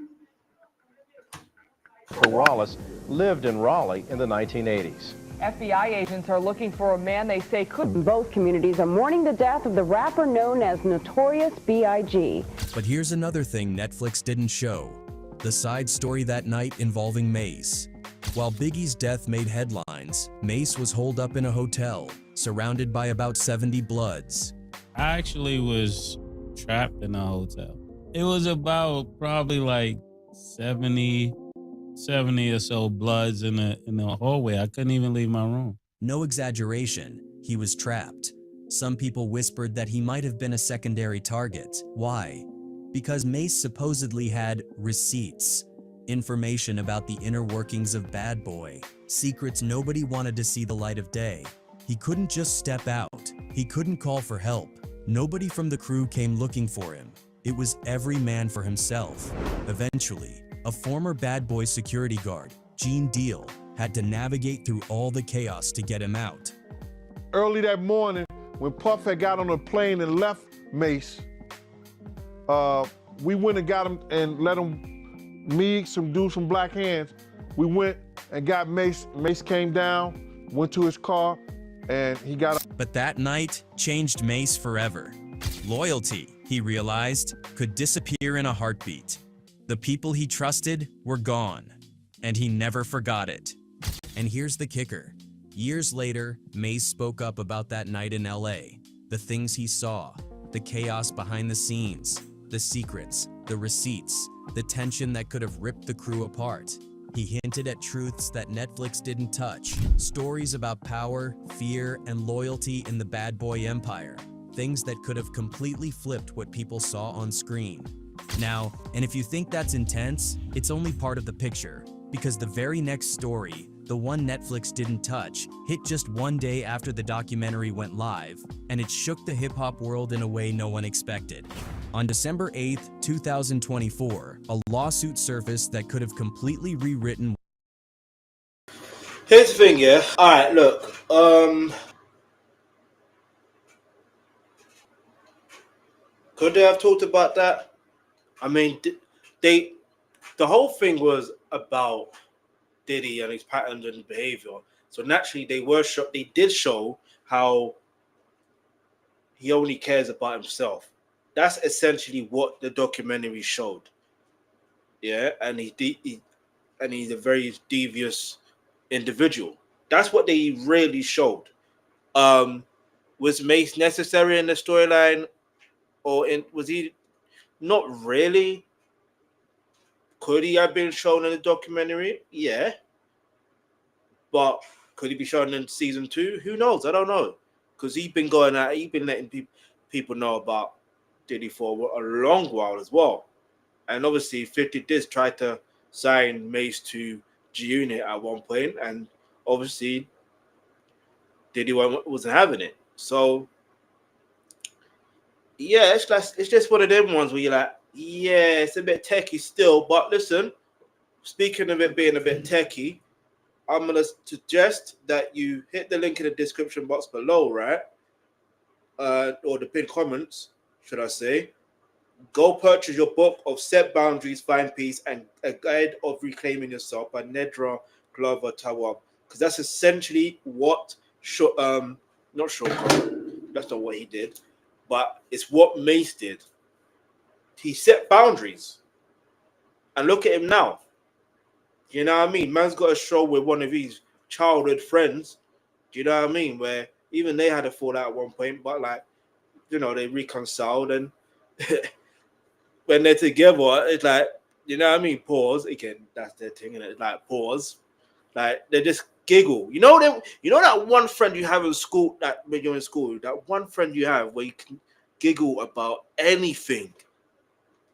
Wallace lived in Raleigh in the 1980s. FBI agents are looking for a man they say could. Both communities are mourning the death of the rapper known as Notorious B.I.G. But here's another thing Netflix didn't show. The side story that night involving Mace. While Biggie's death made headlines, Mace was holed up in a hotel, surrounded by about 70 Bloods. I actually was trapped in a hotel. It was about probably like 70 or so Bloods in the hallway. I couldn't even leave my room. No exaggeration, he was trapped. Some people whispered that he might have been a secondary target. Why? Because Mace supposedly had receipts, information about the inner workings of Bad Boy, secrets nobody wanted to see the light of day. He couldn't just step out. He couldn't call for help. Nobody from the crew came looking for him. It was every man for himself. Eventually, a former Bad Boy security guard, Gene Deal, had to navigate through all the chaos to get him out. Early that morning, when Puff had got on a plane and left Mace, we went and got him and let him meet some dudes from Black Hands. We went and got Mace. Mace came down, went to his car, and he got. But that night changed Mace forever. Loyalty, he realized, could disappear in a heartbeat. The people he trusted were gone, and he never forgot it. And here's the kicker. Years later, Mace spoke up about that night in LA, the things he saw, the chaos behind the scenes, the secrets, the receipts, the tension that could have ripped the crew apart. He hinted at truths that Netflix didn't touch, stories about power, fear, and loyalty in the Bad Boy empire, things that could have completely flipped what people saw on screen. Now, and if you think that's intense, it's only part of the picture, because the very next story, the one Netflix didn't touch, hit just one day after the documentary went live, and it shook the hip-hop world in a way no one expected. On December 8th, 2024, a lawsuit surfaced that could have completely rewritten. Here's the thing, yeah. All right, look. Could they have talked about that? I mean, the whole thing was about Diddy and his patterns and behavior. So naturally, they did show how he only cares about himself. That's essentially what the documentary showed. Yeah, and he and he's a very devious individual. That's what they really showed. Was Mace necessary in the storyline, or was he not really? Could he have been shown in the documentary? Yeah. But could he be shown in season 2? Who knows? I don't know. Because he's been going out, he's been letting people know about Diddy for a long while as well. And obviously 50 did try to sign Mace to G-Unit at one point, and obviously Diddy wasn't having it. So yeah, it's just one of them ones where you're like, yeah, it's a bit techie still. But listen, speaking of it being a bit techie, I'm gonna suggest that you hit the link in the description box below, right? Or the pinned comments, should I say? Go purchase your book of Set Boundaries, Find Peace, and A Guide of Reclaiming Yourself by Nedra Glover Tawwab. Because that's essentially what not Sean, that's not what he did, but it's what Mace did. He set boundaries. And look at him now. You know what I mean? Man's got a show with one of his childhood friends. Do you know what I mean? Where even they had a fallout at one point, but like, you know, they reconciled, and when they're together, it's like, you know what I mean? Pause. Again, that's their thing, and it's like pause. Like they just giggle. You know that one friend you have in school, that when you're in school, that one friend you have where you can giggle about anything.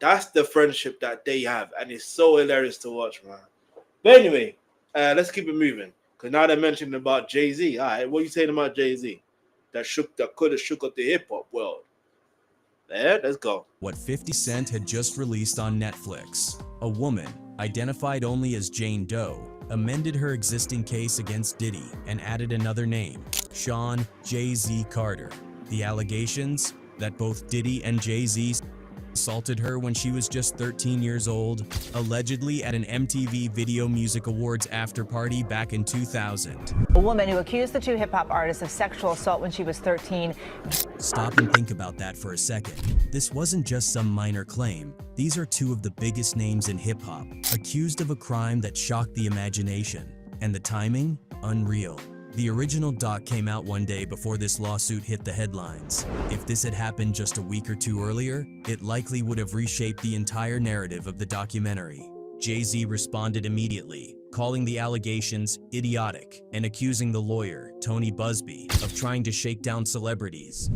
That's the friendship that they have, and it's so hilarious to watch, man. But anyway, let's keep it moving. Because now they're mentioning about Jay-Z. All right, what are you saying about Jay-Z? That could have shook up the hip-hop world. Yeah, let's go. What 50 Cent had just released on Netflix. A woman, identified only as Jane Doe, amended her existing case against Diddy and added another name, Sean Jay-Z Carter. The allegations that both Diddy and Jay-Z assaulted her when she was just 13 years old, allegedly at an MTV Video Music Awards after party back in 2000. A woman who accused the two hip-hop artists of sexual assault when she was 13. Stop and think about that for a second. This wasn't just some minor claim. These are two of the biggest names in hip-hop, accused of a crime that shocked the imagination. And the timing? Unreal. The original doc came out one day before this lawsuit hit the headlines. If this had happened just a week or two earlier, it likely would have reshaped the entire narrative of the documentary. Jay-Z responded immediately, calling the allegations idiotic and accusing the lawyer, Tony Busby, of trying to shake down celebrities.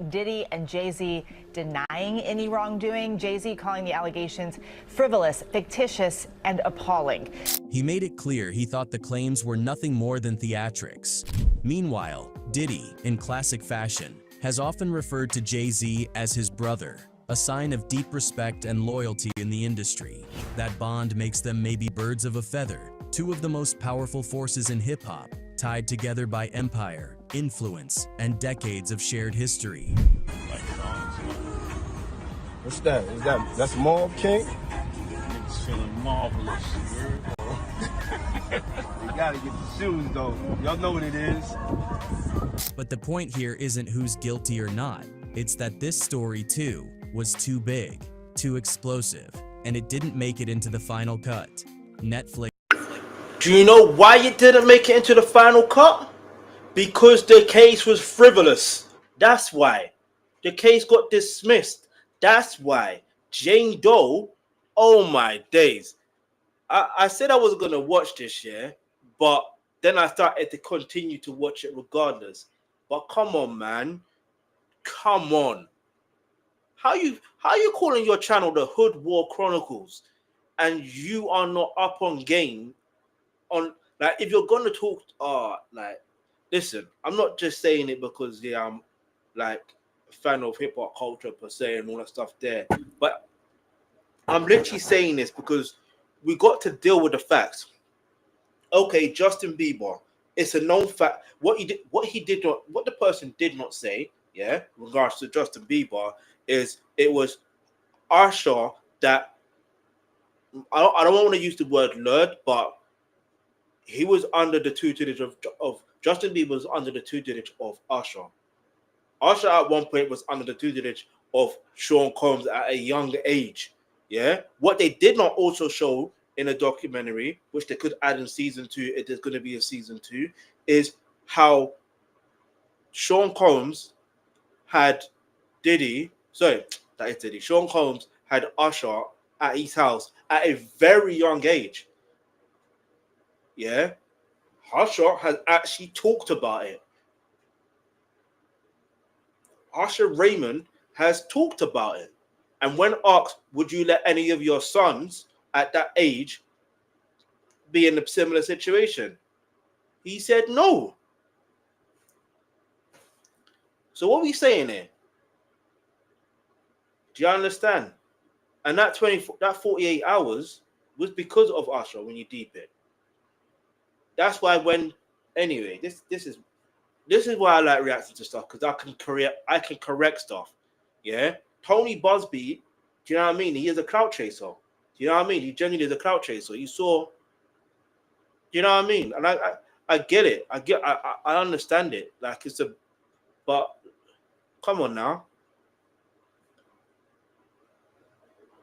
Diddy and Jay-Z denying any wrongdoing, Jay-Z calling the allegations frivolous, fictitious, and appalling. He made it clear he thought the claims were nothing more than theatrics. Meanwhile, Diddy, in classic fashion, has often referred to Jay-Z as his brother, a sign of deep respect and loyalty in the industry. That bond makes them maybe birds of a feather, two of the most powerful forces in hip-hop, tied together by empire, influence, and decades of shared history. What's that? That's Mauve King? It's feeling marvelous. You gotta get the shoes though. Y'all know what it is. But the point here isn't who's guilty or not. It's that this story, too, was too big, too explosive, and it didn't make it into the final cut. Netflix. Do you know why it didn't make it into the final cut? Because the case was frivolous. That's why. The case got dismissed. That's why. Jane Doe, oh my days. I said I wasn't going to watch this, yeah, but then I started to continue to watch it regardless. But come on, man. Come on. How you calling your channel the Hood War Chronicles and you are not up on game on, like, if you're gonna talk, like, listen, I'm not just saying it because I'm like a fan of hip hop culture per se and all that stuff there, but I'm literally saying this because we got to deal with the facts. Okay, Justin Bieber, it's a known fact. What the person did not say, yeah, in regards to Justin Bieber, is it was Usher that, I don't want to use the word lured, but he was under the tutelage of Justin Bieber was under the tutelage of Usher. Usher at one point was under the tutelage of Sean Combs at a younger age. Yeah. What they did not also show in a documentary, which they could add in season 2 if there's going to be a season 2, is how Sean Combs had Diddy. Sorry, that is Diddy. Sean Combs had Usher at his house at a very young age. Yeah. Usher has actually talked about it. Usher Raymond has talked about it. And when asked, would you let any of your sons at that age be in a similar situation? He said no. So what are we saying here? Do you understand? And that 48 hours was because of Usher when you deep it. That's why anyway, this is why I like reacting to stuff, because I can correct stuff. Yeah. Tony Busby, do you know what I mean? He is a clout chaser. Do you know what I mean? He genuinely is a clout chaser. You saw, do you know what I mean? And I get it. I understand it. Like but come on now.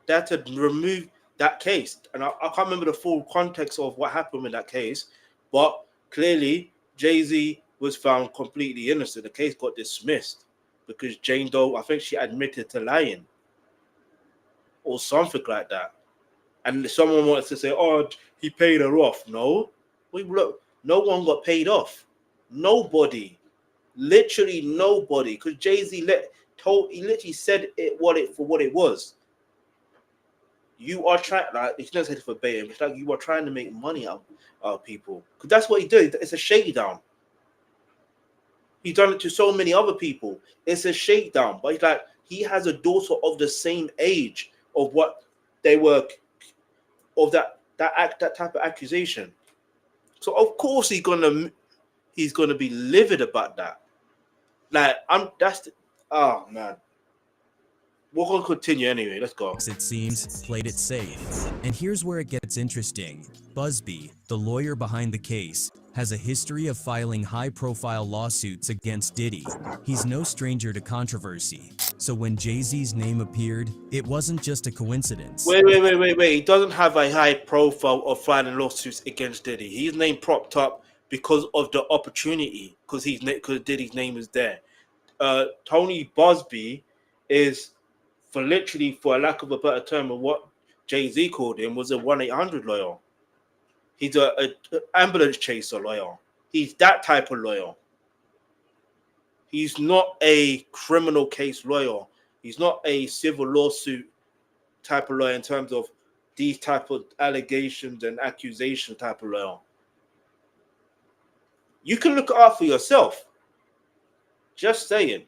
They had to remove that case. And I can't remember the full context of what happened with that case, but clearly Jay-Z was found completely innocent. The case got dismissed because Jane Doe, I think she admitted to lying or something like that. And someone wants to say, oh, he paid her off. No. Look, no one got paid off. Nobody. Literally nobody. Because Jay-Z literally said it for what it was. You are trying, like, it's not said verbatim. It's like you are trying to make money out of people. Because that's what he did. It's a shakedown. He's done it to so many other people. It's a shakedown. But it's like he has a daughter of the same age of what they were, of that type of accusation. So of course he's gonna be livid about that. Like oh man. We're going to continue anyway. Let's go. It seems played it safe. And here's where it gets interesting. Busby, the lawyer behind the case, has a history of filing high-profile lawsuits against Diddy. He's no stranger to controversy. So when Jay-Z's name appeared, it wasn't just a coincidence. Wait. He doesn't have a high profile of filing lawsuits against Diddy. His name propped up because of the opportunity, because Diddy's name is there. Tony Busby is, for a lack of a better term of what Jay-Z called him, was a 1-800 lawyer. He's an ambulance chaser lawyer. He's that type of lawyer. He's not a criminal case lawyer. He's not a civil lawsuit type of lawyer in terms of these type of allegations and accusation type of lawyer. You can look it up for yourself. Just saying.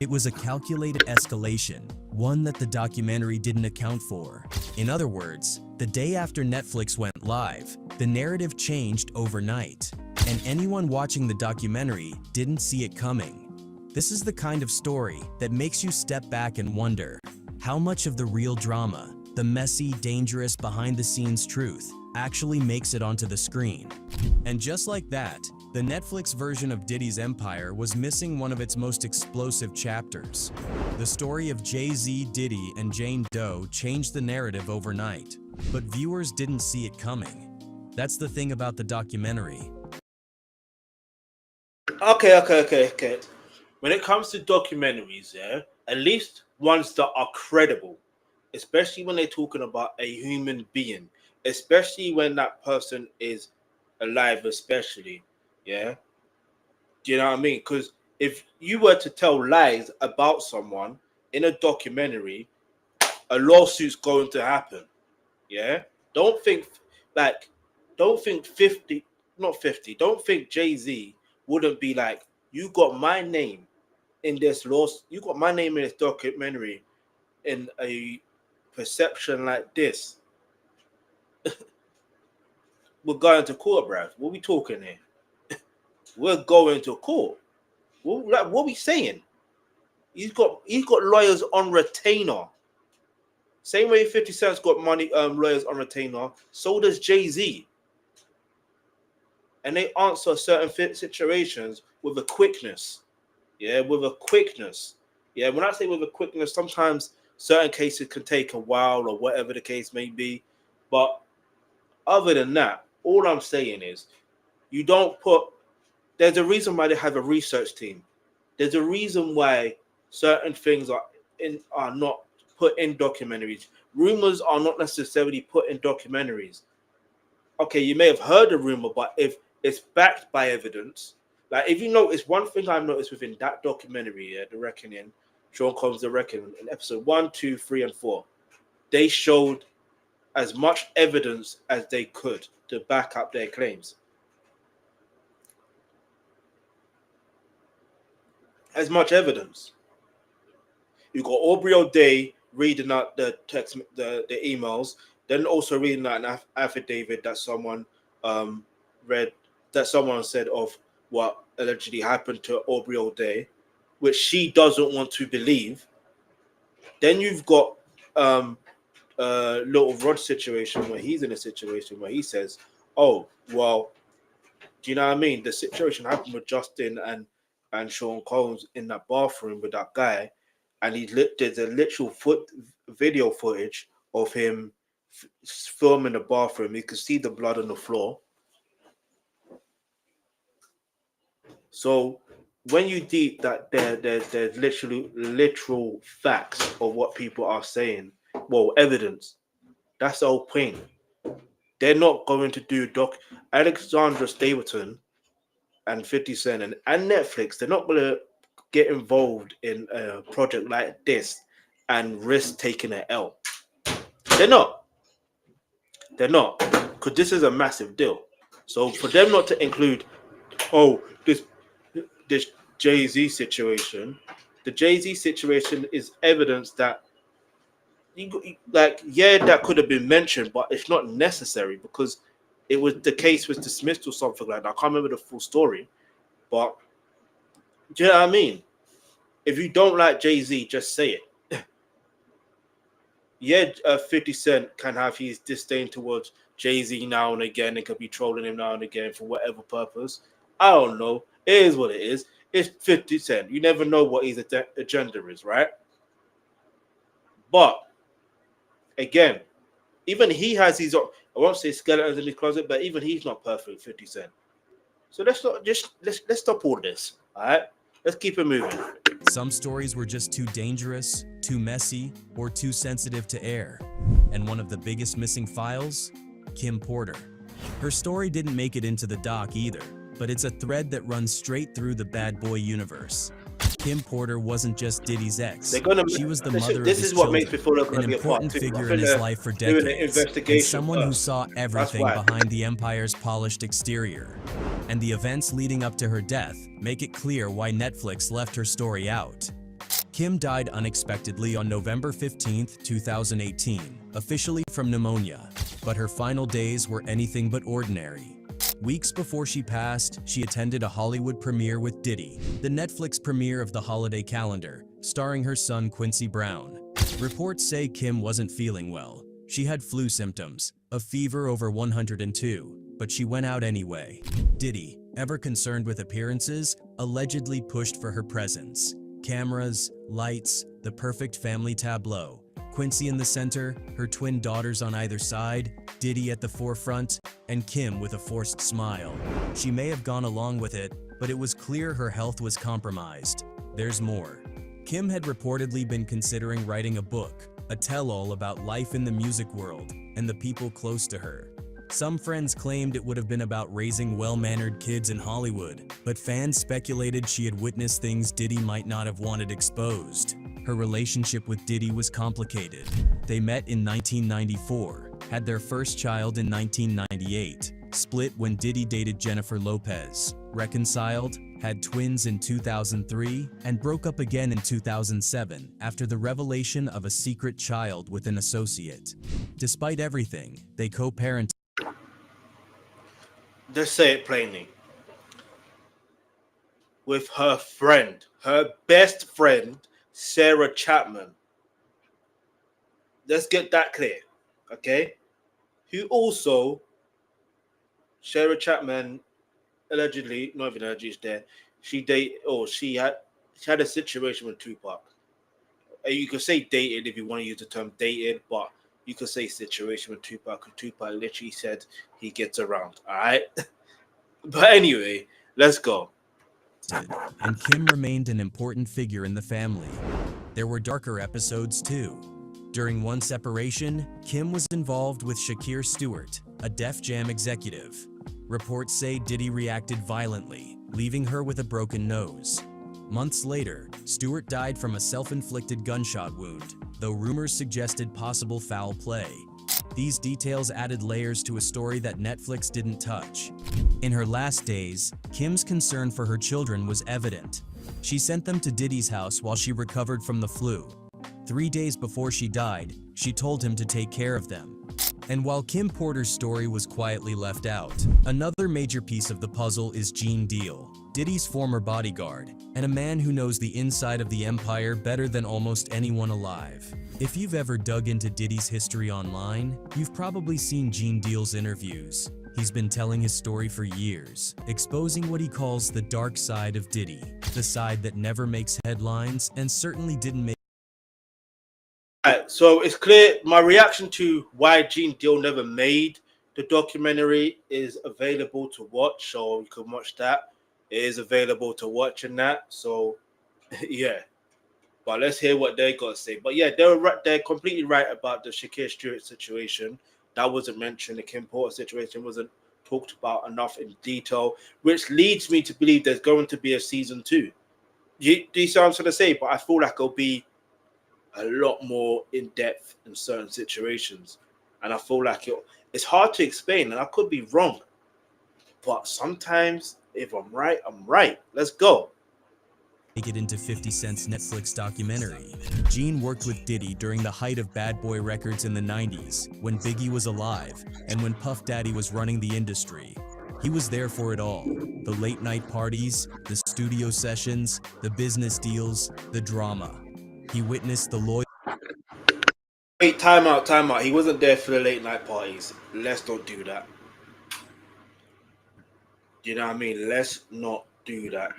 It was a calculated escalation, one that the documentary didn't account for. In other words, the day after Netflix went live, the narrative changed overnight, and anyone watching the documentary didn't see it coming. This is the kind of story that makes you step back and wonder, how much of the real drama, the messy, dangerous, behind-the-scenes truth, actually makes it onto the screen? And just like that, the Netflix version of Diddy's empire was missing one of its most explosive chapters. The story of Jay-Z, Diddy, and Jane Doe changed the narrative overnight, but viewers didn't see it coming. That's the thing about the documentary. Okay. When it comes to documentaries, yeah, at least ones that are credible, especially when they're talking about a human being, especially when that person is alive, especially. Yeah. Do you know what I mean? Because if you were to tell lies about someone in a documentary, a lawsuit's going to happen. Yeah. Don't think Jay-Z wouldn't be like, you got my name in this lawsuit, you got my name in this documentary in a perception like this. We're going to court, bruv. What are we talking here? We're going to court. What are we saying? He's got lawyers on retainer. Same way 50 Cent's got lawyers on retainer, so does Jay-Z. And they answer certain situations with a quickness. Yeah, with a quickness. Yeah, when I say with a quickness, sometimes certain cases can take a while or whatever the case may be. But other than that, all I'm saying is you don't put, there's a reason why they have a research team. There's a reason why certain things are not put in documentaries. Rumors are not necessarily put in documentaries. Okay, you may have heard a rumor, but if it's backed by evidence, like if you notice, one thing I've noticed within that documentary, The Reckoning, Sean Combs' The Reckoning, in episode 1, 2, 3, and 4, they showed as much evidence as they could to back up their claims. As much evidence. You got AuberyODay reading out the text, the emails, then also reading out an affidavit that someone read, that someone said of what allegedly happened to AuberyODay, which she doesn't want to believe. Then you've got Little Rod situation where he's in a situation where he says, "Oh, well, do you know what I mean? The situation happened with Justin and Sean Combs in that bathroom with that guy, and there's a literal video footage of him filming the bathroom. You can see the blood on the floor. So when you deep that there's literal facts of what people are saying, well, evidence. That's the whole point. They're not going to do Alexandra Stapleton and 50 Cent and Netflix. They're not going to get involved in a project like this and risk taking an L. They're not. They're not, because this is a massive deal. So for them not to include, this Jay-Z situation, the Jay-Z situation is evidence that that could have been mentioned, but it's not necessary because the case was dismissed or something like that. I can't remember the full story, but do you know what I mean? If you don't like Jay-Z, just say it. 50 Cent can have his disdain towards Jay-Z now and again and could be trolling him now and again for whatever purpose. I don't know. It is what it is. It's 50 Cent. You never know what his agenda is, right? But again, even he has his own, I won't say skeletons in his closet, but even he's not perfect, 50 Cent. So let's stop all this. All right? Let's keep it moving. Some stories were just too dangerous, too messy, or too sensitive to air. And one of the biggest missing files? Kim Porter. Her story didn't make it into the doc either, but it's a thread that runs straight through the bad boy universe. Kim Porter wasn't just Diddy's ex. She was the mother of his children, an important figure in his life for decades, and someone who saw everything behind the empire's polished exterior. And the events leading up to her death make it clear why Netflix left her story out. Kim died unexpectedly on November 15, 2018, officially from pneumonia, but her final days were anything but ordinary. Weeks before she passed, she attended a Hollywood premiere with Diddy, the Netflix premiere of the holiday calendar, starring her son Quincy Brown. Reports say Kim wasn't feeling well. She had flu symptoms, a fever over 102, but she went out anyway. Diddy, ever concerned with appearances, allegedly pushed for her presence. Cameras, lights, the perfect family tableau. Quincy in the center, her twin daughters on either side, Diddy at the forefront, and Kim with a forced smile. She may have gone along with it, but it was clear her health was compromised. There's more. Kim had reportedly been considering writing a book, a tell-all about life in the music world and the people close to her. Some friends claimed it would have been about raising well-mannered kids in Hollywood, but fans speculated she had witnessed things Diddy might not have wanted exposed. Her relationship with Diddy was complicated. They met in 1994, had their first child in 1998, split when Diddy dated Jennifer Lopez, reconciled, had twins in 2003, and broke up again in 2007 after the revelation of a secret child with an associate. Despite everything, they co-parented. Let's say it plainly. With her friend, her best friend, Sarah Chapman. Let's get that clear, okay? Who also, Sarah Chapman, allegedly, not even allegedly, there, she had a situation with Tupac. you could say dated if you want to use the term dated, but you could say situation with Tupac. And Tupac literally said he gets around. All right. But anyway, let's go. And Kim remained an important figure in the family. There were darker episodes too. During one separation, Kim was involved with Shakir Stewart, a Def Jam executive. Reports say Diddy reacted violently, leaving her with a broken nose. Months later, Stewart died from a self-inflicted gunshot wound, though rumors suggested possible foul play. These details added layers to a story that Netflix didn't touch. In her last days, Kim's concern for her children was evident. She sent them to Diddy's house while she recovered from the flu. 3 days before she died, she told him to take care of them. And while Kim Porter's story was quietly left out, another major piece of the puzzle is Gene Deal, Diddy's former bodyguard, and a man who knows the inside of the empire better than almost anyone alive. If you've ever dug into Diddy's history online, you've probably seen Gene Deal's interviews. He's been telling his story for years, exposing what he calls the dark side of Diddy, the side that never makes headlines and certainly didn't make. Alright, so it's clear my reaction to why Gene Deal never made the documentary is available to watch, so you can watch that. It is available to watch in that, so yeah. But let's hear what they got to say. But yeah, they're completely right about the Shakir Stewart situation. That wasn't mentioned. The Kim Porter situation wasn't talked about enough in detail, which leads me to believe there's going to be a season 2. Do you see what I'm trying to say? But I feel like it'll be a lot more in depth in certain situations, and I feel like it's hard to explain, and I could be wrong. But sometimes, if I'm right, I'm right. Let's go. Make it into 50 Cent's Netflix documentary. Gene worked with Diddy during the height of Bad Boy Records in the 90s, when Biggie was alive, and when Puff Daddy was running the industry. He was there for it all. The late night parties, the studio sessions, the business deals, the drama. He witnessed the loyal. Wait, time out. He wasn't there for the late night parties. Let's not do that. You know what I mean? Let's not do that.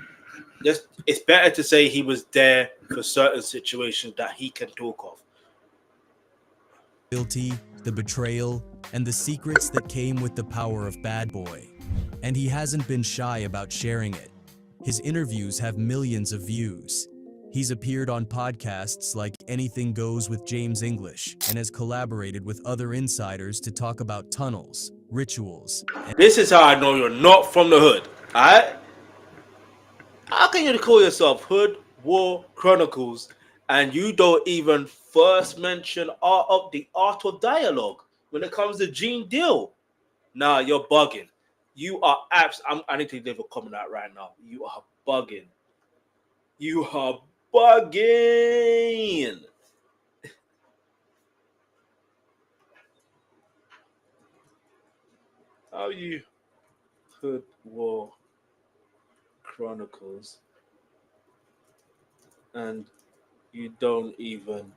It's better to say he was there for certain situations that he can talk of. Loyalty, the betrayal, and the secrets that came with the power of Bad Boy. And he hasn't been shy about sharing it. His interviews have millions of views. He's appeared on podcasts like Anything Goes with James English and has collaborated with other insiders to talk about tunnels, rituals. This is how I know you're not from the hood, alright? How can you call yourself Hood War Chronicles and you don't even first mention the art of dialogue when it comes to Gene Deal? Nah, you're bugging. You are I need to leave a comment out right now. You are bugging. You are bugging. How you Hood War Chronicles and you don't even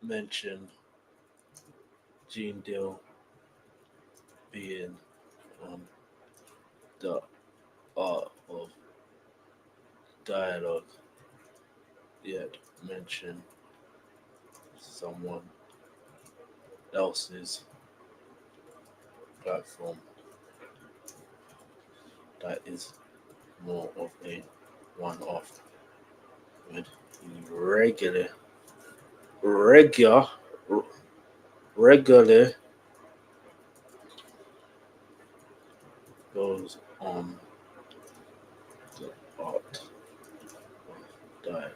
mention Gene Deal being on the art of dialogue, yet mention someone else's platform that is more of a one-off with regularly goes on the art of dialogue.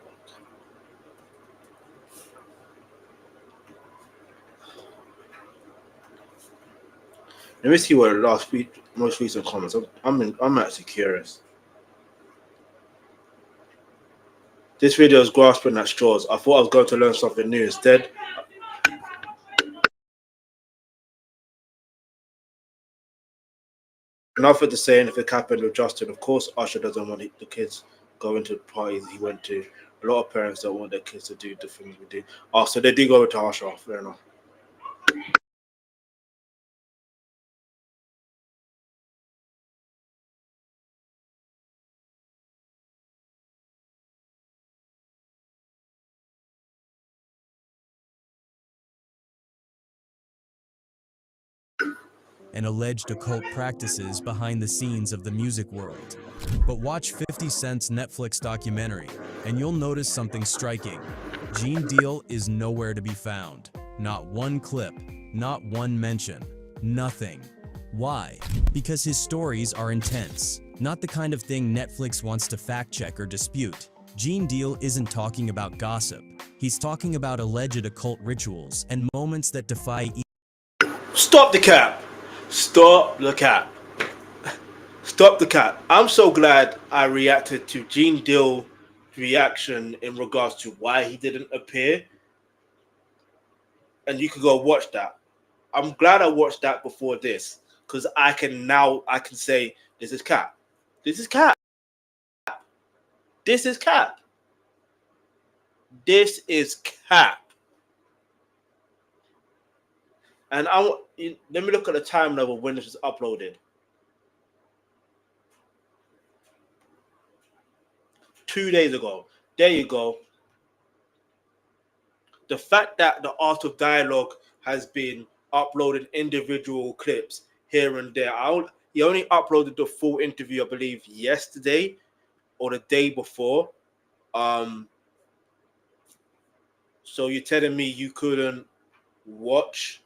Let me see what the most recent comments. I'm actually curious. This video is grasping at straws. I thought I was going to learn something new. Instead, nothing to say anything happened with Justin. Of course, Usher doesn't want the kids going to parties he went to. A lot of parents don't want their kids to do the things we do. Oh, so they do go to Usher. Fair enough. and alleged occult practices behind the scenes of the music world. But watch 50 Cent's Netflix documentary, and you'll notice something striking. Gene Deal is nowhere to be found. Not one clip, not one mention, nothing. Why? Because his stories are intense, not the kind of thing Netflix wants to fact-check or dispute. Gene Deal isn't talking about gossip. He's talking about alleged occult rituals and moments that defy. Stop the cap. Stop the cap. Stop the cap. I'm so glad I reacted to Gene Deal's reaction in regards to why he didn't appear. And you can go watch that. I'm glad I watched that before this, because I can say this is cap. This is cap. This is cap. This is cap. And let me look at the time level when this was uploaded. 2 days ago. There you go. The fact that the Art of Dialogue has been uploading individual clips here and there. He only uploaded the full interview, I believe, yesterday or the day before. So you're telling me you couldn't watch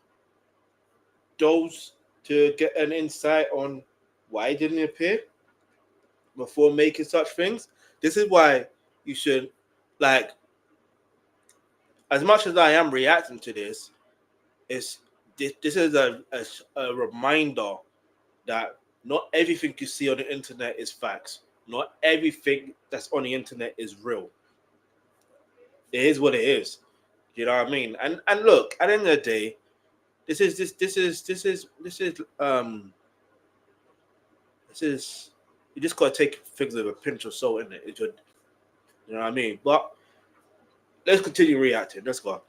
those to get an insight on why it didn't appear before making such things? This is why you should, like, as much as I am reacting to this, this is a reminder that not everything you see on the internet is facts. Not everything that's on the internet is real. It is what it is. You know what I mean? And look, at the end of the day, this is you just gotta take things with a pinch of salt in it. You know what I mean? But let's continue reacting. Let's go.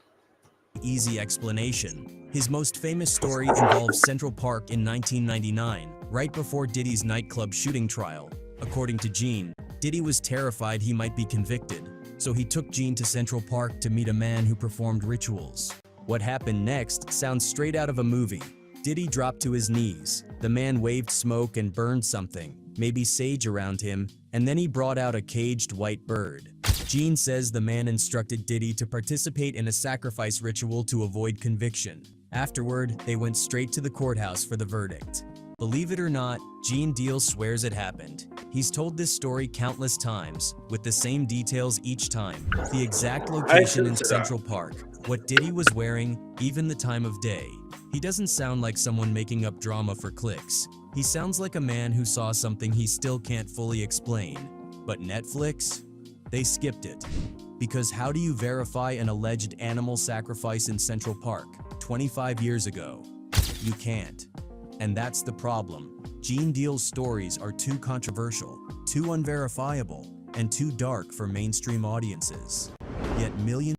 Easy explanation. His most famous story involves Central Park in 1999, right before Diddy's nightclub shooting trial. According to Gene, Diddy was terrified he might be convicted, so he took Gene to Central Park to meet a man who performed rituals. What happened next sounds straight out of a movie. Diddy dropped to his knees. The man waved smoke and burned something, maybe sage around him, and then he brought out a caged white bird. Gene says the man instructed Diddy to participate in a sacrifice ritual to avoid conviction. Afterward, they went straight to the courthouse for the verdict. Believe it or not, Gene Deal swears it happened. He's told this story countless times, with the same details each time. The exact location in Central Park, what Diddy was wearing, even the time of day. He doesn't sound like someone making up drama for clicks. He sounds like a man who saw something he still can't fully explain. But Netflix? They skipped it. Because how do you verify an alleged animal sacrifice in Central Park 25 years ago? You can't. And that's the problem. Gene Deal's stories are too controversial, too unverifiable, and too dark for mainstream audiences. Yet millions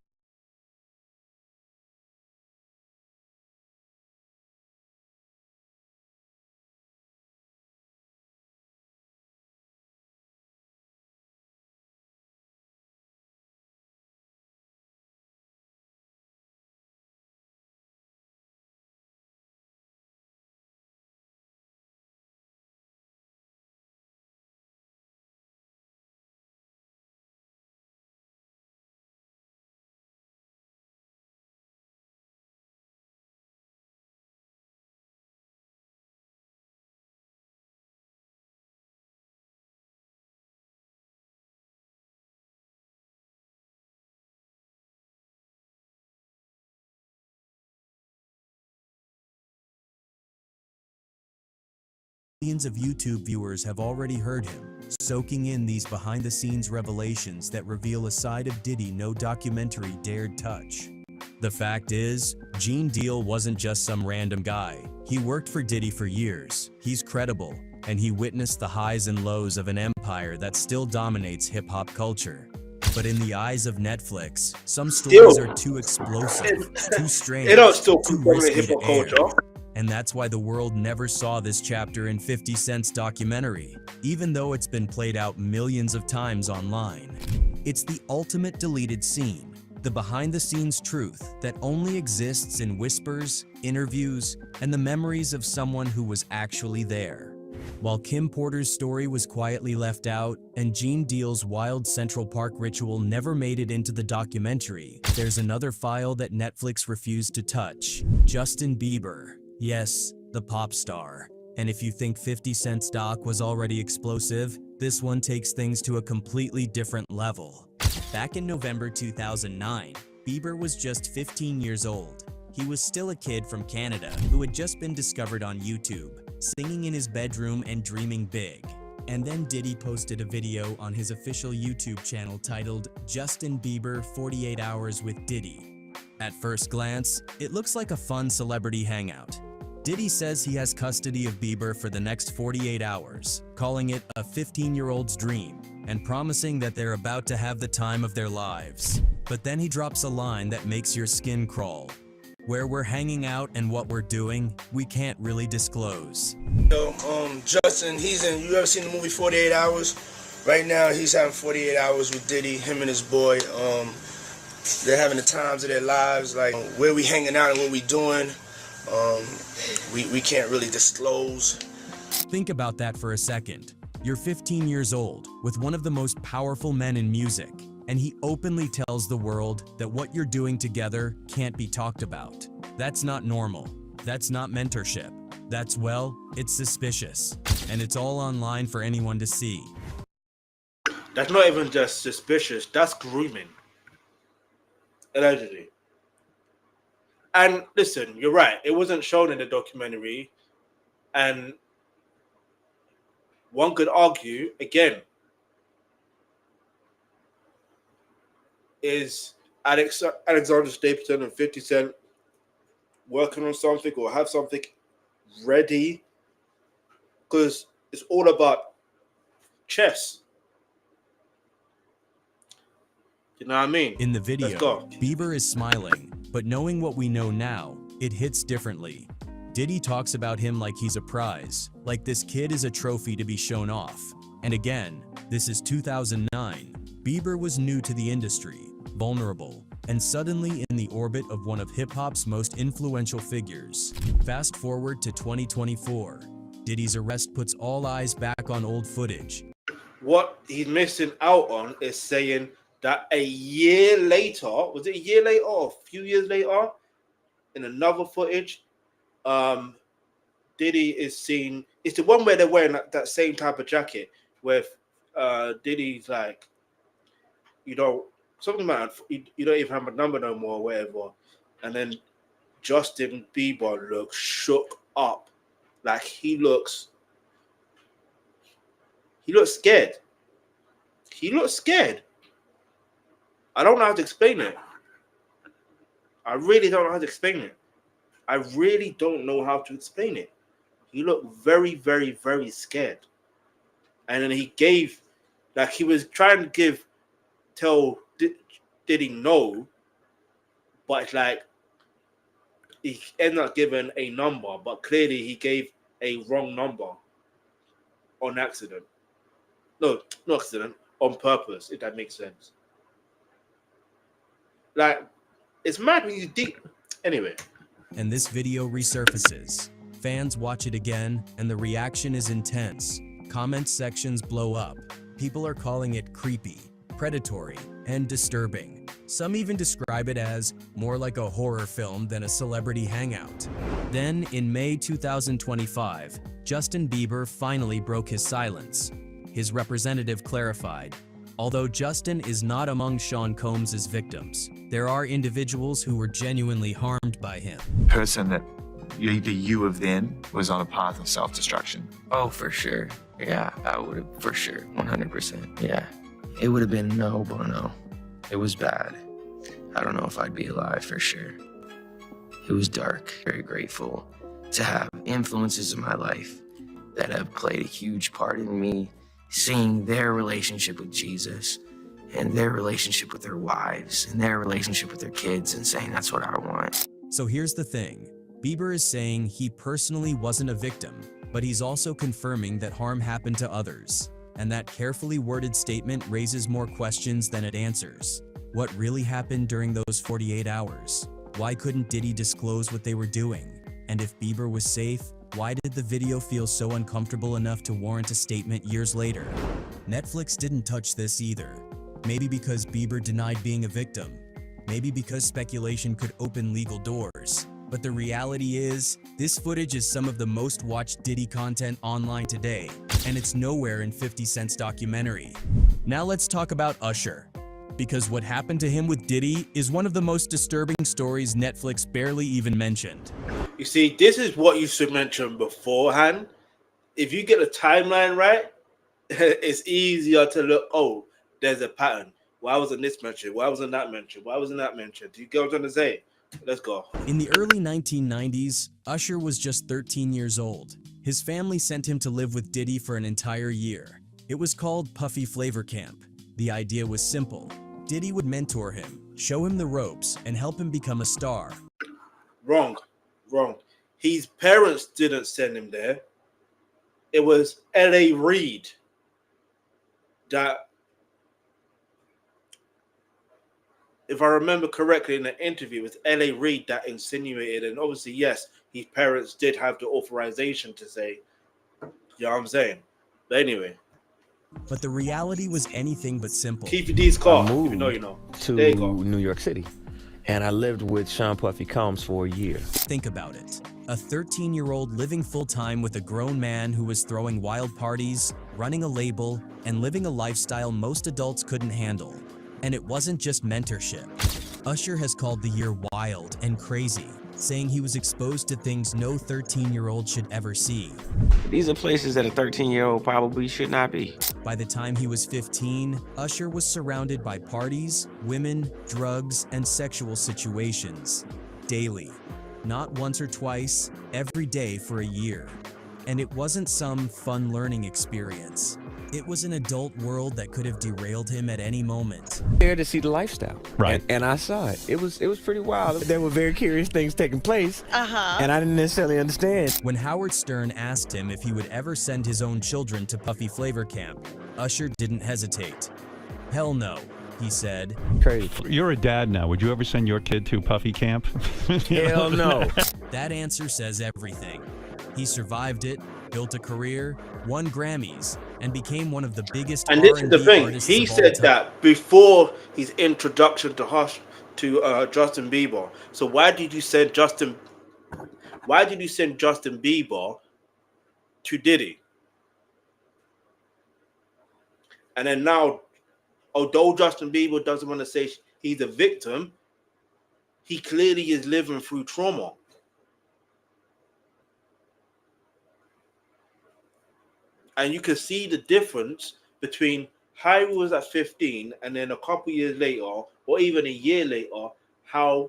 of YouTube viewers have already heard him, soaking in these behind-the-scenes revelations that reveal a side of Diddy no documentary dared touch. The fact is, Gene Deal wasn't just some random guy. He worked for Diddy for years, he's credible, and he witnessed the highs and lows of an empire that still dominates hip-hop culture. But in the eyes of Netflix, some stories are too explosive, too strange, too risky to air. And that's why the world never saw this chapter in 50 Cent's documentary, even though it's been played out millions of times online. It's the ultimate deleted scene. the behind-the-scenes truth that only exists in whispers, interviews, and the memories of someone who was actually there. While Kim Porter's story was quietly left out and Gene Deal's wild Central Park ritual never made it into the documentary, there's another file that Netflix refused to touch: Justin Bieber. Yes, the pop star. And if you think 50 Cent's doc was already explosive, this one takes things to a completely different level. Back in November 2009, Bieber was just 15 years old. He was still a kid from Canada who had just been discovered on YouTube, singing in his bedroom and dreaming big. And then Diddy posted a video on his official YouTube channel titled Justin Bieber 48 Hours with Diddy. At first glance, it looks like a fun celebrity hangout. Diddy says he has custody of Bieber for the next 48 hours, calling it a 15-year-old's dream, and promising that they're about to have the time of their lives. But then he drops a line that makes your skin crawl. Where we're hanging out and what we're doing, we can't really disclose. Yo, Justin, you ever seen the movie 48 Hours? Right now, he's having 48 hours with Diddy, him and his boy. They're having the times of their lives, like where we hanging out and what we doing. We can't really disclose. Think about that for a second. You're 15 years old with one of the most powerful men in music, and he openly tells the world that what you're doing together can't be talked about. That's not normal. That's not mentorship. That's, well, it's suspicious. And it's all online for anyone to see. That's not even just suspicious, that's grooming. Allegedly. And listen, you're right, it wasn't shown in the documentary. And one could argue, again, is Alexander Stapleton and 50 Cent working on something or have something ready? Because it's all about chess. You know what I mean? In the video, Let's go. Bieber is smiling, but knowing what we know now, it hits differently. Diddy talks about him like he's a prize, like this kid is a trophy to be shown off. And again, this is 2009. Bieber was new to the industry, vulnerable, and suddenly in the orbit of one of hip-hop's most influential figures. Fast forward to 2024. Diddy's arrest puts all eyes back on old footage. What he's missing out on is saying that a year later, was it a year later or a few years later, in another footage, Diddy is seen, it's the one where they're wearing that same type of jacket, where Diddy's like, you don't even have a number no more or whatever. And then Justin Bieber looks shook up. Like he looks scared. He looks scared. I don't know how to explain it. I really don't know how to explain it. I really don't know how to explain it. He looked very, very, very scared. And then he gave, like he was trying to tell Diddy no, but it's like he ended up giving a number, but clearly he gave a wrong number on accident. No, not accident, on purpose, if that makes sense. Like, it's mad when you think. Anyway. And this video resurfaces. Fans watch it again, and the reaction is intense. Comment sections blow up. People are calling it creepy, predatory, and disturbing. Some even describe it as more like a horror film than a celebrity hangout. Then, in May 2025, Justin Bieber finally broke his silence. His representative clarified, although Justin is not among Sean Combs' victims, there are individuals who were genuinely harmed by him. Person that you of then was on a path of self-destruction. Oh, for sure. Yeah, I would have, for sure, 100%. Yeah, it would have been no bueno. It was bad. I don't know if I'd be alive, for sure. It was dark. Very grateful to have influences in my life that have played a huge part in me seeing their relationship with Jesus and their relationship with their wives and their relationship with their kids and saying that's what I want. So here's the thing. Bieber is saying he personally wasn't a victim, but he's also confirming that harm happened to others. And that carefully worded statement raises more questions than it answers. What really happened during those 48 hours? Why couldn't Diddy disclose what they were doing? And if Bieber was safe, why did the video feel so uncomfortable enough to warrant a statement years later? Netflix didn't touch this either. Maybe because Bieber denied being a victim. Maybe because speculation could open legal doors. But the reality is, this footage is some of the most watched Diddy content online today, and it's nowhere in 50 Cent's documentary. Now let's talk about Usher. Because what happened to him with Diddy is one of the most disturbing stories Netflix barely even mentioned. You see, this is what you should mention beforehand. If you get the timeline right, it's easier to look, oh, there's a pattern. Why wasn't this mentioned? Why wasn't that mentioned? Why wasn't that mentioned? Do you get what I'm trying to say? Let's go. In the early 1990s, Usher was just 13 years old. His family sent him to live with Diddy for an entire year. It was called Puffy Flavor Camp. The idea was simple. Diddy would mentor him, show him the ropes, and help him become a star. Wrong. His parents didn't send him there. It was L.A. Reid that, if I remember correctly in the interview, it was L.A. Reid that insinuated, and obviously, yes, his parents did have the authorization to say, you know what I'm saying? But anyway. But the reality was anything but simple. TVD's car, I moved you know. to There you go. New York City, and I lived with Sean Puffy Combs for a year. Think about it. A 13-year-old living full-time with a grown man who was throwing wild parties, running a label, and living a lifestyle most adults couldn't handle. And it wasn't just mentorship. Usher has called the year wild and crazy, saying he was exposed to things no 13-year-old should ever see. These are places that a 13-year-old probably should not be. By the time he was 15, Usher was surrounded by parties, women, drugs, and sexual situations. Daily. Not once or twice, every day for a year. And it wasn't some fun learning experience. It was an adult world that could have derailed him at any moment. There to see the lifestyle, Right. And I saw it. It was pretty wild. There were very curious things taking place, and I didn't necessarily understand. When Howard Stern asked him if he would ever send his own children to Puffy Flavor Camp, Usher didn't hesitate. Hell no, he said. Crazy. You're a dad now. Would you ever send your kid to Puffy Camp? Hell no. That answer says everything. He survived it, built a career, won Grammys, and became one of the biggest And this is the R&B thing. artists He of all said time. that before his introduction to Justin Bieber. So why did you send Justin Bieber to Diddy? And then now, although Justin Bieber doesn't want to say he's a victim, he clearly is living through trauma. And you can see the difference between how he was at 15 and then a couple years later, or even a year later, how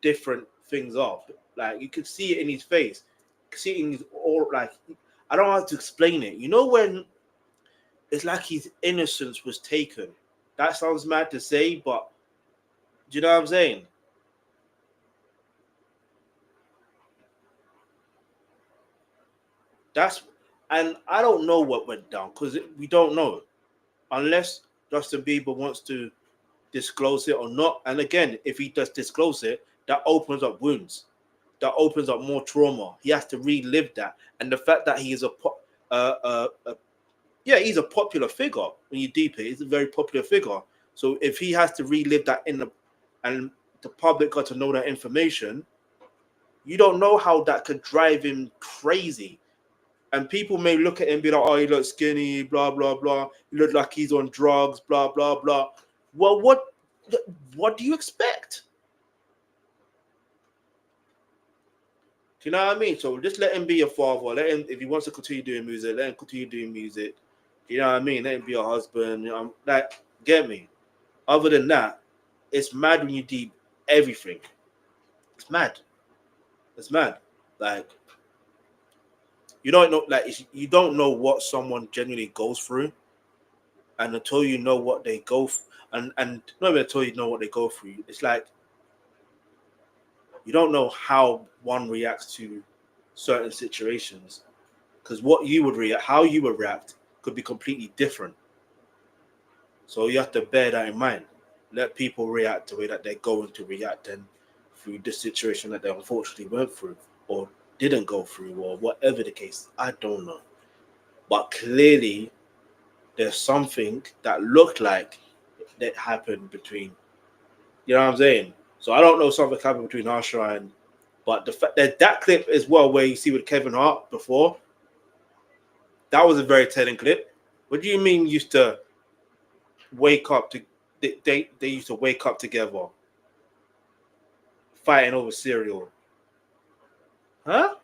different things are. Like, you can see it in his face. You can see it in his, or like, I don't know how to explain it. You know, when it's like his innocence was taken. That sounds mad to say, but do you know what I'm saying? And I don't know what went down because we don't know unless Justin Bieber wants to disclose it or not. And again, if he does disclose it, that opens up wounds. That opens up more trauma. He has to relive that. And the fact that he is he's a popular figure. When you deep it, he's a very popular figure. So if he has to relive that and the public got to know that information, you don't know how that could drive him crazy. And people may look at him and be like, oh, he looks skinny, blah, blah, blah. He looks like he's on drugs, blah, blah, blah. Well, what do you expect? Do you know what I mean? So just let him be a father. Let him, if he wants to continue doing music, let him continue doing music. Do you know what I mean? Let him be a husband. You know, like, get me? Other than that, it's mad when you deep everything. It's mad. It's mad. Like, you don't know what someone genuinely goes through, and until you know what they go and not even until you know what they go through, it's like you don't know how one reacts to certain situations, because how you would react could be completely different. So you have to bear that in mind. let people react the way that they're going to react, and through the situation that they unfortunately went through or didn't go through, or whatever the case. I don't know, but clearly there's something that looked like that happened between, you know what I'm saying? So I don't know, something happened between Harsha and, but the fact that clip as well, where you see with Kevin Hart before, that was a very telling clip. What do you mean used to wake up to, they used to wake up together fighting over cereal? Huh?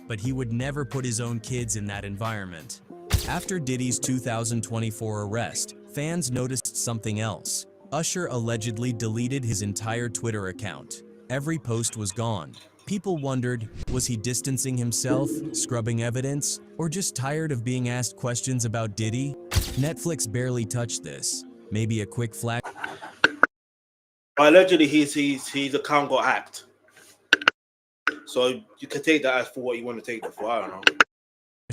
But he would never put his own kids in that environment. After Diddy's 2024 arrest, fans noticed something else. Usher allegedly deleted his entire Twitter account. Every post was gone. People wondered, was he distancing himself, scrubbing evidence, or just tired of being asked questions about Diddy? Netflix barely touched this. Maybe a quick flag. Allegedly, his account got hacked. So you can take that as for what you want to take it for. I don't know.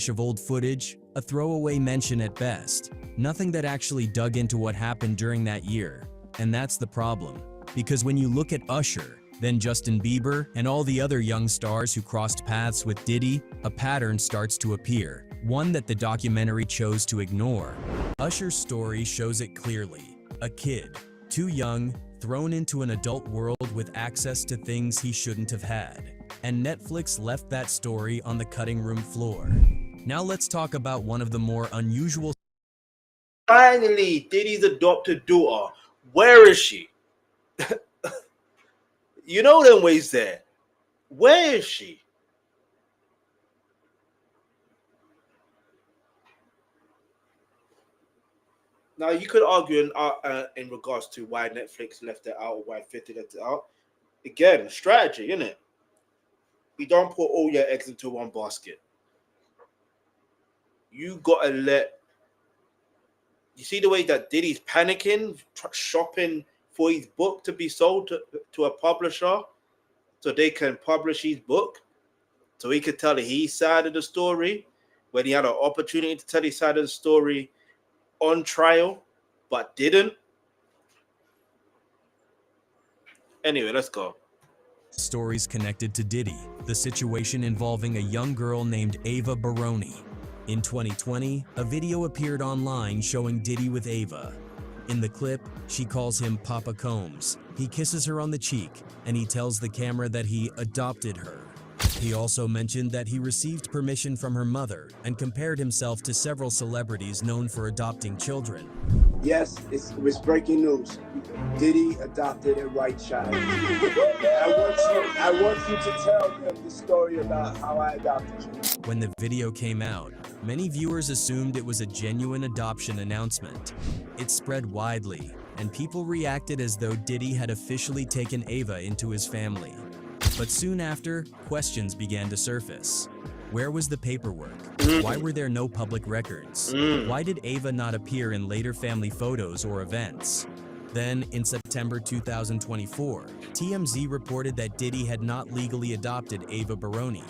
Of old footage, a throwaway mention at best. Nothing that actually dug into what happened during that year. And that's the problem. Because when you look at Usher, then Justin Bieber, and all the other young stars who crossed paths with Diddy, a pattern starts to appear. One that the documentary chose to ignore. Usher's story shows it clearly. A kid, too young, thrown into an adult world with access to things he shouldn't have had. And Netflix left that story on the cutting room floor. Now let's talk about one of the more unusual. Finally, Diddy's adopted daughter. Where is she? You know them ways there. Where is she? Now you could argue in regards to why Netflix left it out or why 50 left it out. Again, strategy, isn't it? You don't put all your eggs into one basket. You gotta let. You see the way that Diddy's panicking, shopping for his book to be sold to a publisher, so they can publish his book, so he could tell his side of the story when he had an opportunity to tell his side of the story on trial, but didn't. Anyway, let's go. Stories connected to Diddy, the situation involving a young girl named Ava Baroni. In 2020, a video appeared online showing Diddy with Ava. In the clip, she calls him Papa Combs. He kisses her on the cheek, and he tells the camera that he adopted her. He also mentioned that he received permission from her mother and compared himself to several celebrities known for adopting children. Yes, it was breaking news. Diddy adopted a white child. I want you to tell them the story about how I adopted you. When the video came out, many viewers assumed it was a genuine adoption announcement. It spread widely, and people reacted as though Diddy had officially taken Ava into his family. But soon after, questions began to surface. Where was the paperwork? Why were there no public records? Why did Ava not appear in later family photos or events? Then, in September 2024, TMZ reported that Diddy had not legally adopted Ava Baroni.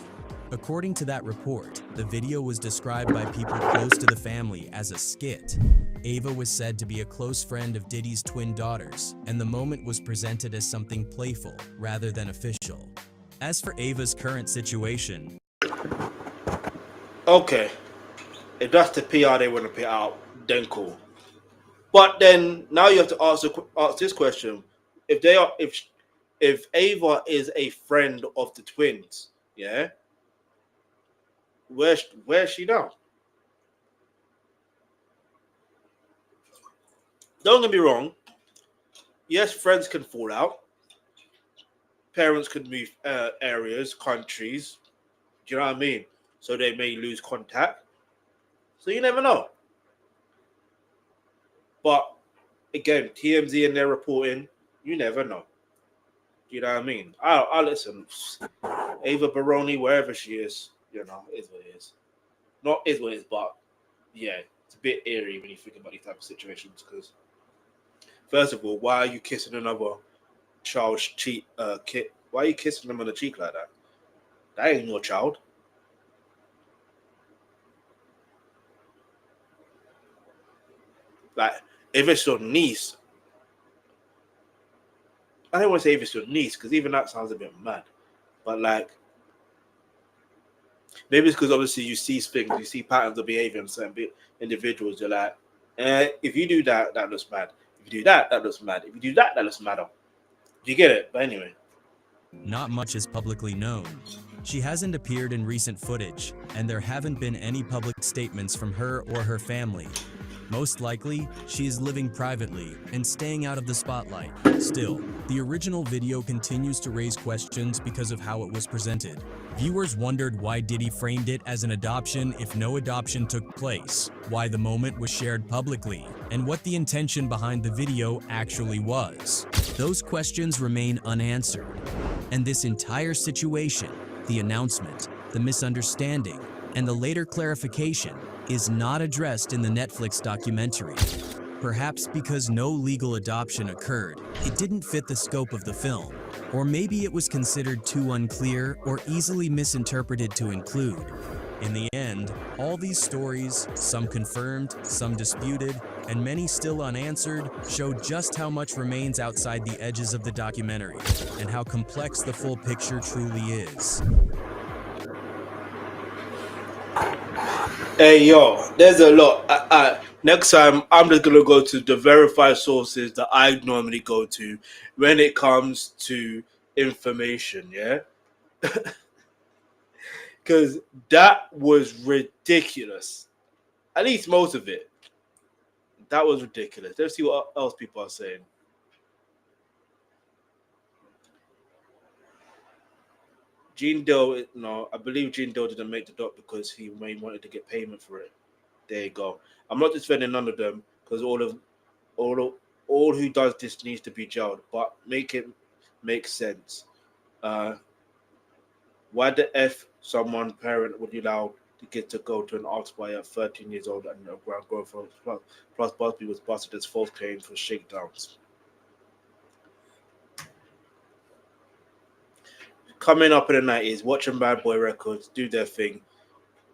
According to that report, the video was described by people close to the family as a skit. Ava was said to be a close friend of Diddy's twin daughters, and the moment was presented as something playful rather than official. As for Ava's current situation, okay, if that's the PR they want to put out, then cool. But then now you have to ask this question: if Ava is a friend of the twins, yeah, where's she now? Don't get me wrong. Yes, friends can fall out. Parents could move areas, countries. Do you know what I mean? So they may lose contact. So you never know. But again, TMZ and their reporting, you never know. Do you know what I mean? I'll listen. Ava Baroni, wherever she is, you know, is what it is. Not is what it is, but yeah, it's a bit eerie when you think about these type of situations. Because first of all, why are you kissing another child's cheek? Why are you kissing them on the cheek like that? That ain't your child. Like, if it's your niece, I don't want to say if it's your niece, because even that sounds a bit mad. But like, maybe it's because obviously you see things, you see patterns of behavior in certain individuals. You're like, if you do that, that looks mad. If you do that, that looks mad. If you do that, that looks madder. You get it? But anyway. Not much is publicly known. She hasn't appeared in recent footage, and there haven't been any public statements from her or her family. Most likely, she is living privately and staying out of the spotlight. Still, the original video continues to raise questions because of how it was presented. Viewers wondered why Diddy framed it as an adoption if no adoption took place, why the moment was shared publicly, and what the intention behind the video actually was. Those questions remain unanswered. And this entire situation, the announcement, the misunderstanding, and the later clarification is not addressed in the Netflix documentary. Perhaps because no legal adoption occurred, it didn't fit the scope of the film, or maybe it was considered too unclear or easily misinterpreted to include. In the end, all these stories, some confirmed, some disputed, and many still unanswered, show just how much remains outside the edges of the documentary, and how complex the full picture truly is. Hey, yo, there's a lot. Next time, I'm just going to go to the verified sources that I normally go to when it comes to information, yeah? Because that was ridiculous. At least most of it. That was ridiculous. Let's see what else people are saying. Gene Doe, no, I believe Gene Doe didn't make the doc because he wanted to get payment for it. There you go. I'm not defending none of them because all who does this needs to be jailed, but make it make sense. Why the F someone parent would allow the kid to go to an art spy at 13 years old and ground growth plus Busby was busted as false claims for shakedowns. Coming up in the 90s, watching Bad Boy Records do their thing.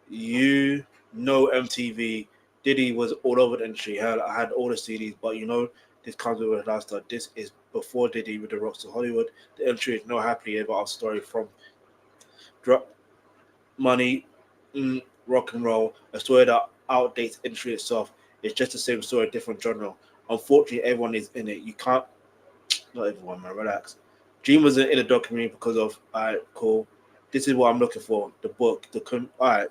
You know MTV, Diddy was all over the industry. I had all the CDs, but you know, this comes with a last start. This is before Diddy with the Rocks to Hollywood. The industry is no happily ever after story from drug money, rock and roll, a story that outdates the industry itself. It's just the same story, different genre. Unfortunately, everyone is in it. You can't, not everyone, man, relax. Gene was in a documentary because of, all right, cool. This is what I'm looking for. The book, all right.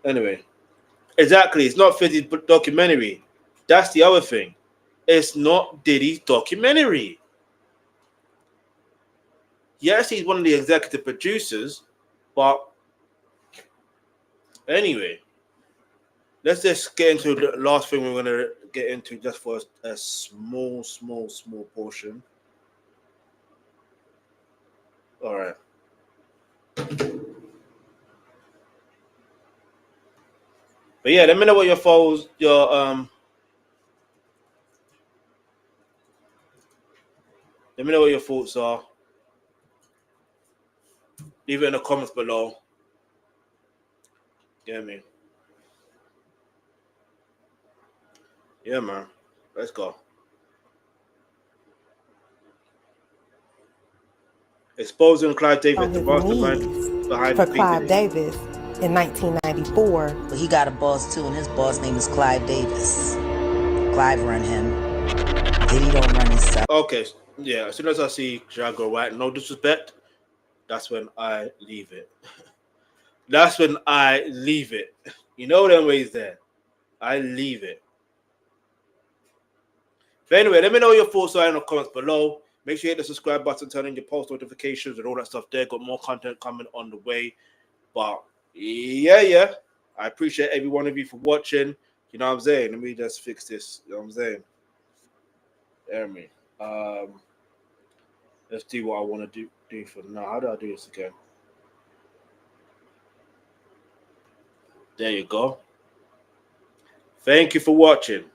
Anyway, exactly. It's not 50's documentary. That's the other thing. It's not Diddy's documentary. Yes, he's one of the executive producers, but anyway, let's just get into the last thing we're going to get into just for a small portion. All right. But yeah, let me know what let me know what your thoughts are. Leave it in the comments below. Get me. Yeah, man. Let's go. Exposing Clive Davis, the mastermind behind for the Clive Davis in 1994. But he got a boss too, and his boss name is Clive Davis. Clive run him. Diddy don't run himself. Okay, yeah. As soon as I see Jago White, no disrespect, that's when I leave it. That's when I leave it. You know them ways there. I leave it. But anyway, let me know your thoughts in the comments below. Make sure you hit the subscribe button, turn on your post notifications and all that stuff there. Got more content coming on the way. But yeah. I appreciate every one of you for watching. You know what I'm saying? Let me just fix this. You know what I'm saying? Hear me. Let's do what I want to do for now. How do I do this again? There you go. Thank you for watching.